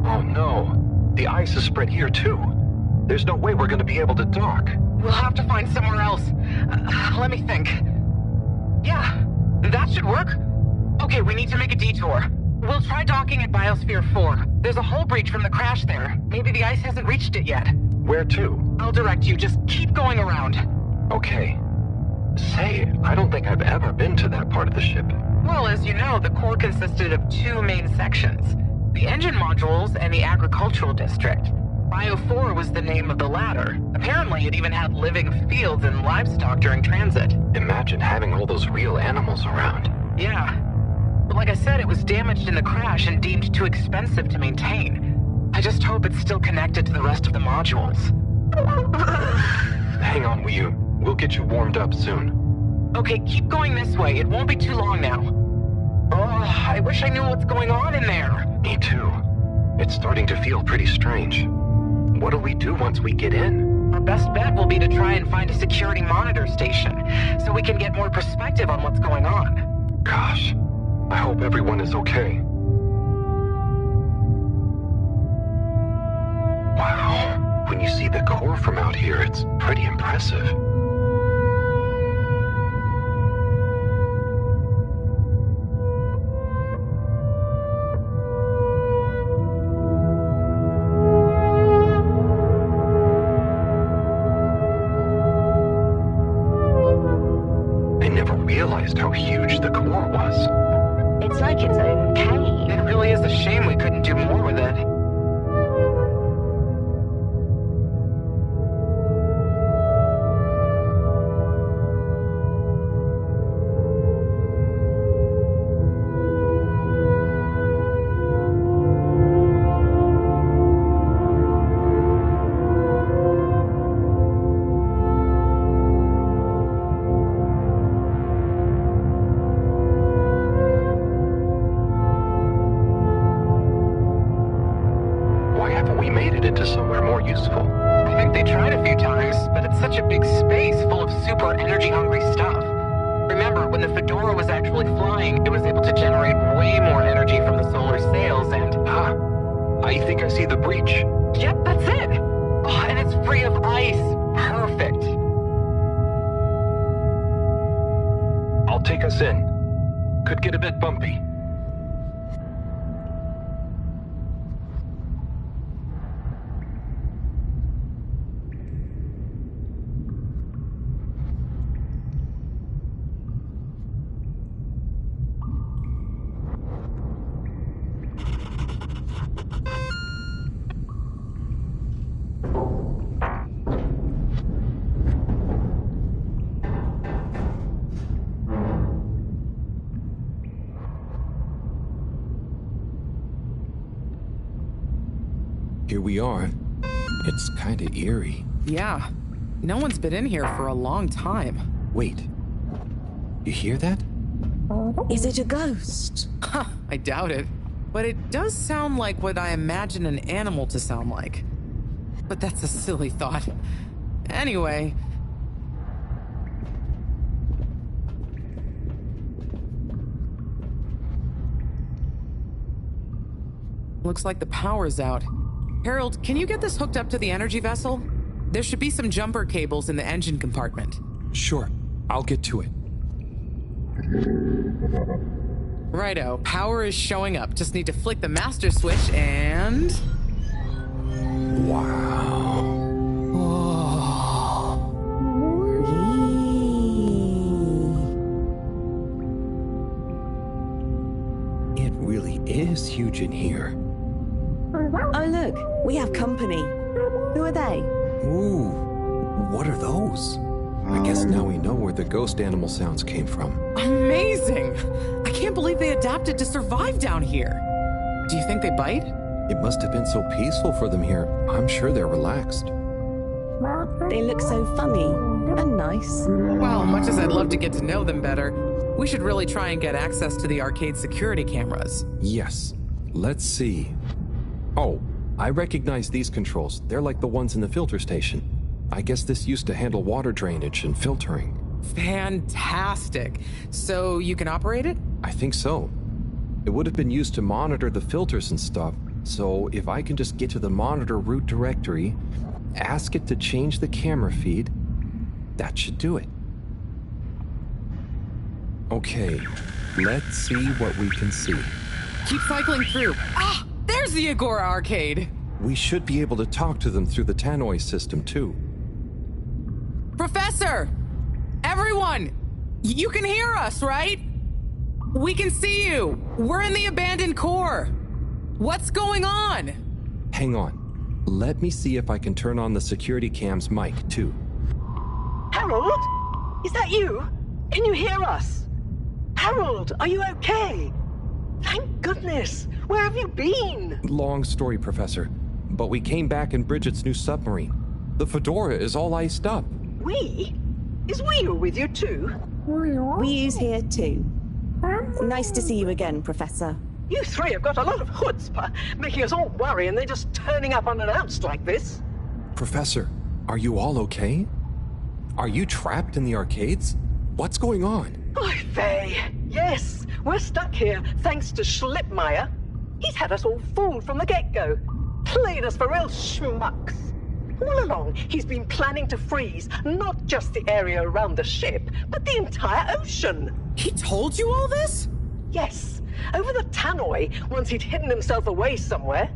Oh no. The ice is spread here too. There's no way we're going to be able to dock. We'll have to find somewhere else. Let me think. Yeah, that should work. Okay, we need to make a detour. We'll try docking at Biosphere 4. There's a hull breach from the crash there. Maybe the ice hasn't reached it yet. Where to? I'll direct you. Just keep going around. Okay. Say, I don't think I've ever been to that part of the ship. Well, as you know, the core consisted of two main sections. The engine modules and the agricultural district. Bio 4 was the name of the latter. Apparently, it even had living fields and livestock during transit. Imagine having all those real animals around. Yeah. But like I said, it was damaged in the crash and deemed too expensive to maintain. I just hope it's still connected to the rest of the modules. Hang on, Wu. We'll get you warmed up soon. Okay, keep going this way. It won't be too long now. Oh, I wish I knew what's going on in there. Me too. It's starting to feel pretty strange. What'll we do once we get in? Our best bet will be to try and find a security monitor station, so we can get more perspective on what's going on. Gosh, I hope everyone is okay. Wow, when you see the core from out here, it's pretty impressive. How huge the core was. It's like its own cave. It really is a shame we couldn't do more with it. Take us in. Could get a bit bumpy. Here we are. It's kind of eerie. Yeah. No one's been in here for a long time. Wait. You hear that? Is it a ghost? I doubt it. but it does sound like what I imagine an animal to sound like. But that's a silly thought. Anyway. Looks like the power's out. Harold, can you get this hooked up to the energy vessel? There should be some jumper cables in the engine compartment. Sure, I'll get to it. Righto, power is showing up. Just need to flick the master switch and... Wow. It really is huge in here. Oh, look, we have company. Who are they? Ooh, what are those? I guess now we know where the ghost animal sounds came from. Amazing! I can't believe they adapted to survive down here. Do you think they bite? It must have been so peaceful for them here. I'm sure they're relaxed. They look so funny and nice. Well, much as I'd love to get to know them better, we should really try and get access to the arcade security cameras. Yes. Let's see. Oh, I recognize these controls. They're like the ones in the filter station. I guess this used to handle water drainage and filtering. Fantastic. So you can operate it? I think so. It would have been used to monitor the filters and stuff. So if I can just get to the monitor root directory, ask it to change the camera feed, that should do it. Okay, let's see what we can see. Keep cycling through. Ah, there's the Agora arcade. We should be able to talk to them through the tannoy system, too. Professor! Everyone! You can hear us, right? We can see you! We're in the abandoned core! What's going on? Hang on. Let me see if I can turn on the security cam's mic, too. Harold? Is that you? Can you hear us? Harold, are you okay? Thank goodness! Where have you been? Long story, Professor. But we came back in Bridget's new submarine. The Fedora is all iced up. We? Is Wee with you too? Wee's here too. Nice to see you again, Professor. You three have got a lot of chutzpah, making us all worry and then just turning up unannounced like this. Professor, are you all okay? Are you trapped in the arcades? What's going on? Oy vey. Yes, we're stuck here thanks to Schlippmeyer. He's had us all fooled from the get-go. Played us for real schmucks. All along, he's been planning to freeze not just the area around the ship, but the entire ocean. He told you all this? Yes, over the tannoy, once he'd hidden himself away somewhere.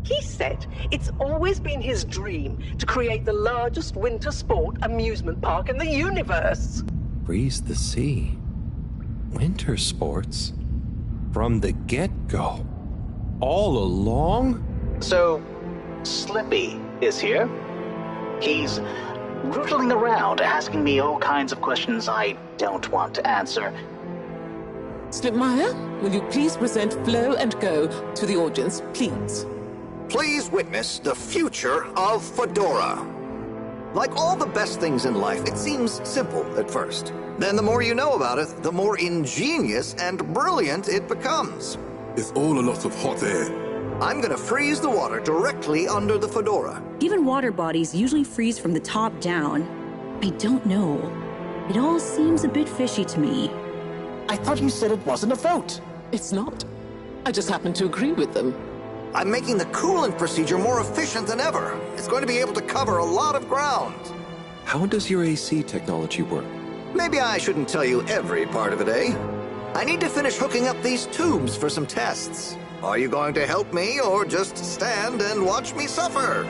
He said it's always been his dream to create the largest winter sport amusement park in the universe. Freeze the sea. Winter sports? From the get-go? All along? So, Slippy is here. He's rootling around asking me all kinds of questions I don't want to answer. Slipmeyer, will you please present Flow and Go to the audience, please? Please witness the future of Fedora. Like all the best things in life, it seems simple at first. Then the more you know about it, the more ingenious and brilliant it becomes. It's all a lot of hot air. I'm gonna freeze the water directly under the Fedora. Even water bodies usually freeze from the top down. I don't know. It all seems a bit fishy to me. I thought you said it wasn't a vote. It's not. I just happen to agree with them. I'm making the coolant procedure more efficient than ever. It's going to be able to cover a lot of ground. How does your AC technology work? Maybe I shouldn't tell you every part of it, eh? I need to finish hooking up these tubes for some tests. Are you going to help me or just stand and watch me suffer?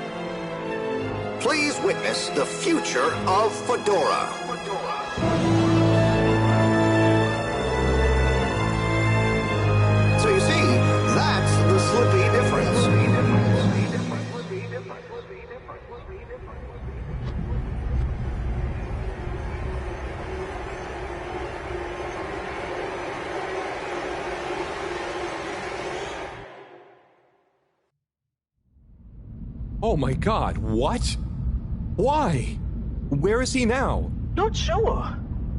Please witness the future of Fedora. So you see, that's the Slippy difference. Oh my god, what? Why? Where is he now? Not sure.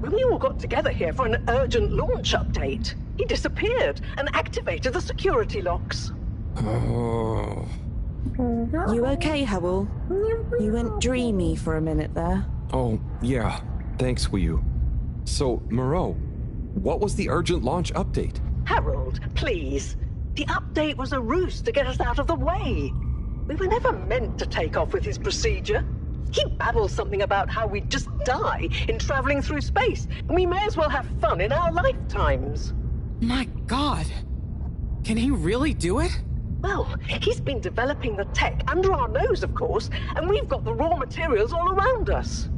when we all got together here for an urgent launch update, he disappeared and activated the security locks. Oh. You okay, Harold? You went dreamy for a minute there. Oh, yeah. Thanks, Wu. So, Moreau, what was the urgent launch update? Harold, please. The update was a ruse to get us out of the way. We were never meant to take off with his procedure. He babbles something about how we'd just die in traveling through space, and we may as well have fun in our lifetimes. My God. Can he really do it? Well, he's been developing the tech under our nose, of course, and we've got the raw materials all around us.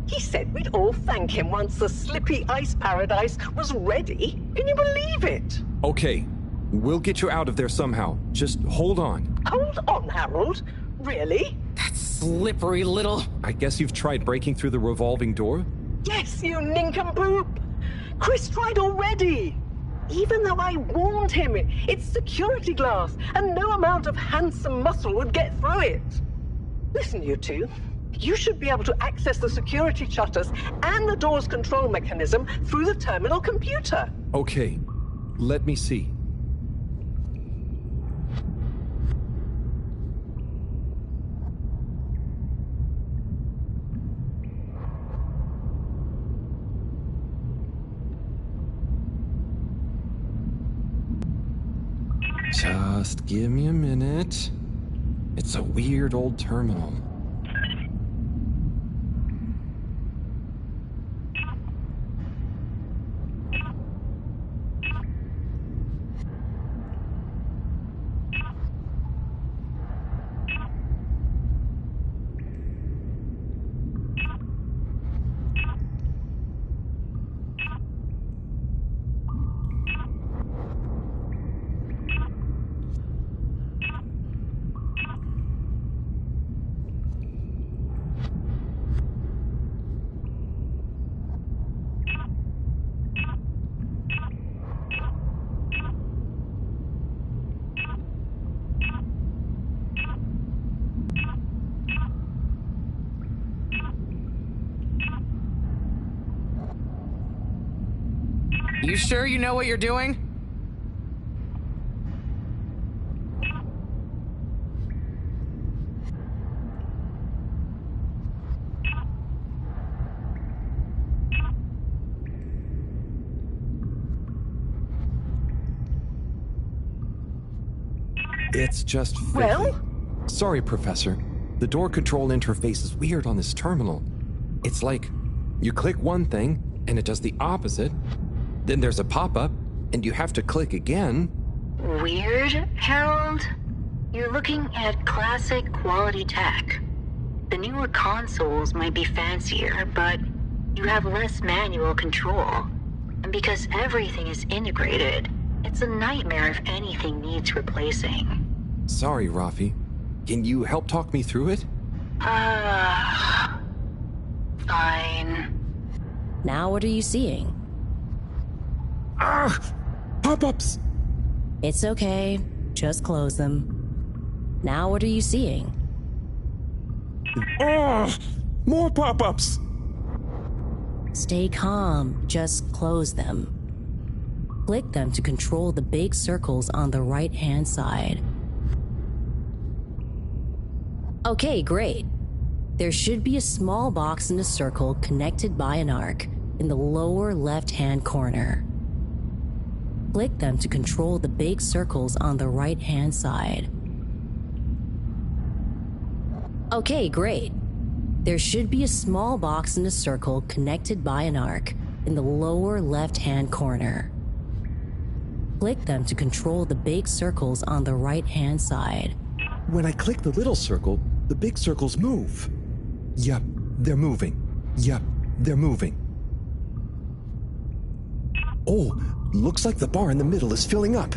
He said we'd all thank him once the slippy ice paradise was ready. Can you believe it? Okay, we'll get you out of there somehow. Just hold on. Hold on, Harold. Really? That slippery little... I guess you've tried breaking through the revolving door? Yes, you nincompoop! Chris tried already! Even though I warned him, it's security glass, and no amount of handsome muscle would get through it. Listen, you two. You should be able to access the security shutters and the door's control mechanism through the terminal computer. Okay, let me see. Just give me a minute. It's a weird old terminal. You sure you know what you're doing? It's just fiddly. Well? Sorry, Professor. The door control interface is weird on this terminal. It's like you click one thing and it does the opposite. Then there's a pop-up and you have to click again. Weird, Harold? You're looking at classic quality tech. The newer consoles might be fancier, but you have less manual control. And because everything is integrated, it's a nightmare if anything needs replacing. Sorry, Rafi. Can you help talk me through it? Fine. Now what are you seeing? Ah! Pop-ups! It's okay. Just close them. Now what are you seeing? Oh! More pop-ups! Stay calm. Just close them. Click them to control the big circles on the right-hand side. Okay, great. There should be a small box in a circle connected by an arc in the lower left-hand corner. Click them to control the big circles on the right-hand side. Okay, great. There should be a small box in a circle connected by an arc in the lower left-hand corner. Click them to control the big circles on the right-hand side. When I click the little circle, the big circles move. Yup, they're moving. Yup, they're moving. Oh, looks like the bar in the middle is filling up.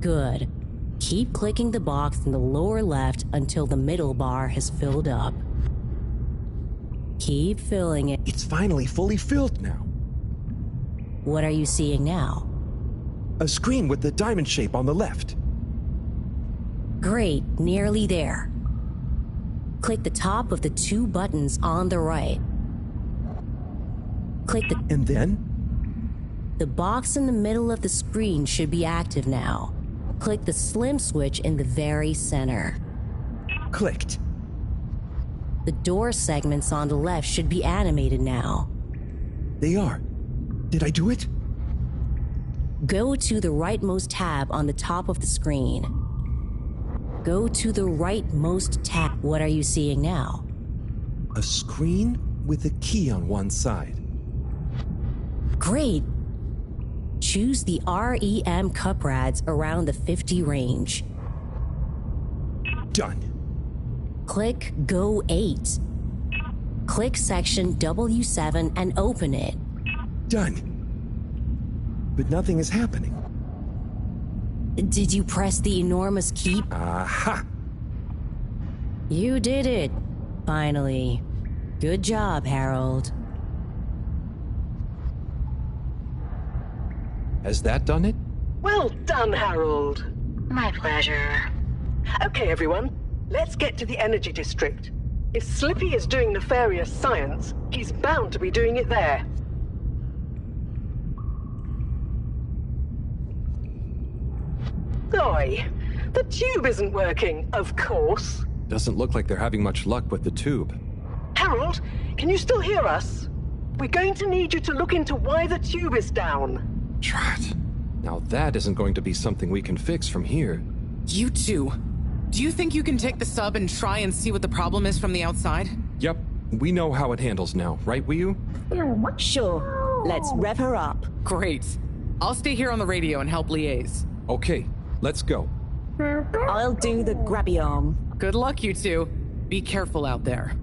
Good. Keep clicking the box in the lower left until the middle bar has filled up. Keep filling it. It's finally fully filled now. What are you seeing now? A screen with the diamond shape on the left. Great, nearly there. Click the top of the two buttons on the right. Click the... And then? The box in the middle of the screen should be active now. Click the slim switch in the very center. Clicked. The door segments on the left should be animated now. They are. Did I do it? Go to the rightmost tab on the top of the screen. Go to the rightmost tab. What are you seeing now? A screen with a key on one side. Great. Choose the REM cup rads around the 50 range. Done. Click Go 8. Click section W7 and open it. Done. But nothing is happening. Did you press the enormous key? Aha! You did it. Finally. Good job, Harold. Has that done it? Well done, Harold. My pleasure. Okay, everyone. Let's get to the energy district. If Slippy is doing nefarious science, he's bound to be doing it there. Oi, the tube isn't working, of course. Doesn't look like they're having much luck with the tube. Harold, can you still hear us? We're going to need you to look into why the tube is down. Drat. Now that isn't going to be something we can fix from here. You two. Do you think you can take the sub and try and see what the problem is from the outside? Yep, we know how it handles now, right, Wiyu? Sure. Let's rev her up. Great. I'll stay here on the radio and help liaise. Okay, let's go. I'll do the grabby arm. Good luck, you two. Be careful out there.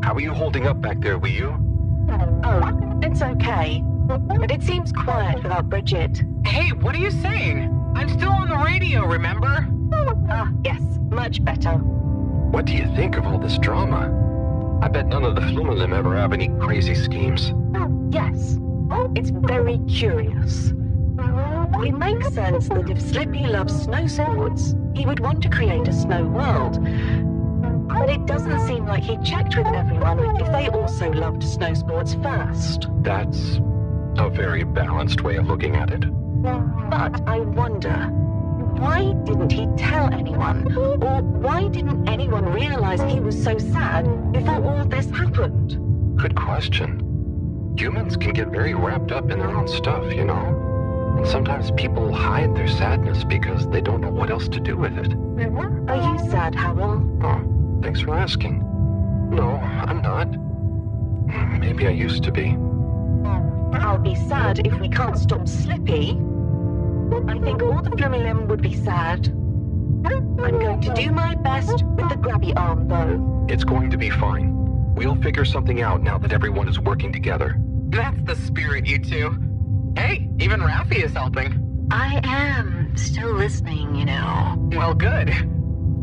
How are you holding up back there, Wiyu? Oh, it's okay. But it seems quiet without Bridget. Hey, what are you saying? I'm still on the radio, remember? Ah, yes, much better. What do you think of all this drama? I bet none of the Flumalim ever have any crazy schemes. Yes. It's very curious. It makes sense that if Slippy loves snow sports, he would want to create a snow world. But it doesn't seem like he checked with everyone if they also loved snow sports first. That's a very balanced way of looking at it. But I wonder, why didn't he tell anyone? Or why didn't anyone realize he was so sad before all this happened? Good question. Humans can get very wrapped up in their own stuff, you know? And sometimes people hide their sadness because they don't know what else to do with it. Are you sad, Harold? Oh, thanks for asking. No, I'm not. Maybe I used to be. I'll be sad if we can't stop Slippy. I think all the Flumalim would be sad. I'm going to do my best with the grabby arm, though. It's going to be fine. We'll figure something out now that everyone is working together. That's the spirit, you two. Hey, even Raffi is helping. I am still listening, you know. Well, good.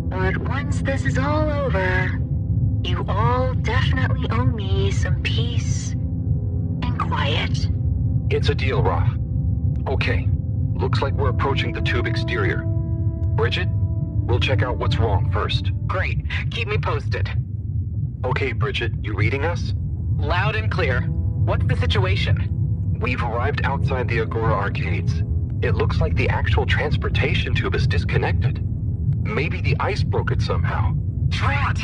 But once this is all over, you all definitely owe me some peace and quiet. It's a deal, Raf. Okay, looks like we're approaching the tube exterior. Bridget, we'll check out what's wrong first. Great. Keep me posted. Okay, Bridget, you reading us? Loud and clear. What's the situation? We've arrived outside the Agora arcades. It looks like the actual transportation tube is disconnected. Maybe the ice broke it somehow. Drat!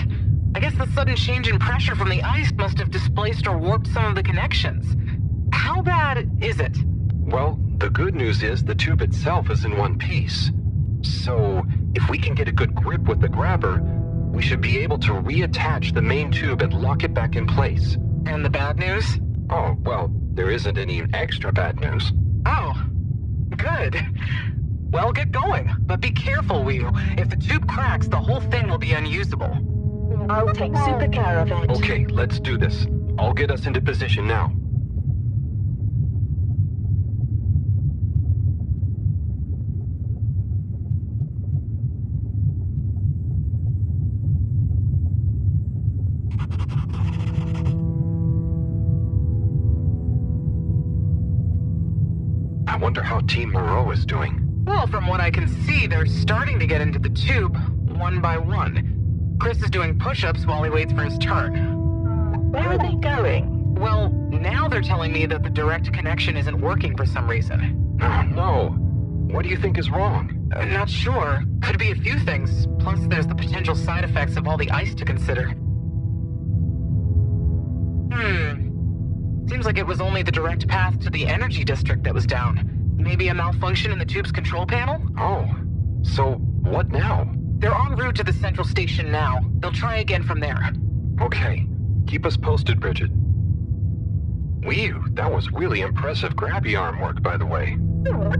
I guess the sudden change in pressure from the ice must have displaced or warped some of the connections. How bad is it? Well, the good news is the tube itself is in one piece. So, if we can get a good grip with the grabber, we should be able to reattach the main tube and lock it back in place. And the bad news? Oh, well, there isn't any extra bad news. Oh, good. Well, get going. But be careful, Whew. If the tube cracks, the whole thing will be unusable. I'll take super care of it. Okay, let's do this. I'll get us into position now. I wonder how Team Moreau is doing. Well, from what I can see, they're starting to get into the tube, one by one. Chris is doing push-ups while he waits for his turn. Where are they going? Well, now they're telling me that the direct connection isn't working for some reason. Oh, no. What do you think is wrong? Not sure. Could be a few things. Plus, there's the potential side effects of all the ice to consider. Seems like it was only the direct path to the energy district that was down. Maybe a malfunction in the tube's control panel? Oh, so what now? They're en route to the central station now. They'll try again from there. Okay. Keep us posted, Bridget. Whew, that was really impressive grabby arm work, by the way.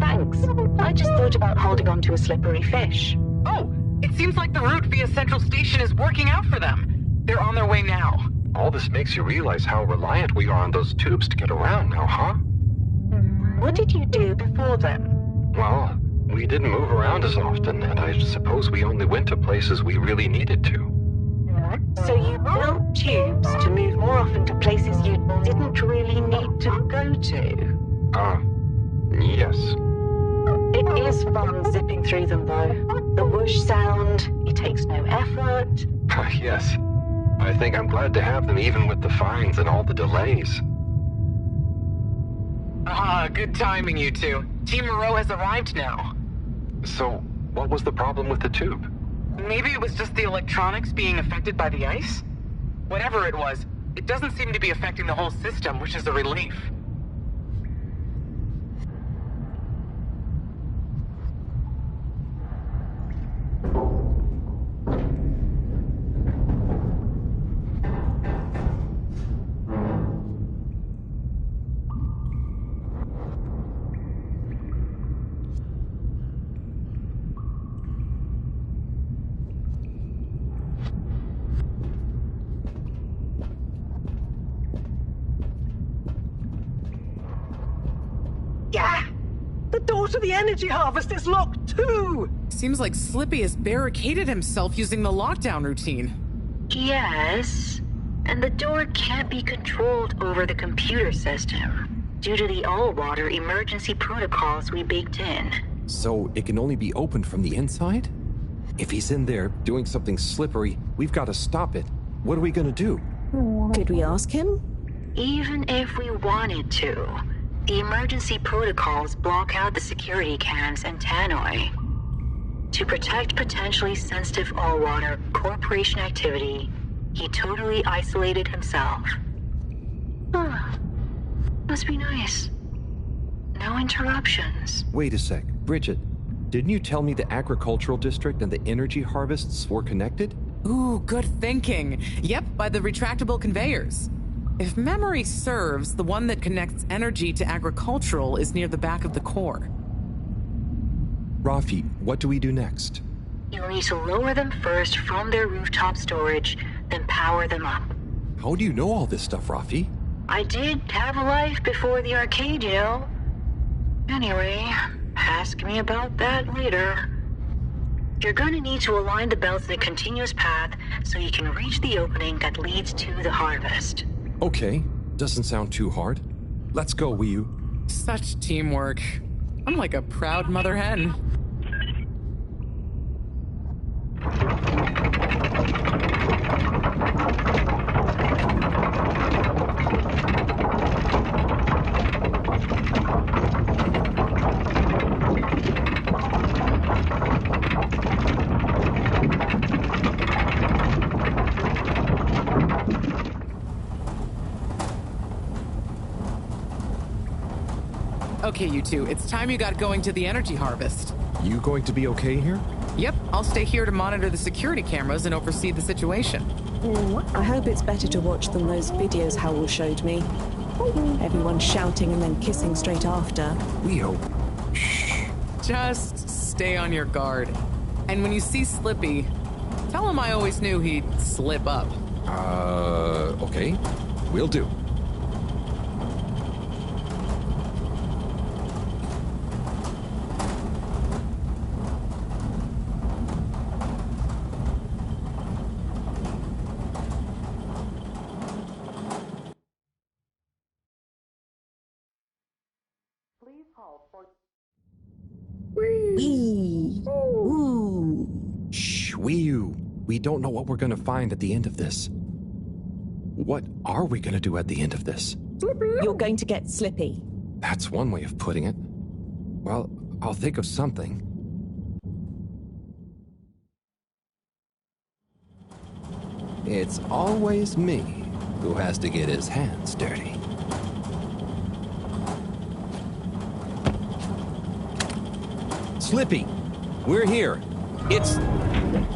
Thanks. I just thought about holding on to a slippery fish. Oh, it seems like the route via central station is working out for them. They're on their way now. All this makes you realize how reliant we are on those tubes to get around now, huh? What did you do before then? Well, we didn't move around as often, and I suppose we only went to places we really needed to. So you built tubes to move more often to places you didn't really need to go to? Yes. It is fun zipping through them, though. The whoosh sound, it takes no effort. Yes. I think I'm glad to have them even with the fines and all the delays. Good timing, you two. Team Moreau has arrived now. So, what was the problem with the tube? Maybe it was just the electronics being affected by the ice? Whatever it was, it doesn't seem to be affecting the whole system, which is a relief. Yeah! The door to the energy harvest is locked too! Seems like Slippy has barricaded himself using the lockdown routine. Yes, And the door can't be controlled over the computer system due to the all-water emergency protocols we baked in. So it can only be opened from the inside? If he's in there doing something slippery, we've got to stop it. What are we going to do? Could we ask him? Even if we wanted to, the emergency protocols block out the security cams and tannoy. To protect potentially sensitive all-water corporation activity, he totally isolated himself. Must be nice. No interruptions. Wait a sec. Bridget, didn't you tell me the agricultural district and the energy harvests were connected? Ooh, good thinking. Yep, by the retractable conveyors. If memory serves, the one that connects energy to agricultural is near the back of the core. Rafi, what do we do next? You'll need to lower them first from their rooftop storage, then power them up. How do you know all this stuff, Rafi? I did have a life before the arcade, you know. Anyway, ask me about that later. You're gonna need to align the belts in a continuous path so you can reach the opening that leads to the harvest. Okay, doesn't sound too hard. Let's go, Wii-U. Such teamwork. I'm like a proud mother hen. Okay, you two, it's time you got going to the energy harvest. You going to be okay here? Yep, I'll stay here to monitor the security cameras and oversee the situation. I hope it's better to watch than those videos Harold showed me. Everyone shouting and then kissing straight after. We hope. Shh. Just stay on your guard. And when you see Slippy, tell him I always knew he'd slip up. Okay. Will do. Shh, Wii-U. We don't know what we're gonna find at the end of this. What are we gonna do at the end of this? You're going to get Slippy. That's one way of putting it. Well, I'll think of something. It's always me who has to get his hands dirty. Slippy, we're here. It's...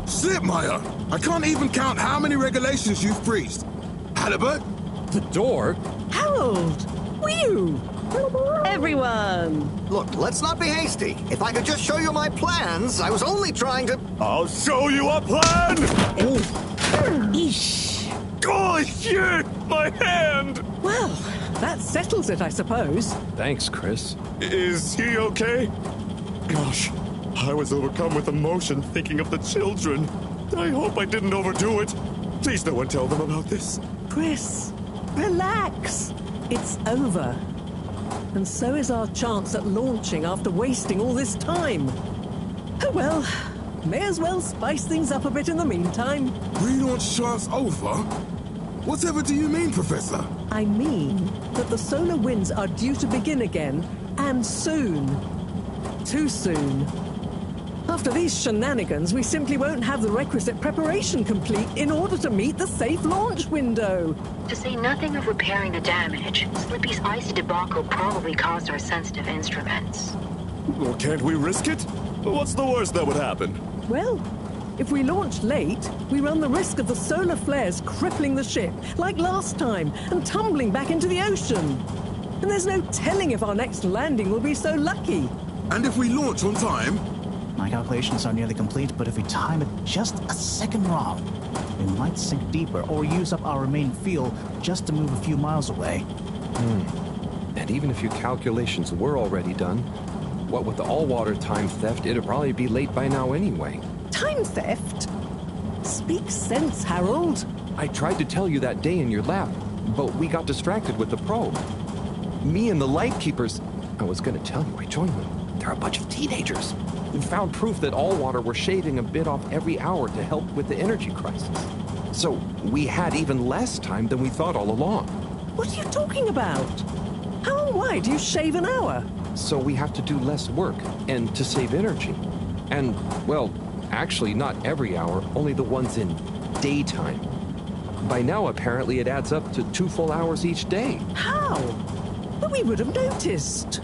Slipmeyer! I can't even count how many regulations you've breached. Halibut? The door? Harold! Wii-U! Everyone! Look, let's not be hasty. If I could just show you my plans, I was only trying to... I'll show you a plan! Eesh. Oh, shit! My hand! Well, that settles it, I suppose. Thanks, Chris. Is he okay? Gosh, I was overcome with emotion thinking of the children. I hope I didn't overdo it. Please no one tell them about this. Chris, relax. It's over. And so is our chance at launching after wasting all this time. Oh well, may as well spice things up a bit in the meantime. Relaunch chance over? Whatever do you mean, Professor? I mean that the solar winds are due to begin again, and soon. Too soon. After these shenanigans, we simply won't have the requisite preparation complete in order to meet the safe launch window. To say nothing of repairing the damage, Slippy's icy debacle probably caused our sensitive instruments. Well, can't we risk it? What's the worst that would happen? Well, if we launch late, we run the risk of the solar flares crippling the ship, like last time, and tumbling back into the ocean. And there's no telling if our next landing will be so lucky. And if we launch on time? My calculations are nearly complete, but if we time it just a second wrong, we might sink deeper or use up our remaining fuel just to move a few miles away. And even if your calculations were already done, what with the all-water time theft, it'd probably be late by now anyway. Time theft? Speak sense, Harold. I tried to tell you that day in your lab, but we got distracted with the probe. Me and the Lightkeepers, I was going to tell you, I joined them. They're a bunch of teenagers. We found proof that all water were shaving a bit off every hour to help with the energy crisis. So we had even less time than we thought all along. What are you talking about? How and why do you shave an hour? So we have to do less work, and to save energy. And, well, actually not every hour, only the ones in daytime. By now, apparently, it adds up to 2 full hours each day. How? But we would have noticed.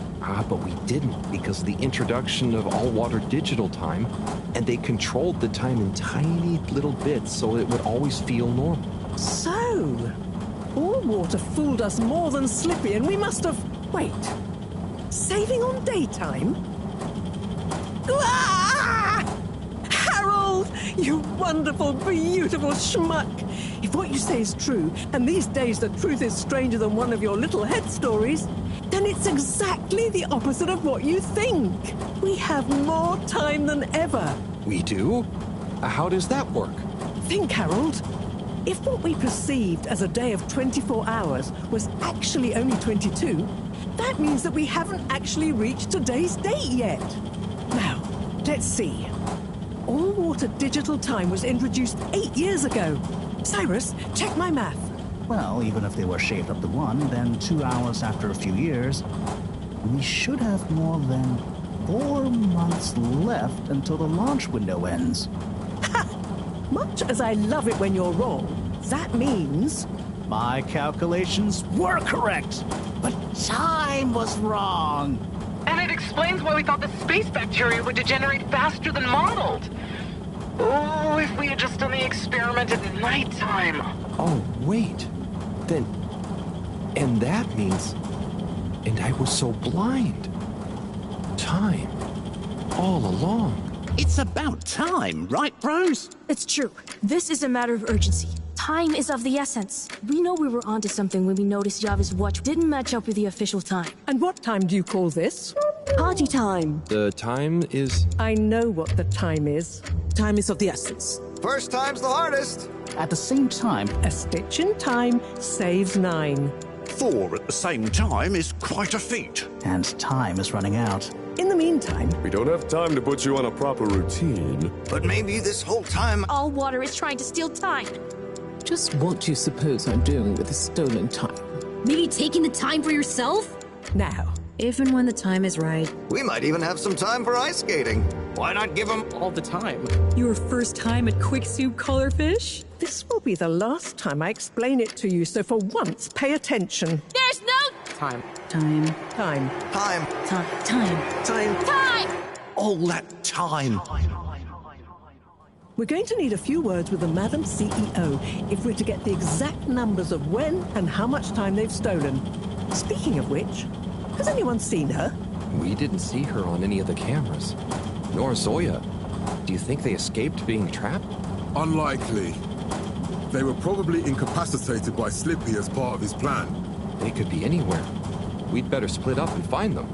But we didn't because of the introduction of all-water digital time, and they controlled the time in tiny little bits so it would always feel normal. So, all water fooled us more than Slippy, and we must have... Wait. Saving on daytime? Ah! Harold! You wonderful, beautiful schmuck! If what you say is true, and these days the truth is stranger than one of your little head stories, then it's exactly the opposite of what you think. We have more time than ever. We do? How does that work? Think, Harold. If what we perceived as a day of 24 hours was actually only 22, that means that we haven't actually reached today's date yet. Now, let's see. All-water digital time was introduced 8 years ago. Cyrus, check my math. Well, even if they were shaved up to 1, then 2 hours after a few years, we should have more than 4 months left until the launch window ends. Ha! Much as I love it when you're wrong, that means... My calculations were correct, but time was wrong. And it explains why we thought the space bacteria would degenerate faster than modeled. Oh, if we had just done the experiment at nighttime. Oh, wait. Then... And that means... And I was so blind. Time. All along. It's about time, right, bros? It's true. This is a matter of urgency. Time is of the essence. We know we were onto something when we noticed Yava's watch didn't match up with the official time. And what time do you call this? Party time. The time is... I know what the time is. Time is of the essence. First time's the hardest. At the same time, a stitch in time saves 9. 4 at the same time is quite a feat. And time is running out. In the meantime... We don't have time to put you on a proper routine. But maybe this whole time... All water is trying to steal time. Just what do you suppose I'm doing with the stolen time? Maybe taking the time for yourself? Now, if and when the time is right. We might even have some time for ice skating. Why not give them all the time? Your first time at Quick Soup Colorfish? This will be the last time I explain it to you, so for once, pay attention. There's no... Time. Time. Time. Time. Time. Time. Time. Time! All that time. We're going to need a few words with the Madam CEO if we're to get the exact numbers of when and how much time they've stolen. Speaking of which, has anyone seen her? We didn't see her on any of the cameras. Nor Zoya. Do you think they escaped being trapped? Unlikely. They were probably incapacitated by Slippy as part of his plan. They could be anywhere. We'd better split up and find them.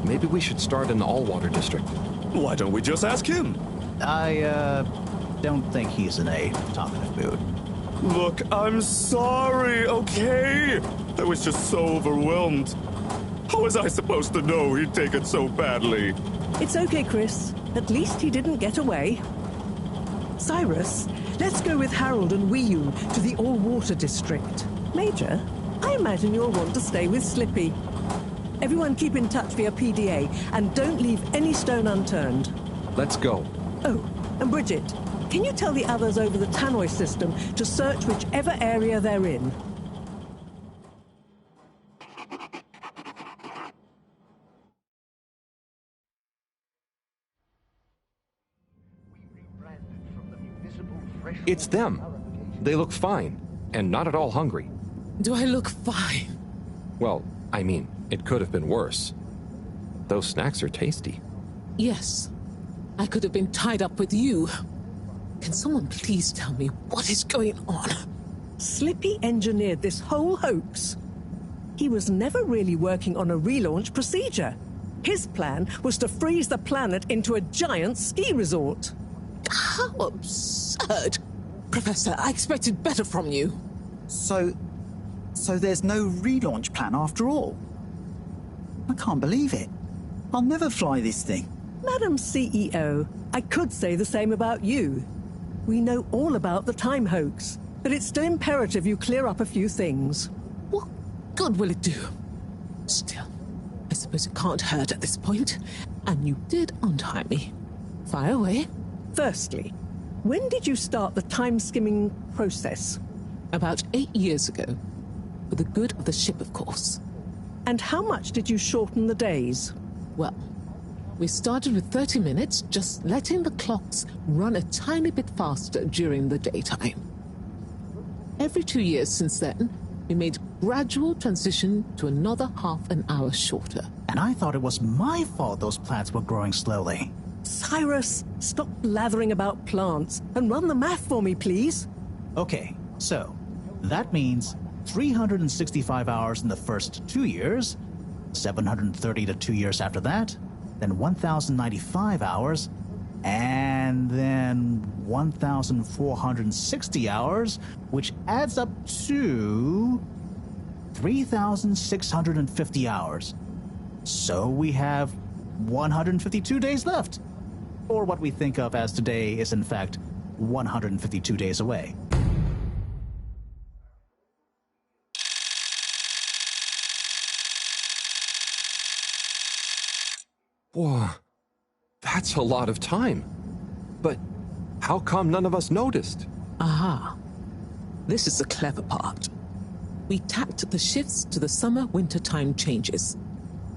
Maybe we should start in the all-water district. Why don't we just ask him? I, don't think he's in a talkative mood. Look, I'm sorry, okay? I was just so overwhelmed. How was I supposed to know he'd take it so badly? It's okay, Chris. At least he didn't get away. Cyrus, let's go with Harold and Wiyun to the all-water district. Major, I imagine you'll want to stay with Slippy. Everyone keep in touch via PDA and don't leave any stone unturned. Let's go. Oh, and Bridget, can you tell the others over the tannoy system to search whichever area they're in? It's them. They look fine, and not at all hungry. Do I look fine? Well, I mean, it could have been worse. Those snacks are tasty. Yes. I could have been tied up with you. Can someone please tell me what is going on? Slippy engineered this whole hoax. He was never really working on a relaunch procedure. His plan was to freeze the planet into a giant ski resort. How absurd. Professor, I expected better from you. So there's no relaunch plan after all? I can't believe it. I'll never fly this thing. Madam CEO, I could say the same about you. We know all about the time hoax, but it's still imperative you clear up a few things. What good will it do? Still, I suppose it can't hurt at this point. And you did untie me. Fire away. Firstly, when did you start the time-skimming process? About 8 years ago. For the good of the ship, of course. And how much did you shorten the days? Well, we started with 30 minutes, just letting the clocks run a tiny bit faster during the daytime. Every 2 years since then, we made gradual transition to another half an hour shorter. And I thought it was my fault those plants were growing slowly. Cyrus, stop blathering about plants and run the math for me, please. Okay, so that means 365 hours in the first 2 years, 730 to 2 years after that, then 1,095 hours, and then 1,460 hours, which adds up to 3,650 hours. So we have 152 days left. Or what we think of as today is in fact 152 days away. Whoa, that's a lot of time. But how come none of us noticed? Aha. This is the clever part. We tacked the shifts to the summer-winter time changes.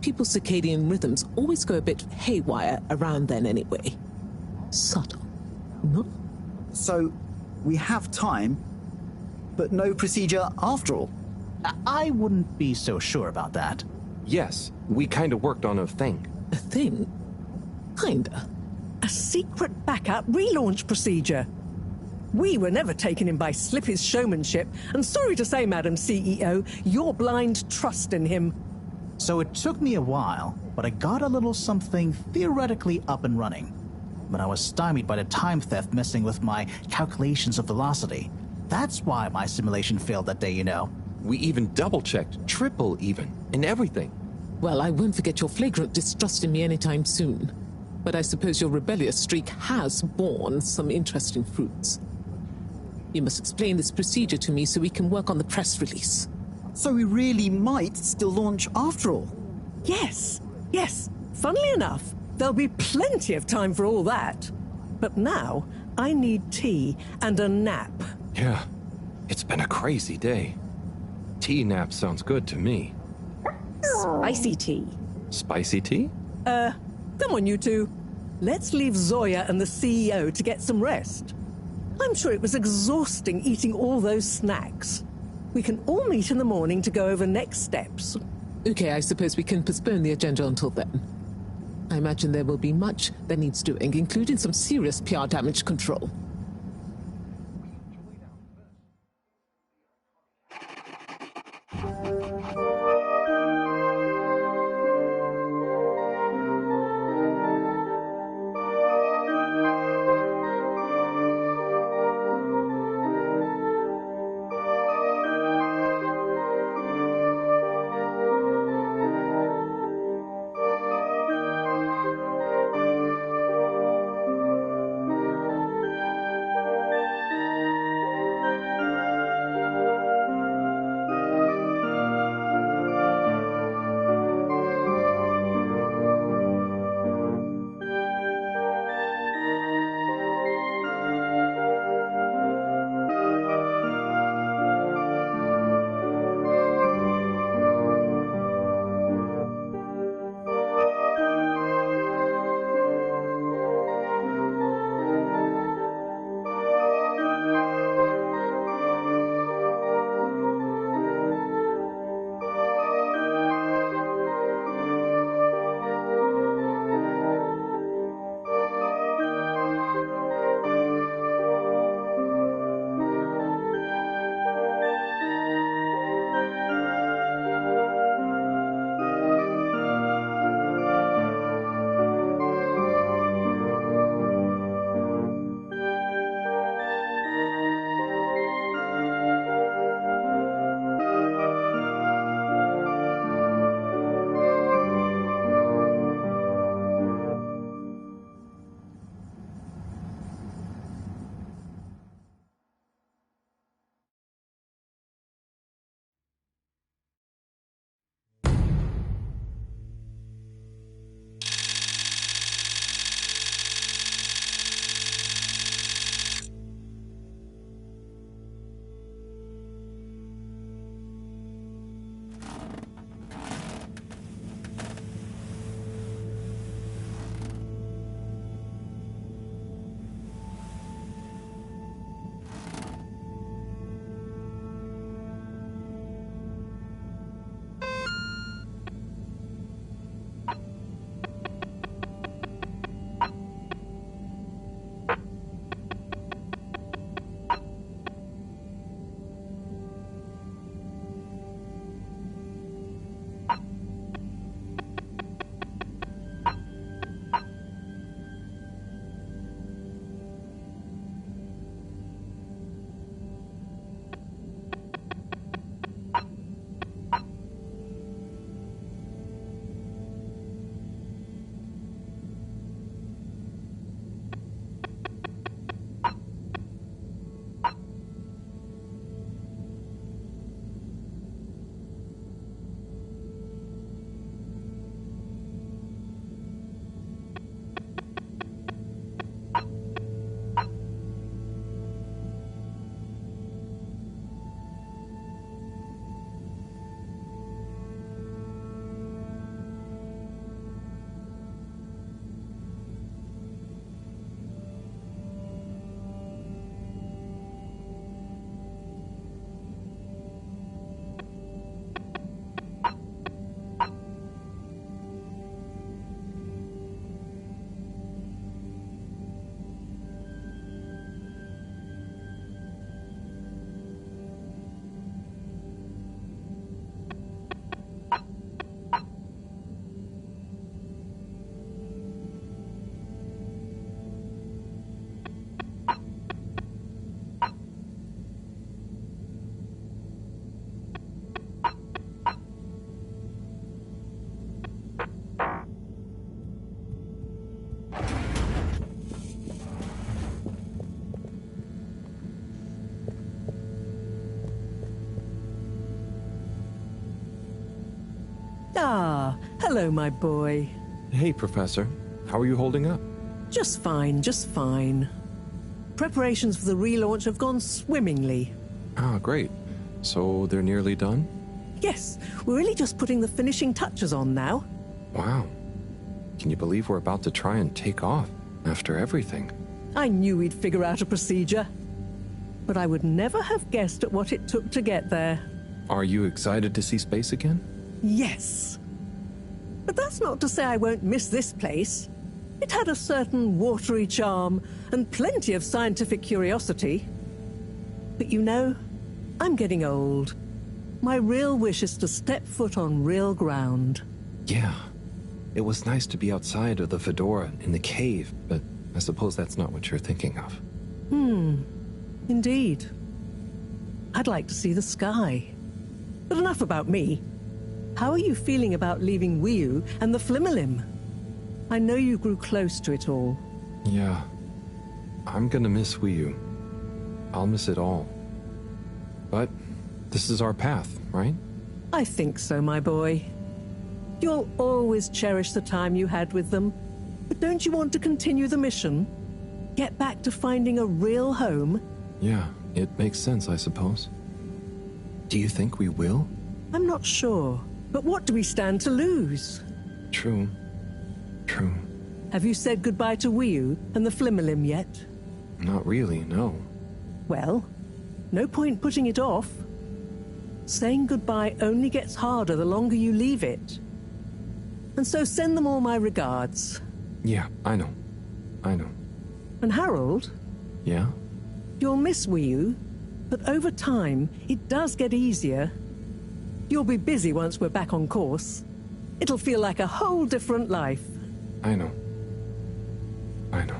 People's circadian rhythms always go a bit haywire around then anyway. Subtle, no? So, we have time, but no procedure after all. I wouldn't be so sure about that. Yes, we kind of worked on a thing. A thing? Kinda. A secret backup relaunch procedure. We were never taken in by Slippy's showmanship, and sorry to say, Madam CEO, your blind trust in him. So it took me a while, but I got a little something theoretically up and running. But I was stymied by the time theft messing with my calculations of velocity. That's why my simulation failed that day, you know. We even double-checked, triple even, and everything. Well, I won't forget your flagrant distrust in me anytime soon. But I suppose your rebellious streak has borne some interesting fruits. You must explain this procedure to me so we can work on the press release. So we really might still launch after all? Yes. Funnily enough, there'll be plenty of time for all that. But now, I need tea and a nap. Yeah, it's been a crazy day. Tea nap sounds good to me. Spicy tea. Spicy tea? Come on, you two. Let's leave Zoya and the CEO to get some rest. I'm sure it was exhausting eating all those snacks. We can all meet in the morning to go over next steps. Okay, I suppose we can postpone the agenda until then. I imagine there will be much that needs doing, including some serious PR damage control. Ah, hello, my boy. Hey, Professor. How are you holding up? Just fine, just fine. Preparations for the relaunch have gone swimmingly. Ah, great. So they're nearly done? Yes, we're really just putting the finishing touches on now. Wow. Can you believe we're about to try and take off after everything? I knew we'd figure out a procedure. But I would never have guessed at what it took to get there. Are you excited to see space again? Yes. But that's not to say I won't miss this place. It had a certain watery charm and plenty of scientific curiosity. But you know, I'm getting old. My real wish is to step foot on real ground. Yeah. It was nice to be outside of the fedora in the cave, but I suppose that's not what you're thinking of. Indeed. I'd like to see the sky. But enough about me. How are you feeling about leaving Wiu and the Flimmerlim? I know you grew close to it all. Yeah. I'm gonna miss Wiu. I'll miss it all. But this is our path, right? I think so, my boy. You'll always cherish the time you had with them. But don't you want to continue the mission? Get back to finding a real home? Yeah, it makes sense, I suppose. Do you think we will? I'm not sure. But what do we stand to lose? True. True. Have you said goodbye to Wiu and the Flimmerlim yet? Not really, no. Well, no point putting it off. Saying goodbye only gets harder the longer you leave it. And so send them all my regards. Yeah, I know. I know. And Harold? Yeah? You'll miss Wiu, but over time, it does get easier. You'll be busy once we're back on course. It'll feel like a whole different life. I know. I know.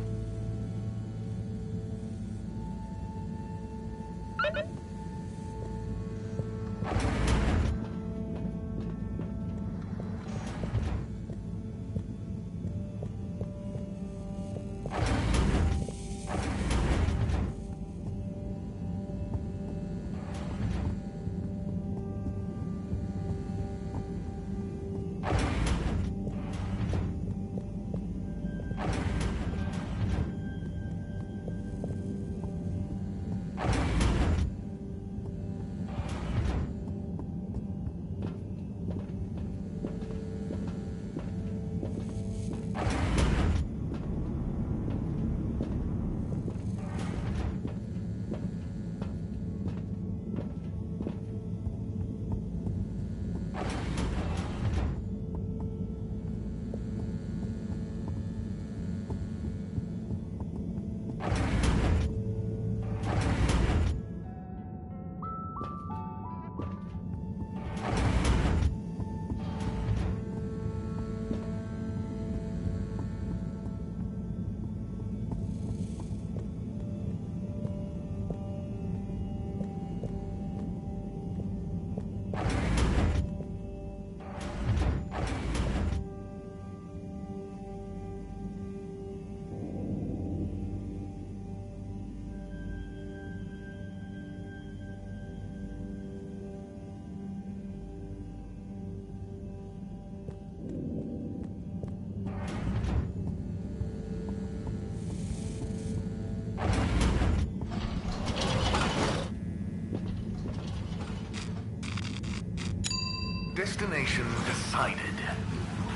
Destination decided.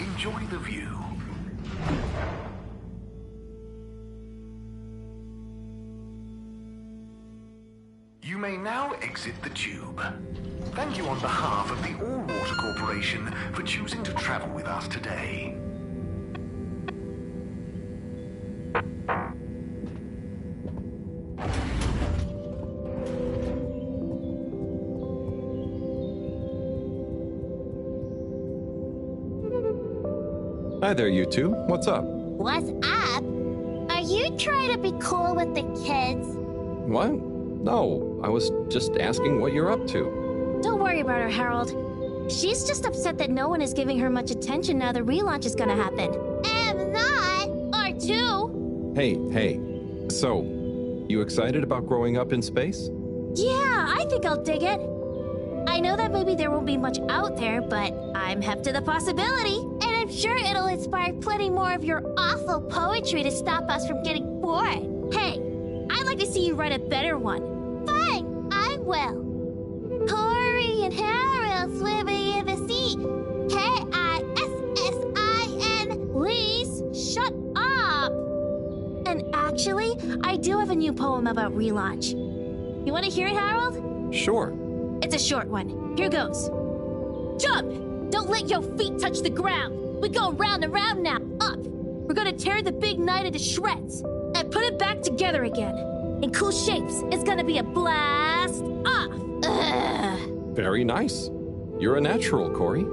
Enjoy the view. You may now exit the tube. Thank you on behalf of the All Water Corporation for choosing to travel with us today. Hi there, you two. What's up? What's up? Are you trying to be cool with the kids? What? No, I was just asking what you're up to. Don't worry about her, Harold. She's just upset that no one is giving her much attention now the relaunch is gonna happen. Am not! Or two! Hey. So, you excited about growing up in space? Yeah, I think I'll dig it. I know that maybe there won't be much out there, but I'm hep to the possibility. And I'm sure it'll inspire plenty more of your awful poetry to stop us from getting bored. Hey, I'd like to see you write a better one. Fine, I will. Corey and Harold swimming in the sea. Kissin. Please, shut up. And actually, I do have a new poem about relaunch. You want to hear it, Harold? Sure. It's a short one. Here goes. Jump! Don't let your feet touch the ground. We're going round and round now. Up! We're gonna tear the big night into shreds and put it back together again. In cool shapes. It's gonna be a blast off. Ugh. Very nice. You're a natural, Corey.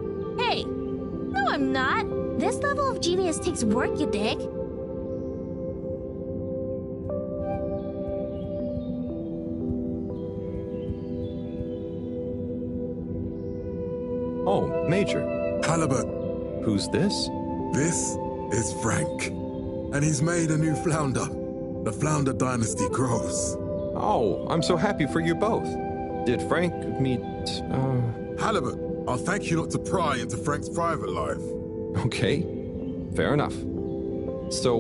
Hey, no I'm not. This level of genius takes work, you dig? Oh, Major. Halibut. Who's this? This is Frank. And he's made a new flounder. The flounder dynasty grows. Oh, I'm so happy for you both. Did Frank meet, Halibut, I'll thank you not to pry into Frank's private life. Okay, fair enough. So,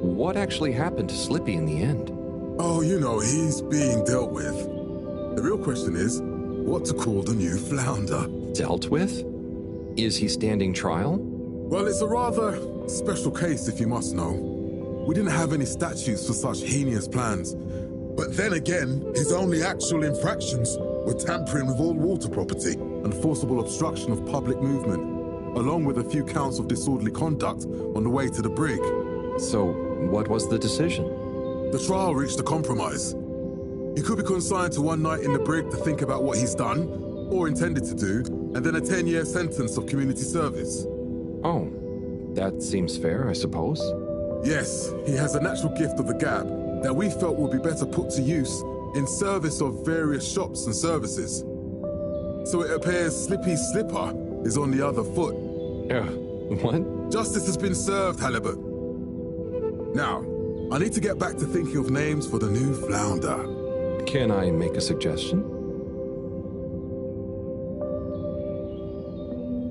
what actually happened to Slippy in the end? Oh, you know, he's being dealt with. The real question is, what to call the new flounder? Dealt with? Is he standing trial? Well, it's a rather special case, if you must know. We didn't have any statutes for such heinous plans. But then again, his only actual infractions were tampering with all water property and forcible obstruction of public movement, along with a few counts of disorderly conduct on the way to the brig. So, what was the decision? The trial reached a compromise. He could be consigned to one night in the brig to think about what he's done, or intended to do, and then a 10-year sentence of community service. Oh, that seems fair, I suppose. Yes, he has a natural gift of the gab that we felt would be better put to use in service of various shops and services. So it appears Slippy's slipper is on the other foot. What? Justice has been served, Halibut. Now, I need to get back to thinking of names for the new flounder. Can I make a suggestion?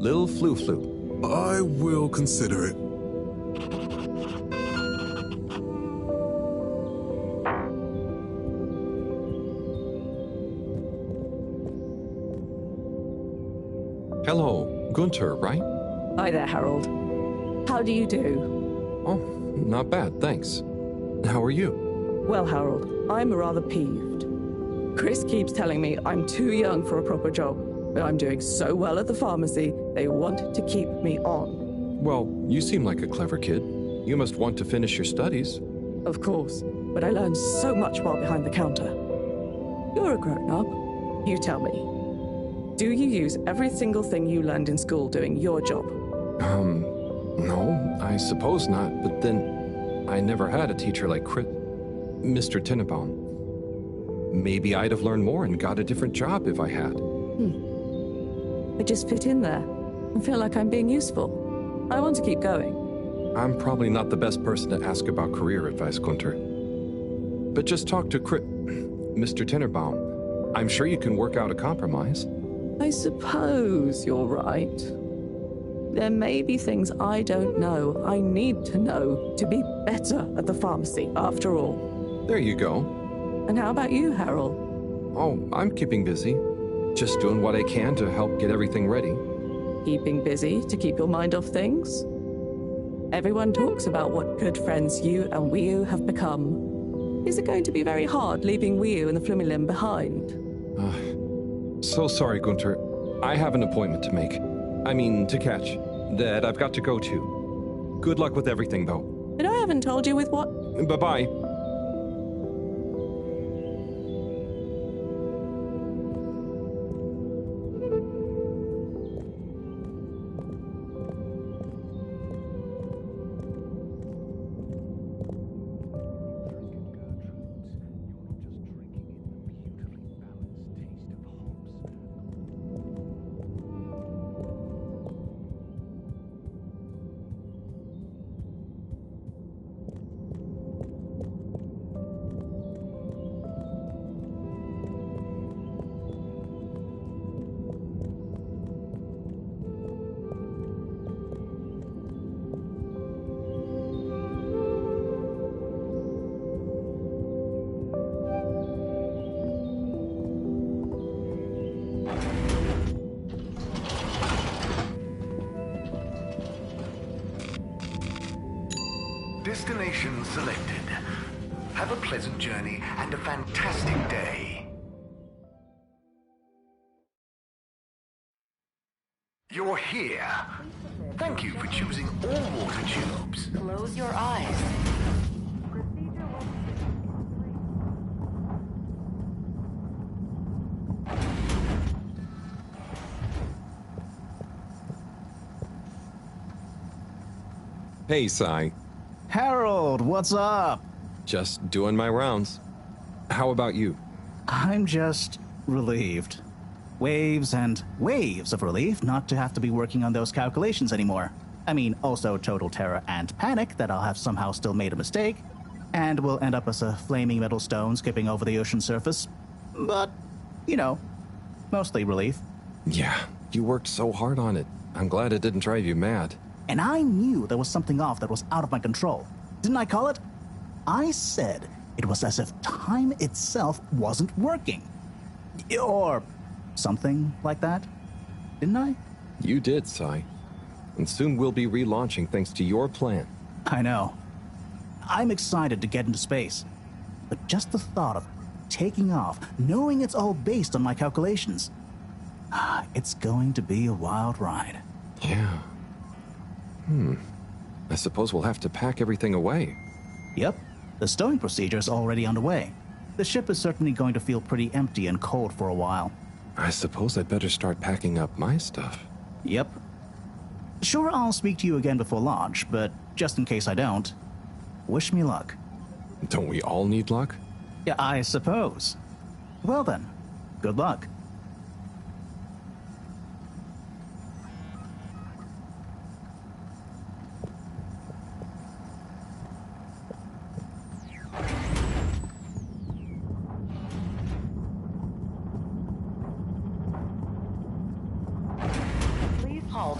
Lil Flu Flu. I will consider it. Hello, Gunter, right? Hi there, Harold. How do you do? Oh, not bad, thanks. How are you? Well, Harold, I'm rather peeved. Chris keeps telling me I'm too young for a proper job, but I'm doing so well at the pharmacy, they want to keep me on. Well, you seem like a clever kid. You must want to finish your studies. Of course, but I learned so much while behind the counter. You're a grown-up. You tell me. Do you use every single thing you learned in school doing your job? No, I suppose not, but then I never had a teacher like Mr. Tenenbaum. Maybe I'd have learned more and got a different job if I had. I just fit in there and feel like I'm being useful. I want to keep going. I'm probably not the best person to ask about career advice, Gunter. But just talk to Mr. Tenenbaum. I'm sure you can work out a compromise. I suppose you're right. There may be things I don't know I need to know to be better at the pharmacy, after all. There you go. And how about you, Harold? Oh, I'm keeping busy. Just doing what I can to help get everything ready. Keeping busy to keep your mind off things? Everyone talks about what good friends you and Wiu have become. Is it going to be very hard leaving Wiu and the Flumilim behind? So sorry, Gunter. I have an appointment to make. To catch. That I've got to go to. Good luck with everything, though. But I haven't told you with what... Bye-bye. Destination selected. Have a pleasant journey and a fantastic day. You're here. Thank you for choosing all water tubes. Close your eyes. Hey, Sai. Harold, what's up? Just doing my rounds. How about you? I'm just relieved. Waves and waves of relief not to have to be working on those calculations anymore. I mean, also total terror and panic that I'll have somehow still made a mistake, and will end up as a flaming metal stone skipping over the ocean surface. But, you know, mostly relief. Yeah, you worked so hard on it. I'm glad it didn't drive you mad. And I knew there was something off that was out of my control. Didn't I call it? I said it was as if time itself wasn't working. Or something like that. Didn't I? You did, Sai. And soon we'll be relaunching thanks to your plan. I know. I'm excited to get into space. But just the thought of taking off, knowing it's all based on my calculations, it's going to be a wild ride. Yeah. I suppose we'll have to pack everything away. Yep. The stowing procedure is already underway. The ship is certainly going to feel pretty empty and cold for a while. I suppose I'd better start packing up my stuff. Yep. Sure, I'll speak to you again before launch, but just in case I don't, wish me luck. Don't we all need luck? Yeah, I suppose. Well then, good luck.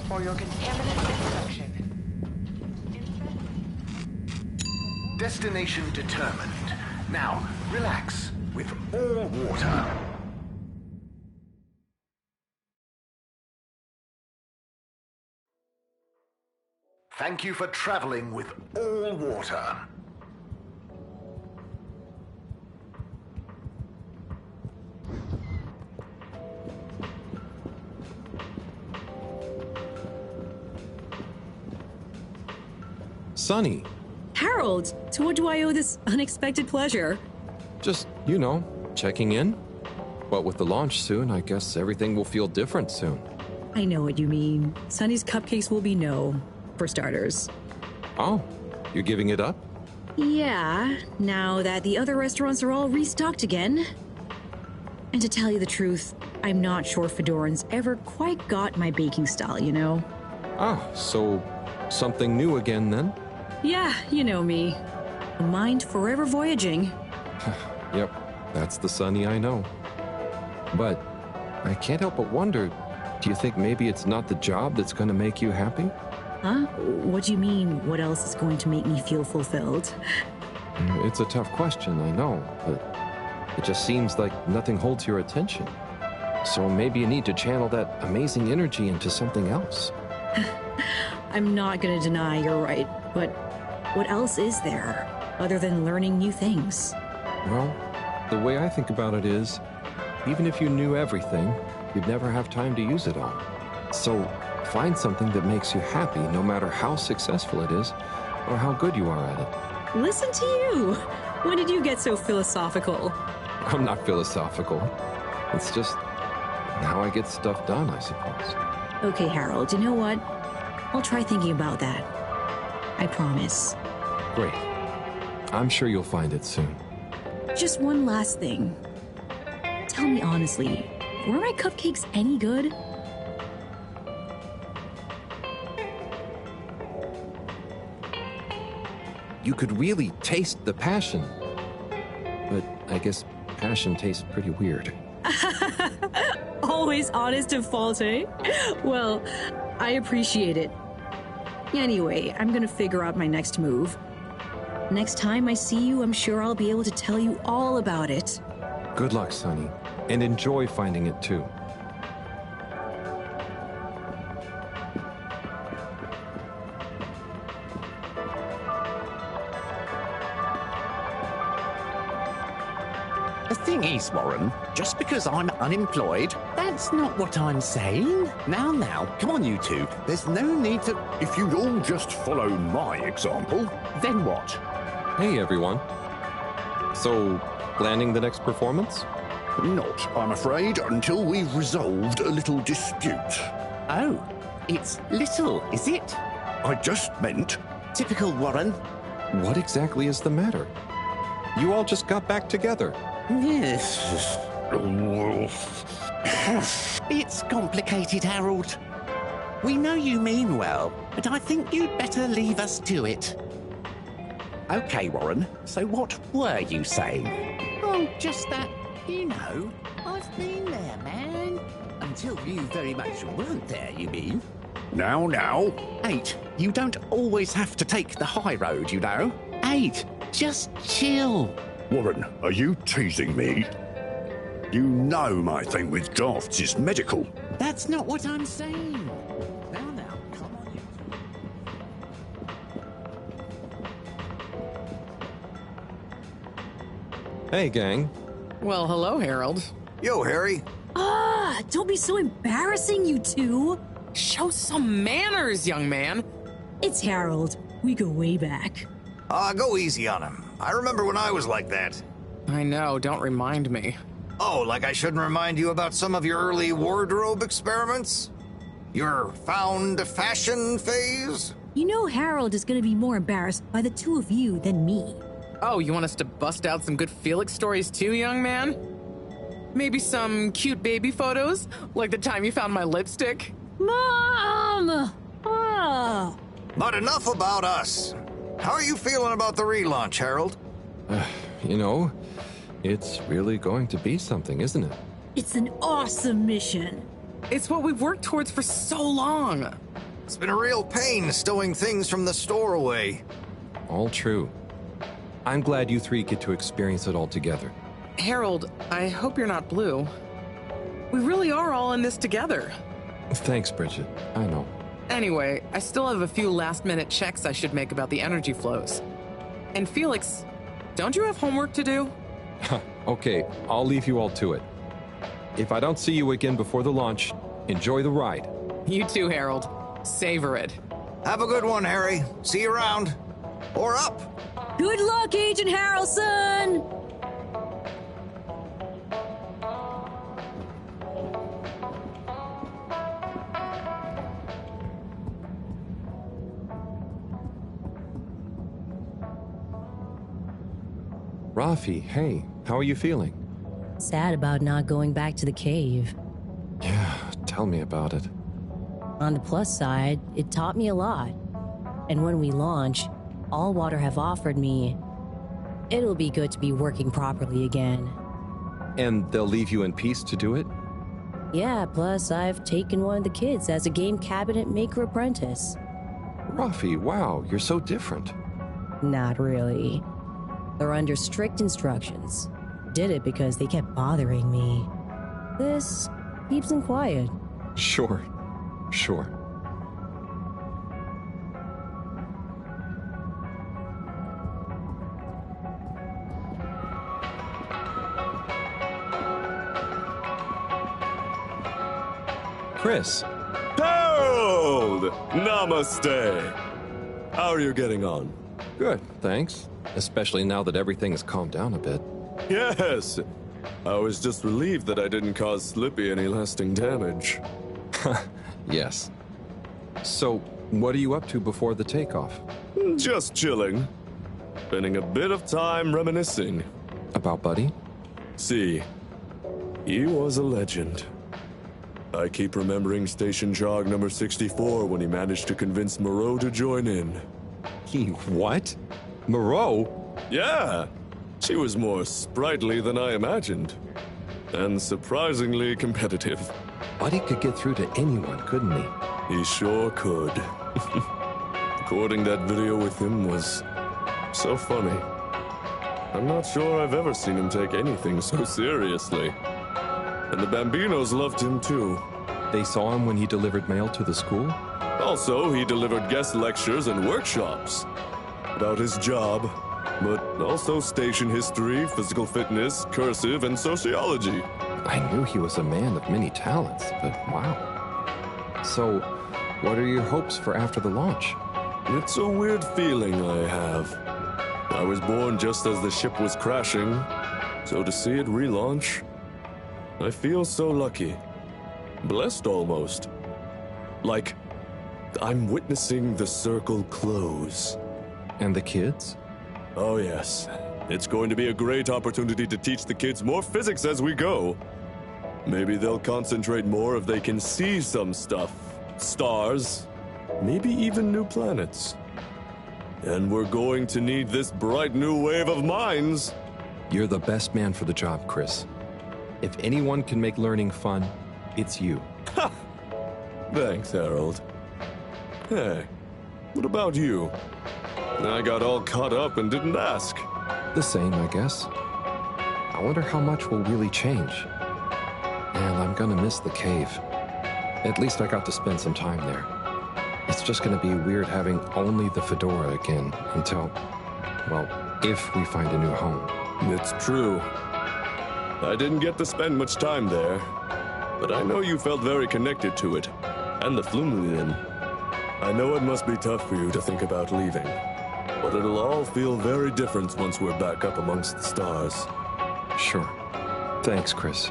For your contaminant inspection. Destination determined. Now, relax with all water. Thank you for traveling with all water. Sunny. Harold, to what do I owe this unexpected pleasure? Just, you know, checking in. But with the launch soon, I guess everything will feel different soon. I know what you mean. Sunny's cupcakes will be no, for starters. Oh, you're giving it up? Yeah, now that the other restaurants are all restocked again. And to tell you the truth, I'm not sure Fedoran's ever quite got my baking style, you know? Ah, so something new again then? Yeah, you know me. A mind forever voyaging. Yep, that's the Sunny I know. But I can't help but wonder, do you think maybe it's not the job that's going to make you happy? Huh? What do you mean, what else is going to make me feel fulfilled? It's a tough question, I know, but it just seems like nothing holds your attention. So maybe you need to channel that amazing energy into something else. I'm not going to deny you're right, but what else is there other than learning new things? Well, the way I think about it is, even if you knew everything, you'd never have time to use it all. So find something that makes you happy no matter how successful it is or how good you are at it. Listen to you! When did you get so philosophical? I'm not philosophical. It's just how I get stuff done, I suppose. Okay, Harold, you know what? I'll try thinking about that. I promise. Great. I'm sure you'll find it soon. Just one last thing. Tell me honestly, were my cupcakes any good? You could really taste the passion. But I guess passion tastes pretty weird. Always honest to fault, eh? Well, I appreciate it. Anyway, I'm gonna figure out my next move. Next time I see you, I'm sure I'll be able to tell you all about it. Good luck, Sunny, and enjoy finding it too. The thing is, Warren, just because I'm unemployed, that's not what I'm saying. Now, come on, you two. There's no need to... If you'd all just follow my example, Then what? Hey, everyone. So, planning the next performance? not, I'm afraid, until we've resolved a little dispute. Oh, it's little, is it? I just meant... Typical Warren. What exactly is the matter? You all just got back together. Yes. It's complicated, Harold. We know you mean well, but I think you'd better leave us to it. Okay, Warren, so what were you saying? Oh, just that, you know, I've been there, man. Until you very much weren't there, you mean? Now. 8, you don't always have to take the high road, you know. 8, just chill. Warren, are you teasing me? You know my thing with drafts is medical. That's not what I'm saying. Now, come on. Hey, gang. Well, hello, Harold. Yo, Harry. Don't be so embarrassing, you two. Show some manners, young man. It's Harold. We go way back. Go easy on him. I remember when I was like that. I know, don't remind me. Oh, like I shouldn't remind you about some of your early wardrobe experiments? Your found fashion phase? You know Harold is going to be more embarrassed by the two of you than me. Oh, you want us to bust out some good Felix stories too, young man? Maybe some cute baby photos? Like the time you found my lipstick? Mom! Oh. But enough about us. How are you feeling about the relaunch, Harold? You know, it's really going to be something, isn't it? It's an awesome mission. It's what we've worked towards for so long. It's been a real pain stowing things from the store away. All true. I'm glad you three get to experience it all together. Harold, I hope you're not blue. We really are all in this together. Thanks, Bridget. I know. Anyway, I still have a few last-minute checks I should make about the energy flows. And Felix, don't you have homework to do? Okay, I'll leave you all to it. If I don't see you again before the launch, enjoy the ride. You too, Harold. Savor it. Have a good one, Harry. See you around. Or up. Good luck, Agent Harrelson! Rafi, hey, how are you feeling? Sad about not going back to the cave. Yeah, tell me about it. On the plus side, it taught me a lot. And when we launch, All Water have offered me, it'll be good to be working properly again. And they'll leave you in peace to do it? Yeah, plus I've taken one of the kids as a game cabinet maker apprentice. Rafi, wow, you're so different. Not really. They're under strict instructions. Did it because they kept bothering me. This keeps them quiet. Sure. Chris. Harold! Namaste! How are you getting on? Good, thanks. Especially now that everything's calmed down a bit. Yes! I was just relieved that I didn't cause Slippy any lasting damage. Yes. So, what are you up to before the takeoff? Just chilling. Spending a bit of time reminiscing. About Buddy? See, he was a legend. I keep remembering Station Jog number 64 when he managed to convince Moreau to join in. He what? Moreau? Yeah! She was more sprightly than I imagined. And surprisingly competitive. Buddy could get through to anyone, couldn't he? He sure could. Recording that video with him was so funny. I'm not sure I've ever seen him take anything so seriously. And the Bambinos loved him too. They saw him when he delivered mail to the school? Also, he delivered guest lectures and workshops about his job. but also station history, physical fitness, cursive, and sociology. I knew he was a man of many talents, but wow. So, what are your hopes for after the launch? It's a weird feeling I have. I was born just as the ship was crashing, so to see it relaunch, I feel so lucky. Blessed almost. Like, I'm witnessing the circle close. And the kids? Oh yes. It's going to be a great opportunity to teach the kids more physics as we go. Maybe they'll concentrate more if they can see some stuff. Stars. Maybe even new planets. And we're going to need this bright new wave of minds. You're the best man for the job, Chris. If anyone can make learning fun, it's you. Ha! Thanks, Harold. Hey, what about you? I got all caught up and didn't ask. The same, I guess. I wonder how much will really change. And I'm gonna miss the cave. At least I got to spend some time there. It's just gonna be weird having only the fedora again until, well, if we find a new home. It's true. I didn't get to spend much time there, but I know you felt very connected to it, and the Flumlin. I know it must be tough for you to think about leaving, but it'll all feel very different once we're back up amongst the stars. Sure. Thanks, Chris.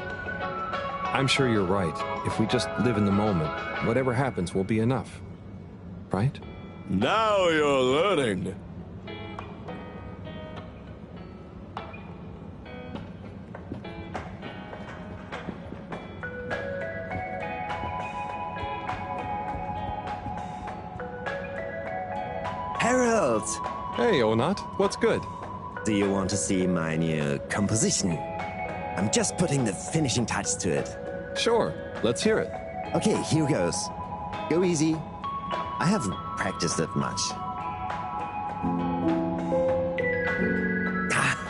I'm sure you're right. If we just live in the moment, whatever happens will be enough. Right? Now you're learning! Harold! Hey, Onat. What's good? Do you want to see my new composition? I'm just putting the finishing touch to it. Sure. Let's hear it. Okay, here goes. Go easy. I haven't practiced it much.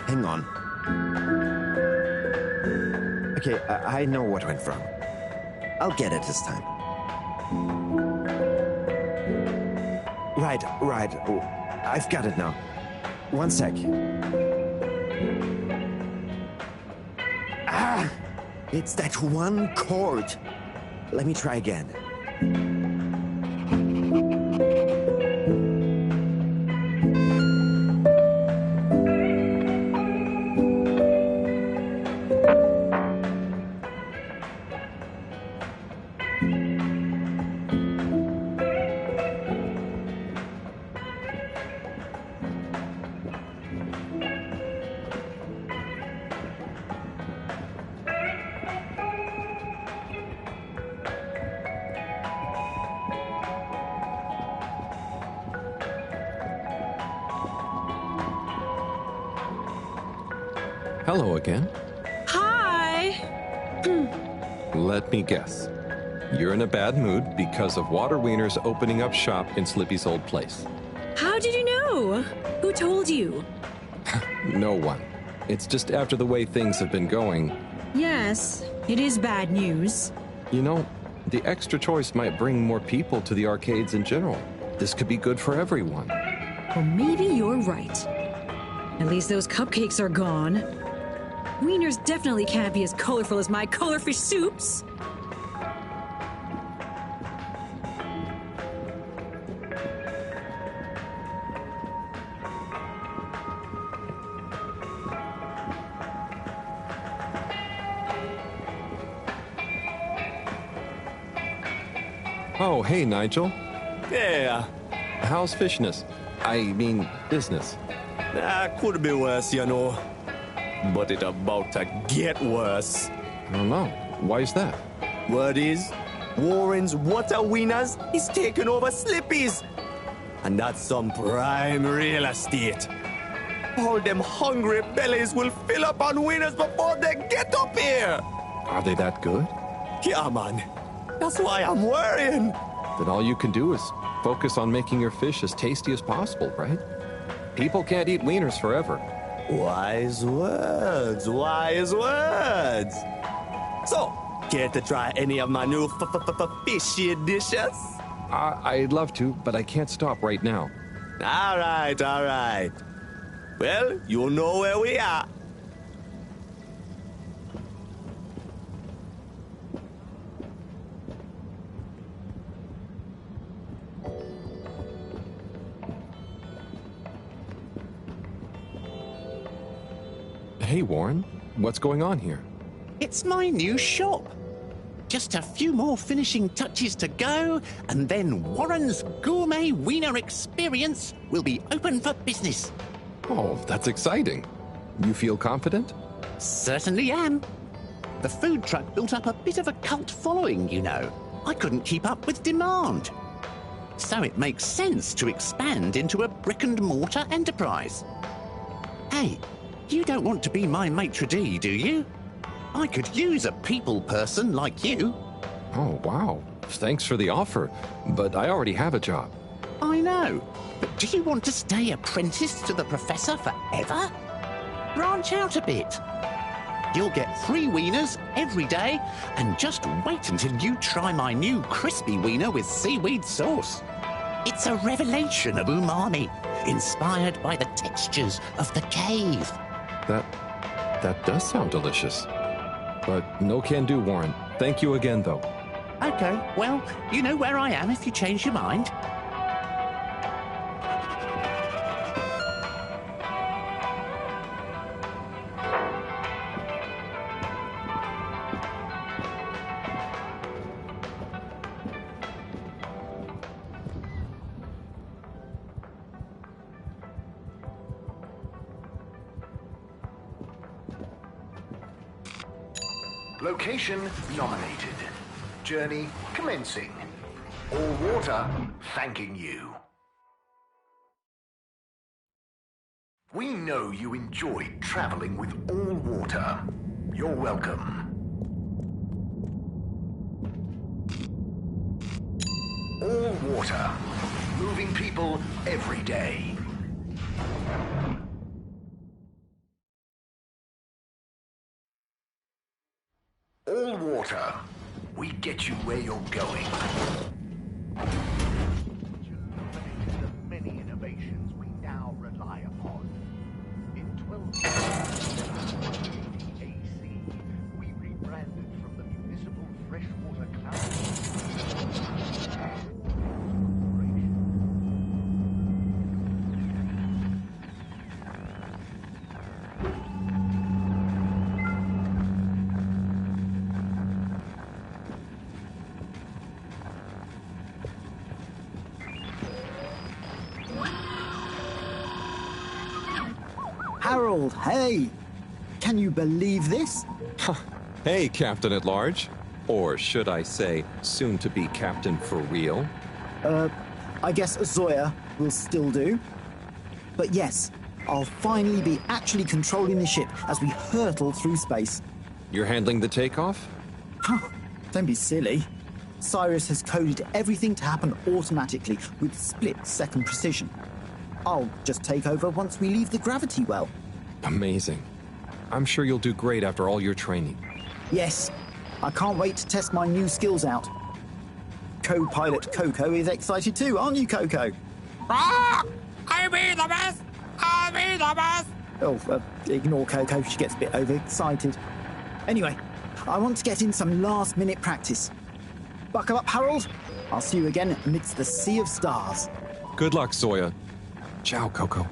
Hang on. Okay, I know what went wrong. I'll get it this time. Right. Oh, I've got it now. One sec. It's that one chord. Let me try again. Hello again. Hi! Let me guess. You're in a bad mood because of Water Wiener's opening up shop in Slippy's old place. How did you know? Who told you? No one. It's just after the way things have been going. Yes, it is bad news. You know, the extra choice might bring more people to the arcades in general. This could be good for everyone. Well, maybe you're right. At least those cupcakes are gone. Wieners definitely can't be as colorful as my colorfish soups. Oh, hey, Nigel. Yeah. How's fishness? I mean, business. Could be worse, you know. But it about to get worse. I don't know. Why is that? Word is, Warren's Water Wieners is taking over Slippy's. And that's some prime real estate. All them hungry bellies will fill up on wieners before they get up here. Are they that good? Yeah, man. That's why I'm worrying. Then all you can do is focus on making your fish as tasty as possible, right? People can't eat wieners forever. Wise words, wise words. So, care to try any of my new fishy dishes? I'd love to, but I can't stop right now. All right. Well, you'll know where we are. Hey, Warren. What's going on here? It's my new shop. Just a few more finishing touches to go, and then Warren's Gourmet Wiener Experience will be open for business. Oh, that's exciting. You feel confident? Certainly am. The food truck built up a bit of a cult following, you know. I couldn't keep up with demand. So it makes sense to expand into a brick-and-mortar enterprise. Hey, you don't want to be my maitre d', do you? I could use a people person like you. Oh, wow. Thanks for the offer, but I already have a job. I know, but do you want to stay apprenticed to the professor forever? Branch out a bit. You'll get free wieners every day, and just wait until you try my new crispy wiener with seaweed sauce. It's a revelation of umami, inspired by the textures of the cave. That does sound delicious. But no can do, Warren. Thank you again, though. Okay, well, you know where I am if you change your mind. Location nominated. Journey commencing. All water thanking you. We know you enjoyed traveling with all water. You're welcome. All water. Moving people every day. All water. We get you where you're going. The many innovations we now rely upon. In 1280 AC, we rebranded from the municipal freshwater cloud. Harold, hey! Can you believe this? Hey, Captain at Large. Or should I say, soon to be Captain for real? I guess Zoya will still do. But yes, I'll finally be actually controlling the ship as we hurtle through space. You're handling the takeoff? Don't be silly. Cyrus has coded everything to happen automatically with split-second precision. I'll just take over once we leave the gravity well. Amazing. I'm sure you'll do great after all your training. Yes. I can't wait to test my new skills out. Co-pilot Coco is excited too, aren't you, Coco? I'll be the best! I'll be the best! Oh, ignore Coco. She gets a bit overexcited. Anyway, I want to get in some last-minute practice. Buckle up, Harold. I'll see you again amidst the sea of stars. Good luck, Zoya. Ciao, Coco.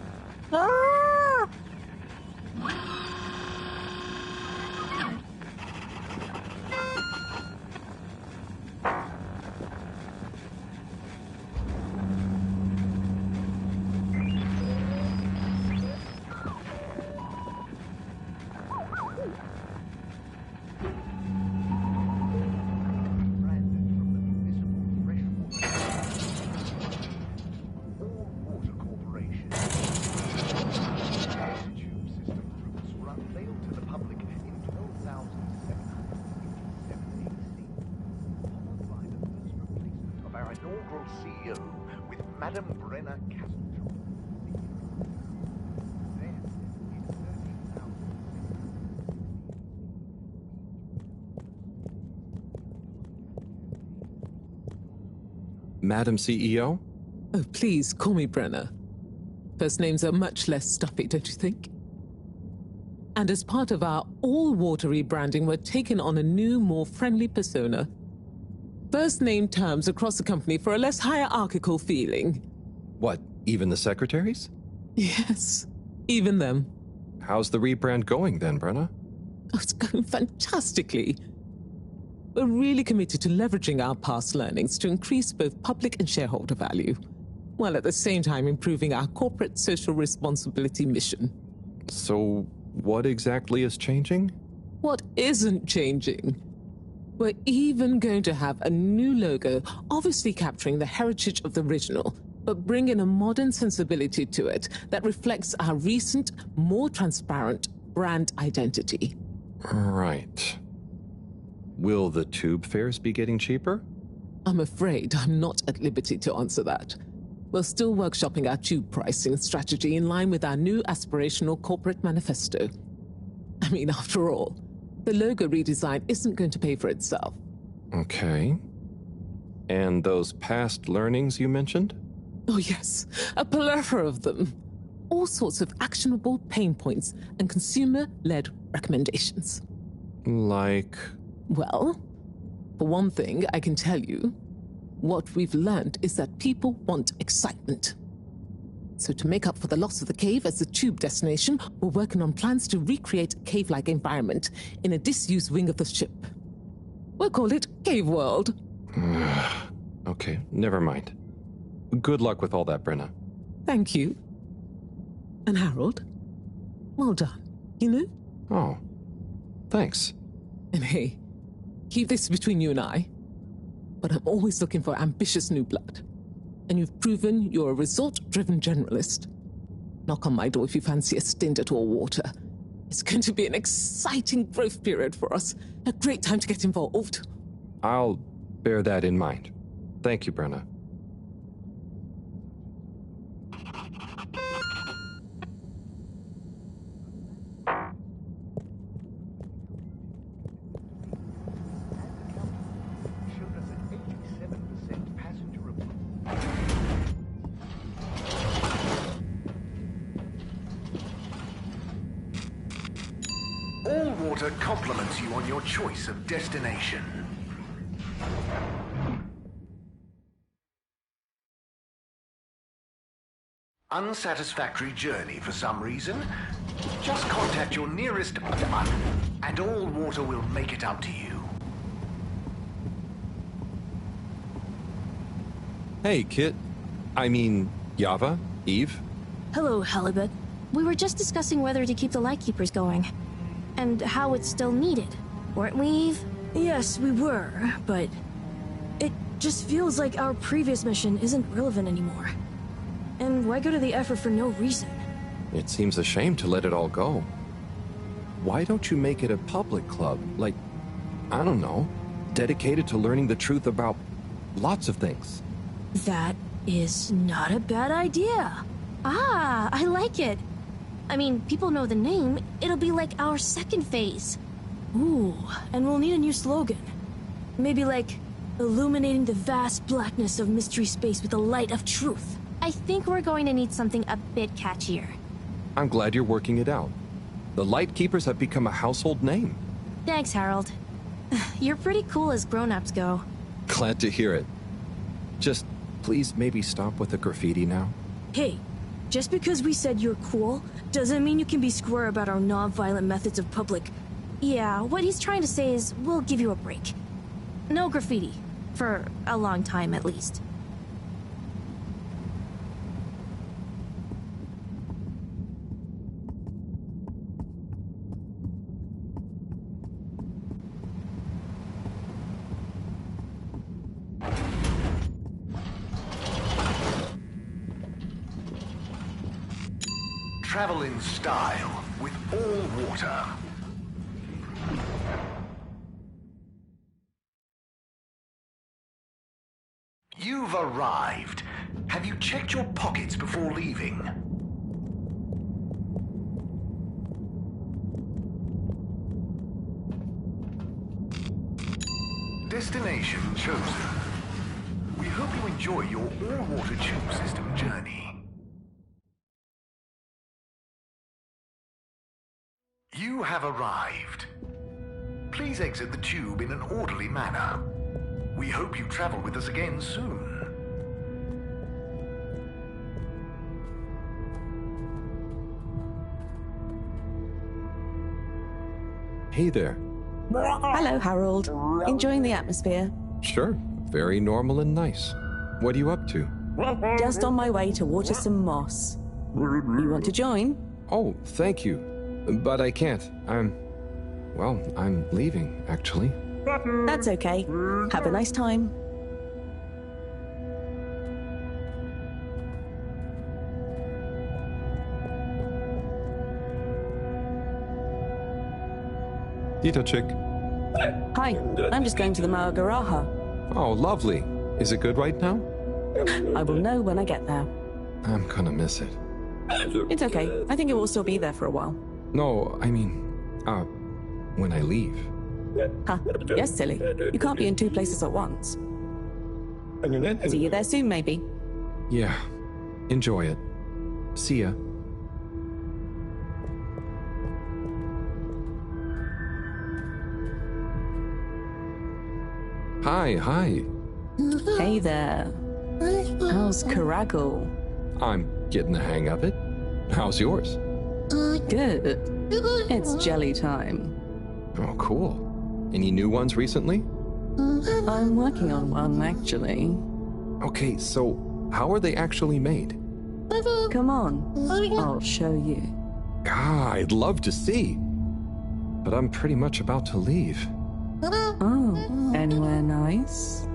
Madam CEO? Oh, please call me Brenna. First names are much less stuffy, don't you think? And as part of our all-water rebranding, we're taking on a new, more friendly persona. First name terms across the company for a less hierarchical feeling. What, even the secretaries? Yes, even them. How's the rebrand going then, Brenna? Oh, it's going fantastically. We're really committed to leveraging our past learnings to increase both public and shareholder value, while at the same time improving our corporate social responsibility mission. So, what exactly is changing? What isn't changing? We're even going to have a new logo, obviously capturing the heritage of the original, but bringing a modern sensibility to it that reflects our recent, more transparent brand identity. Right. Will the tube fares be getting cheaper? I'm afraid I'm not at liberty to answer that. We're still workshopping our tube pricing strategy in line with our new aspirational corporate manifesto. I mean, after all, the logo redesign isn't going to pay for itself. Okay. And those past learnings you mentioned? Oh yes, a plethora of them. All sorts of actionable pain points and consumer-led recommendations. Like? Well, for one thing, I can tell you, what we've learned is that people want excitement. So to make up for the loss of the cave as a tube destination, we're working on plans to recreate a cave-like environment in a disused wing of the ship. We'll call it Cave World. Okay, never mind. Good luck with all that, Brenna. Thank you. And Harold, well done, you know? Oh, thanks. And hey, keep this between you and I, but I'm always looking for ambitious new blood. And you've proven you're a result-driven generalist. Knock on my door if you fancy a stint at all water. It's going to be an exciting growth period for us. A great time to get involved. I'll bear that in mind. Thank you, Brenna. All water compliments you on your choice of destination. Unsatisfactory journey for some reason? Just contact your nearest and all water will make it up to you. Hey, Kit. I mean, Yava? Eve? Hello, Halibut. We were just discussing whether to keep the Lightkeepers going. And how it's still needed. Weren't we, Eve? Yes, we were, but it just feels like our previous mission isn't relevant anymore. And why go to the effort for no reason? It seems a shame to let it all go. Why don't you make it a public club? Like, I don't know, dedicated to learning the truth about lots of things. That is not a bad idea. Ah, I like it. I mean, people know the name. It'll be like our second phase. Ooh, and we'll need a new slogan. Maybe like, illuminating the vast blackness of mystery space with the light of truth. I think we're going to need something a bit catchier. I'm glad you're working it out. The Lightkeepers have become a household name. Thanks, Harold. You're pretty cool as grown-ups go. Glad to hear it. Just, please maybe stop with the graffiti now. Hey, just because we said you're cool, doesn't mean you can be square about our non-violent methods of public. Yeah, what he's trying to say is, we'll give you a break. No graffiti. For a long time, at least. Travel in style with all water. You've arrived. Have you checked your pockets before leaving? Destination chosen. We hope you enjoy your all-water tube system journey. You have arrived. Please exit the tube in an orderly manner. We hope you travel with us again soon. Hey there. Hello, Harold. Enjoying the atmosphere? Sure. Very normal and nice. What are you up to? Just on my way to water some moss. You want to join? Oh, thank you. But I can't. I'm leaving, actually. That's okay. Have a nice time. Dito chick. Hi, I'm just going to the Maagaraha. Oh, lovely. Is it good right now? I will know when I get there. I'm gonna miss it. It's okay. I think it will still be there for a while. No, I mean, when I leave. Huh? Yes, silly. You can't be in two places at once. See you there soon, maybe. Yeah. Enjoy it. See ya. Hi. Hey there. How's Karagal? I'm getting the hang of it. How's yours? Good. It's jelly time. Oh, cool. Any new ones recently? I'm working on one, actually. Okay, so how are they actually made? Come on. I'll show you. I'd love to see. But I'm pretty much about to leave. Oh, anywhere nice?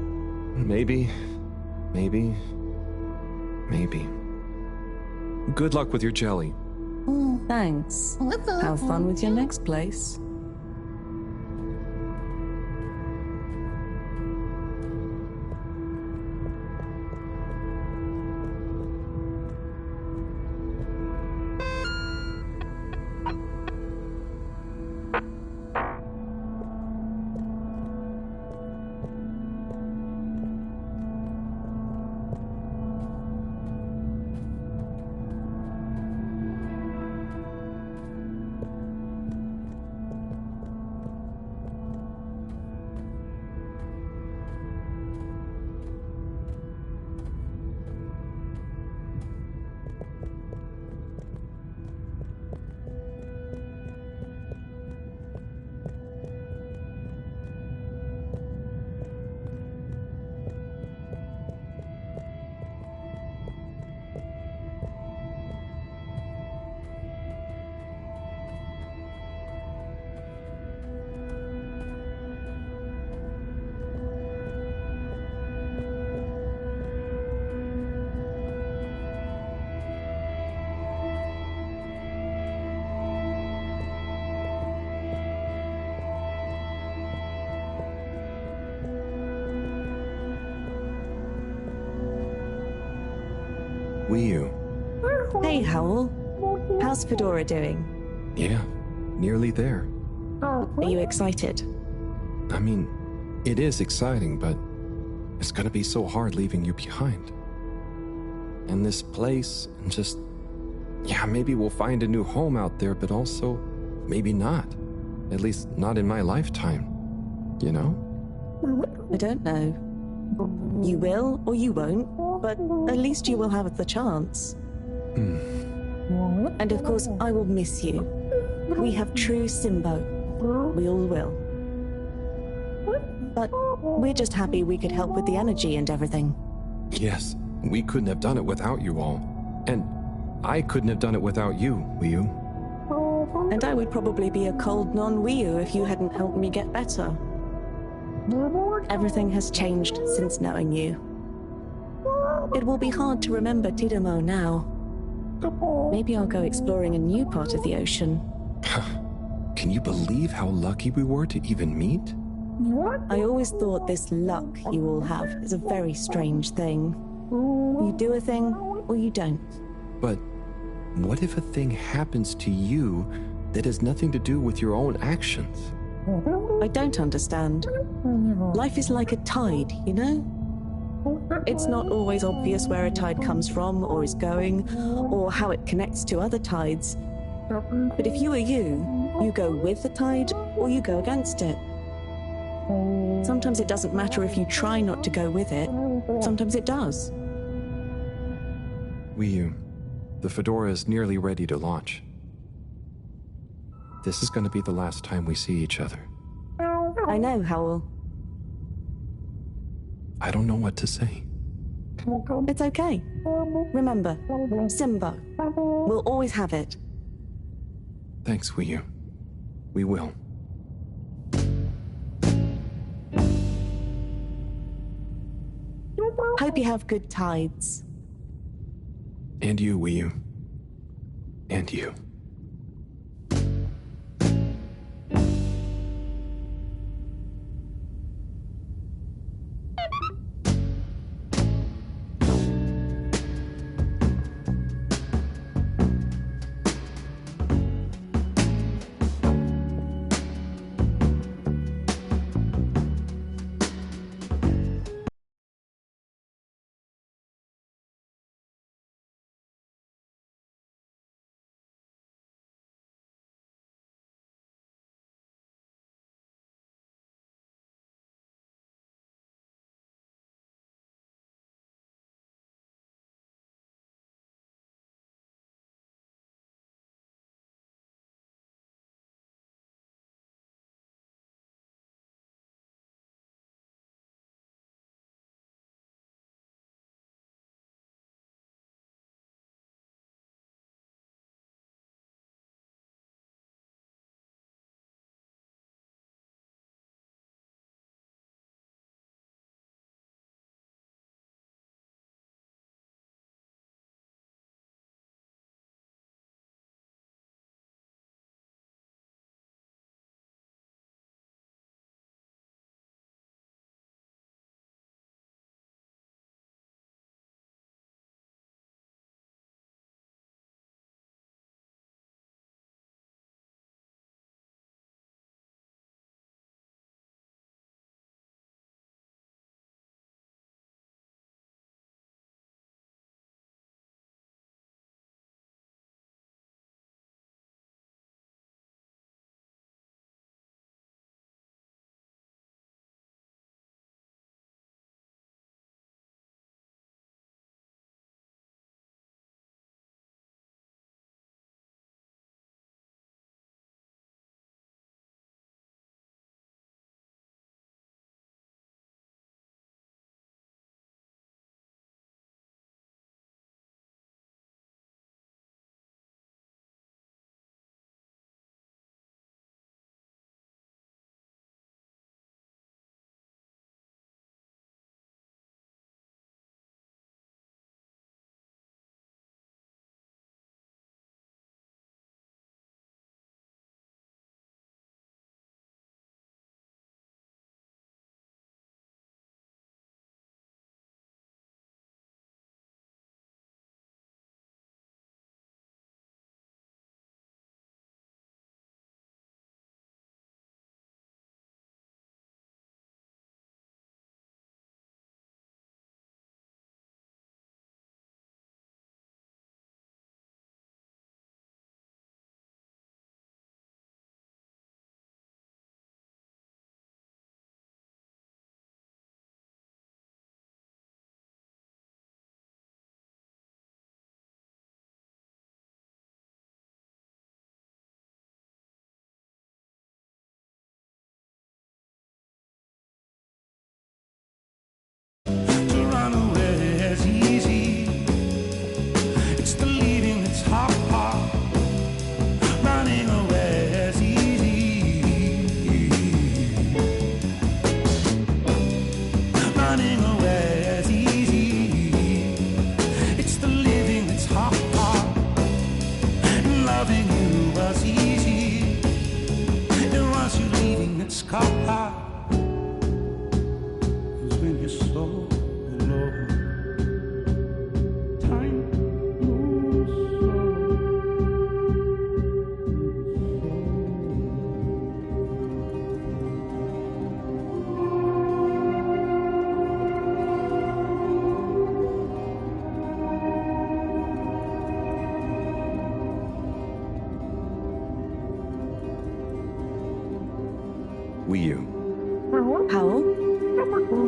Maybe. Good luck with your jelly. Thanks. Have fun with your next place. Wiyu. Hey, Howl. How's Fedora doing? Yeah, nearly there. Are you excited? I mean, it is exciting, but it's gonna be so hard leaving you behind. And this place, and just, maybe we'll find a new home out there, but also, maybe not. At least not in my lifetime. You know? I don't know. You will or you won't, but at least you will have the chance. And of course, I will miss you. We have true Simbo. We all will. But we're just happy we could help with the energy and everything. Yes, we couldn't have done it without you all. And I couldn't have done it without you, Wiyu. And I would probably be a cold non-Wiyu if you hadn't helped me get better. Everything has changed since knowing you. It will be hard to remember Tidamo now. Maybe I'll go exploring a new part of the ocean. Can you believe how lucky we were to even meet? I always thought this luck you all have is a very strange thing. You do a thing, or you don't. But what if a thing happens to you that has nothing to do with your own actions? I don't understand. Life is like a tide, you know? It's not always obvious where a tide comes from, or is going, or how it connects to other tides. But if you are you, You go with the tide or you go against it. Sometimes it doesn't matter if you try not to go with it. Sometimes it does. The Fedora is nearly ready to launch. This is going to be the last time we see each other. I know, Howell. I don't know what to say. It's okay. Remember, Simba. We'll always have it. Thanks, Wiyu. We will. Hope you have good tides. And you, Wiyu. And you.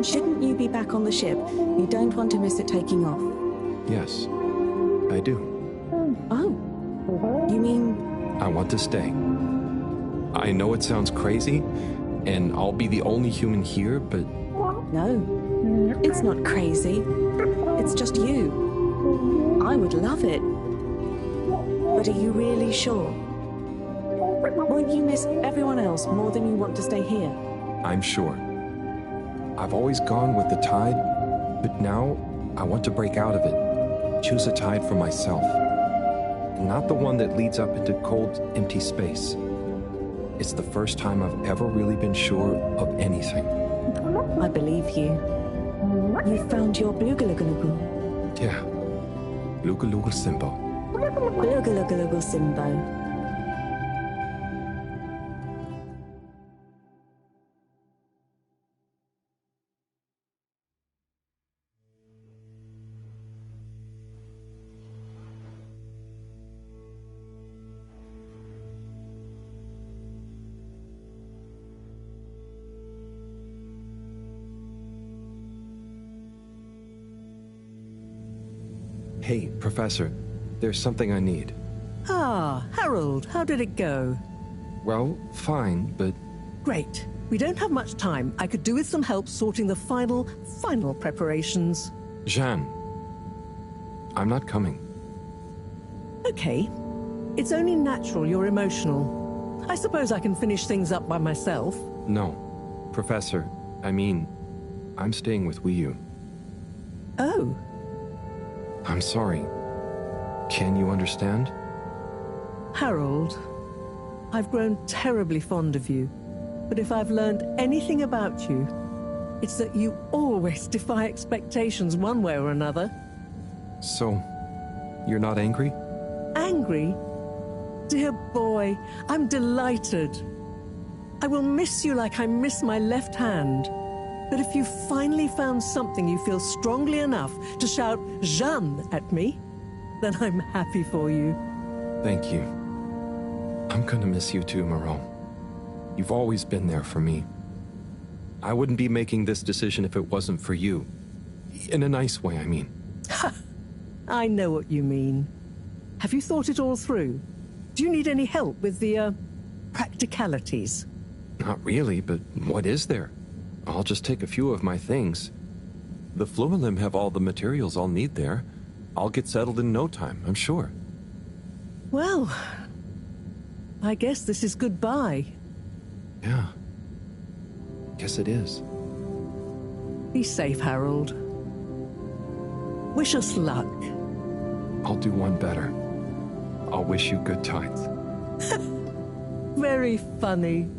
Shouldn't you be back on the ship? You don't want to miss it taking off. Yes, I do. Oh. You mean... I want to stay. I know it sounds crazy, and I'll be the only human here, but... No, it's not crazy. It's just you. I would love it. But are you really sure? Won't you miss everyone else more than you want to stay here? I'm sure. I've always gone with the tide, but now I want to break out of it. Choose a tide for myself. Not the one that leads up into cold, empty space. It's the first time I've ever really been sure of anything. I believe you. You found your Blugalugalugu. Yeah. Lugalugal Simbo. Blugalugalugal Simbo. Hey, Professor, there's something I need. Ah, Harold, how did it go? Well, fine, but... Great. We don't have much time. I could do with some help sorting the final preparations. Jeanne, I'm not coming. Okay. It's only natural you're emotional. I suppose I can finish things up by myself. No. Professor, I mean, I'm staying with Wiyu. Oh. I'm sorry. Can you understand? Harold, I've grown terribly fond of you, but if I've learned anything about you, it's that you always defy expectations one way or another. So, you're not angry? Angry? Dear boy, I'm delighted. I will miss you like I miss my left hand. But if you finally found something you feel strongly enough to shout Jeanne at me, then I'm happy for you. Thank you. I'm gonna miss you too, Moreau. You've always been there for me. I wouldn't be making this decision if it wasn't for you. In a nice way, I mean. I know what you mean. Have you thought it all through? Do you need any help with the, practicalities? Not really, but what is there? I'll just take a few of my things. The Flumalim have all the materials I'll need there. I'll get settled in no time, I'm sure. Well, I guess this is goodbye. Yeah. Guess it is. Be safe, Harold. Wish us luck. I'll do one better. I'll wish you good tides. Very funny.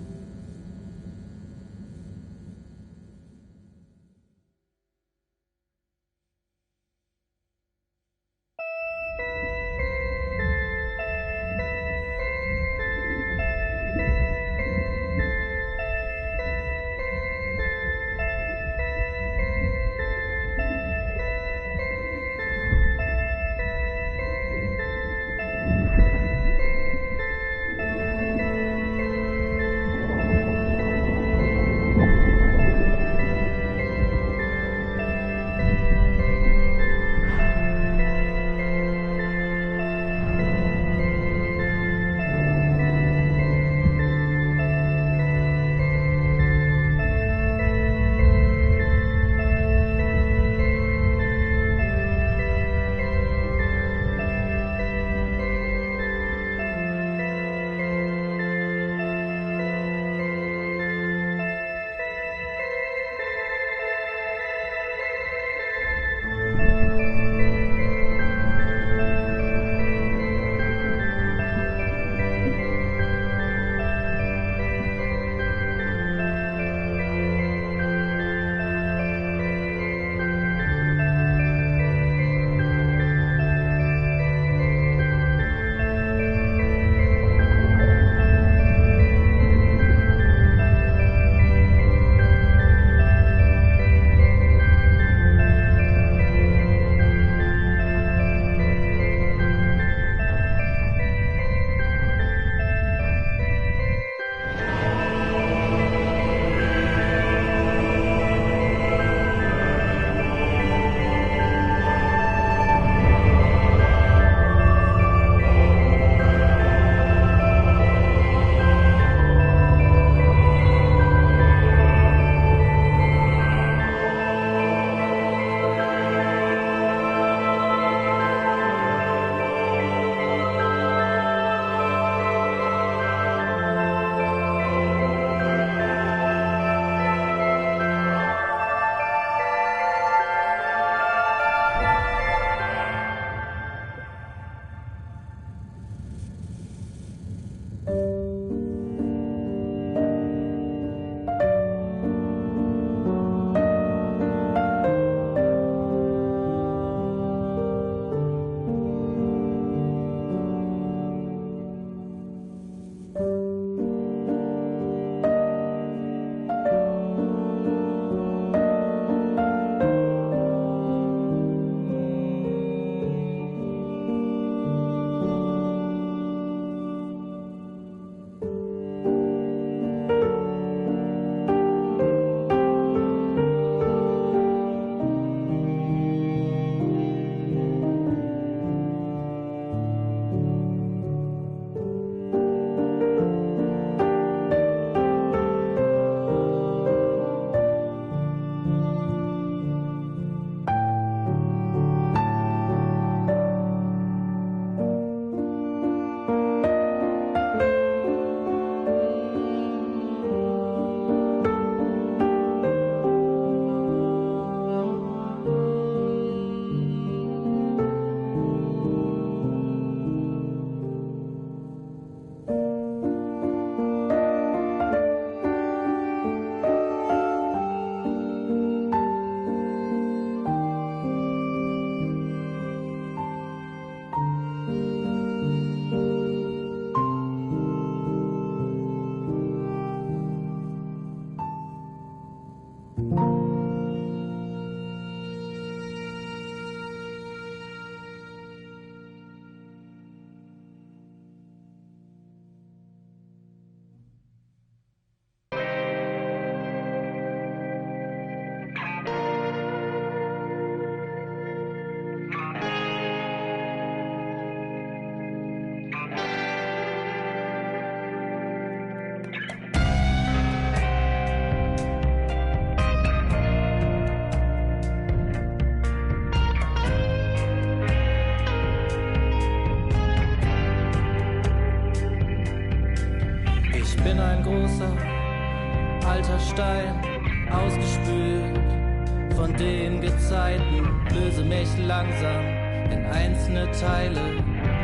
großer, alter Stein, ausgespült von den Gezeiten. Löse mich langsam in einzelne Teile,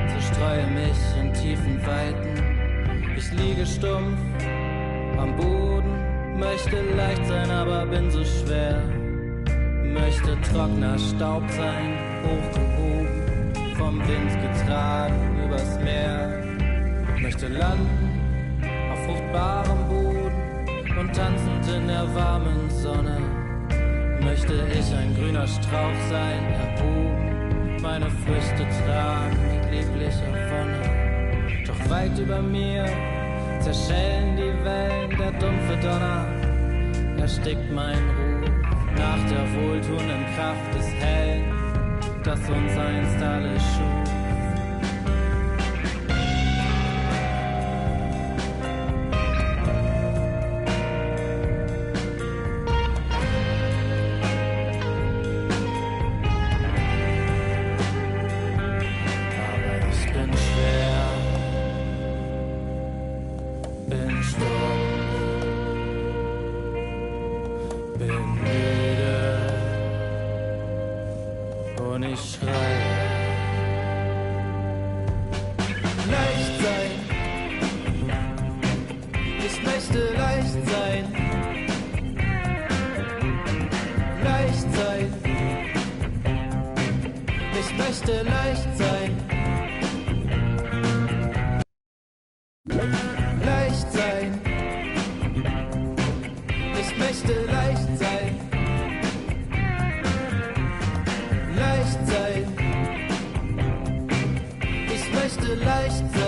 zerstreue mich in tiefen Weiten. Ich liege stumpf am Boden, möchte leicht sein, aber bin so schwer. Möchte trockener Staub sein, hochgehoben, vom Wind getragen übers Meer. Möchte landen auf fruchtbarem Boden und tanzend in der warmen Sonne. Möchte ich ein grüner Strauch sein, erhoben, meine Früchte tragen mit lieblicher Wonne. Doch weit über mir zerschellen die Wellen, der dumpfe Donner erstickt mein Ruf nach der wohltuenden Kraft des Hellen, das uns einst alle schuf. Leicht sein.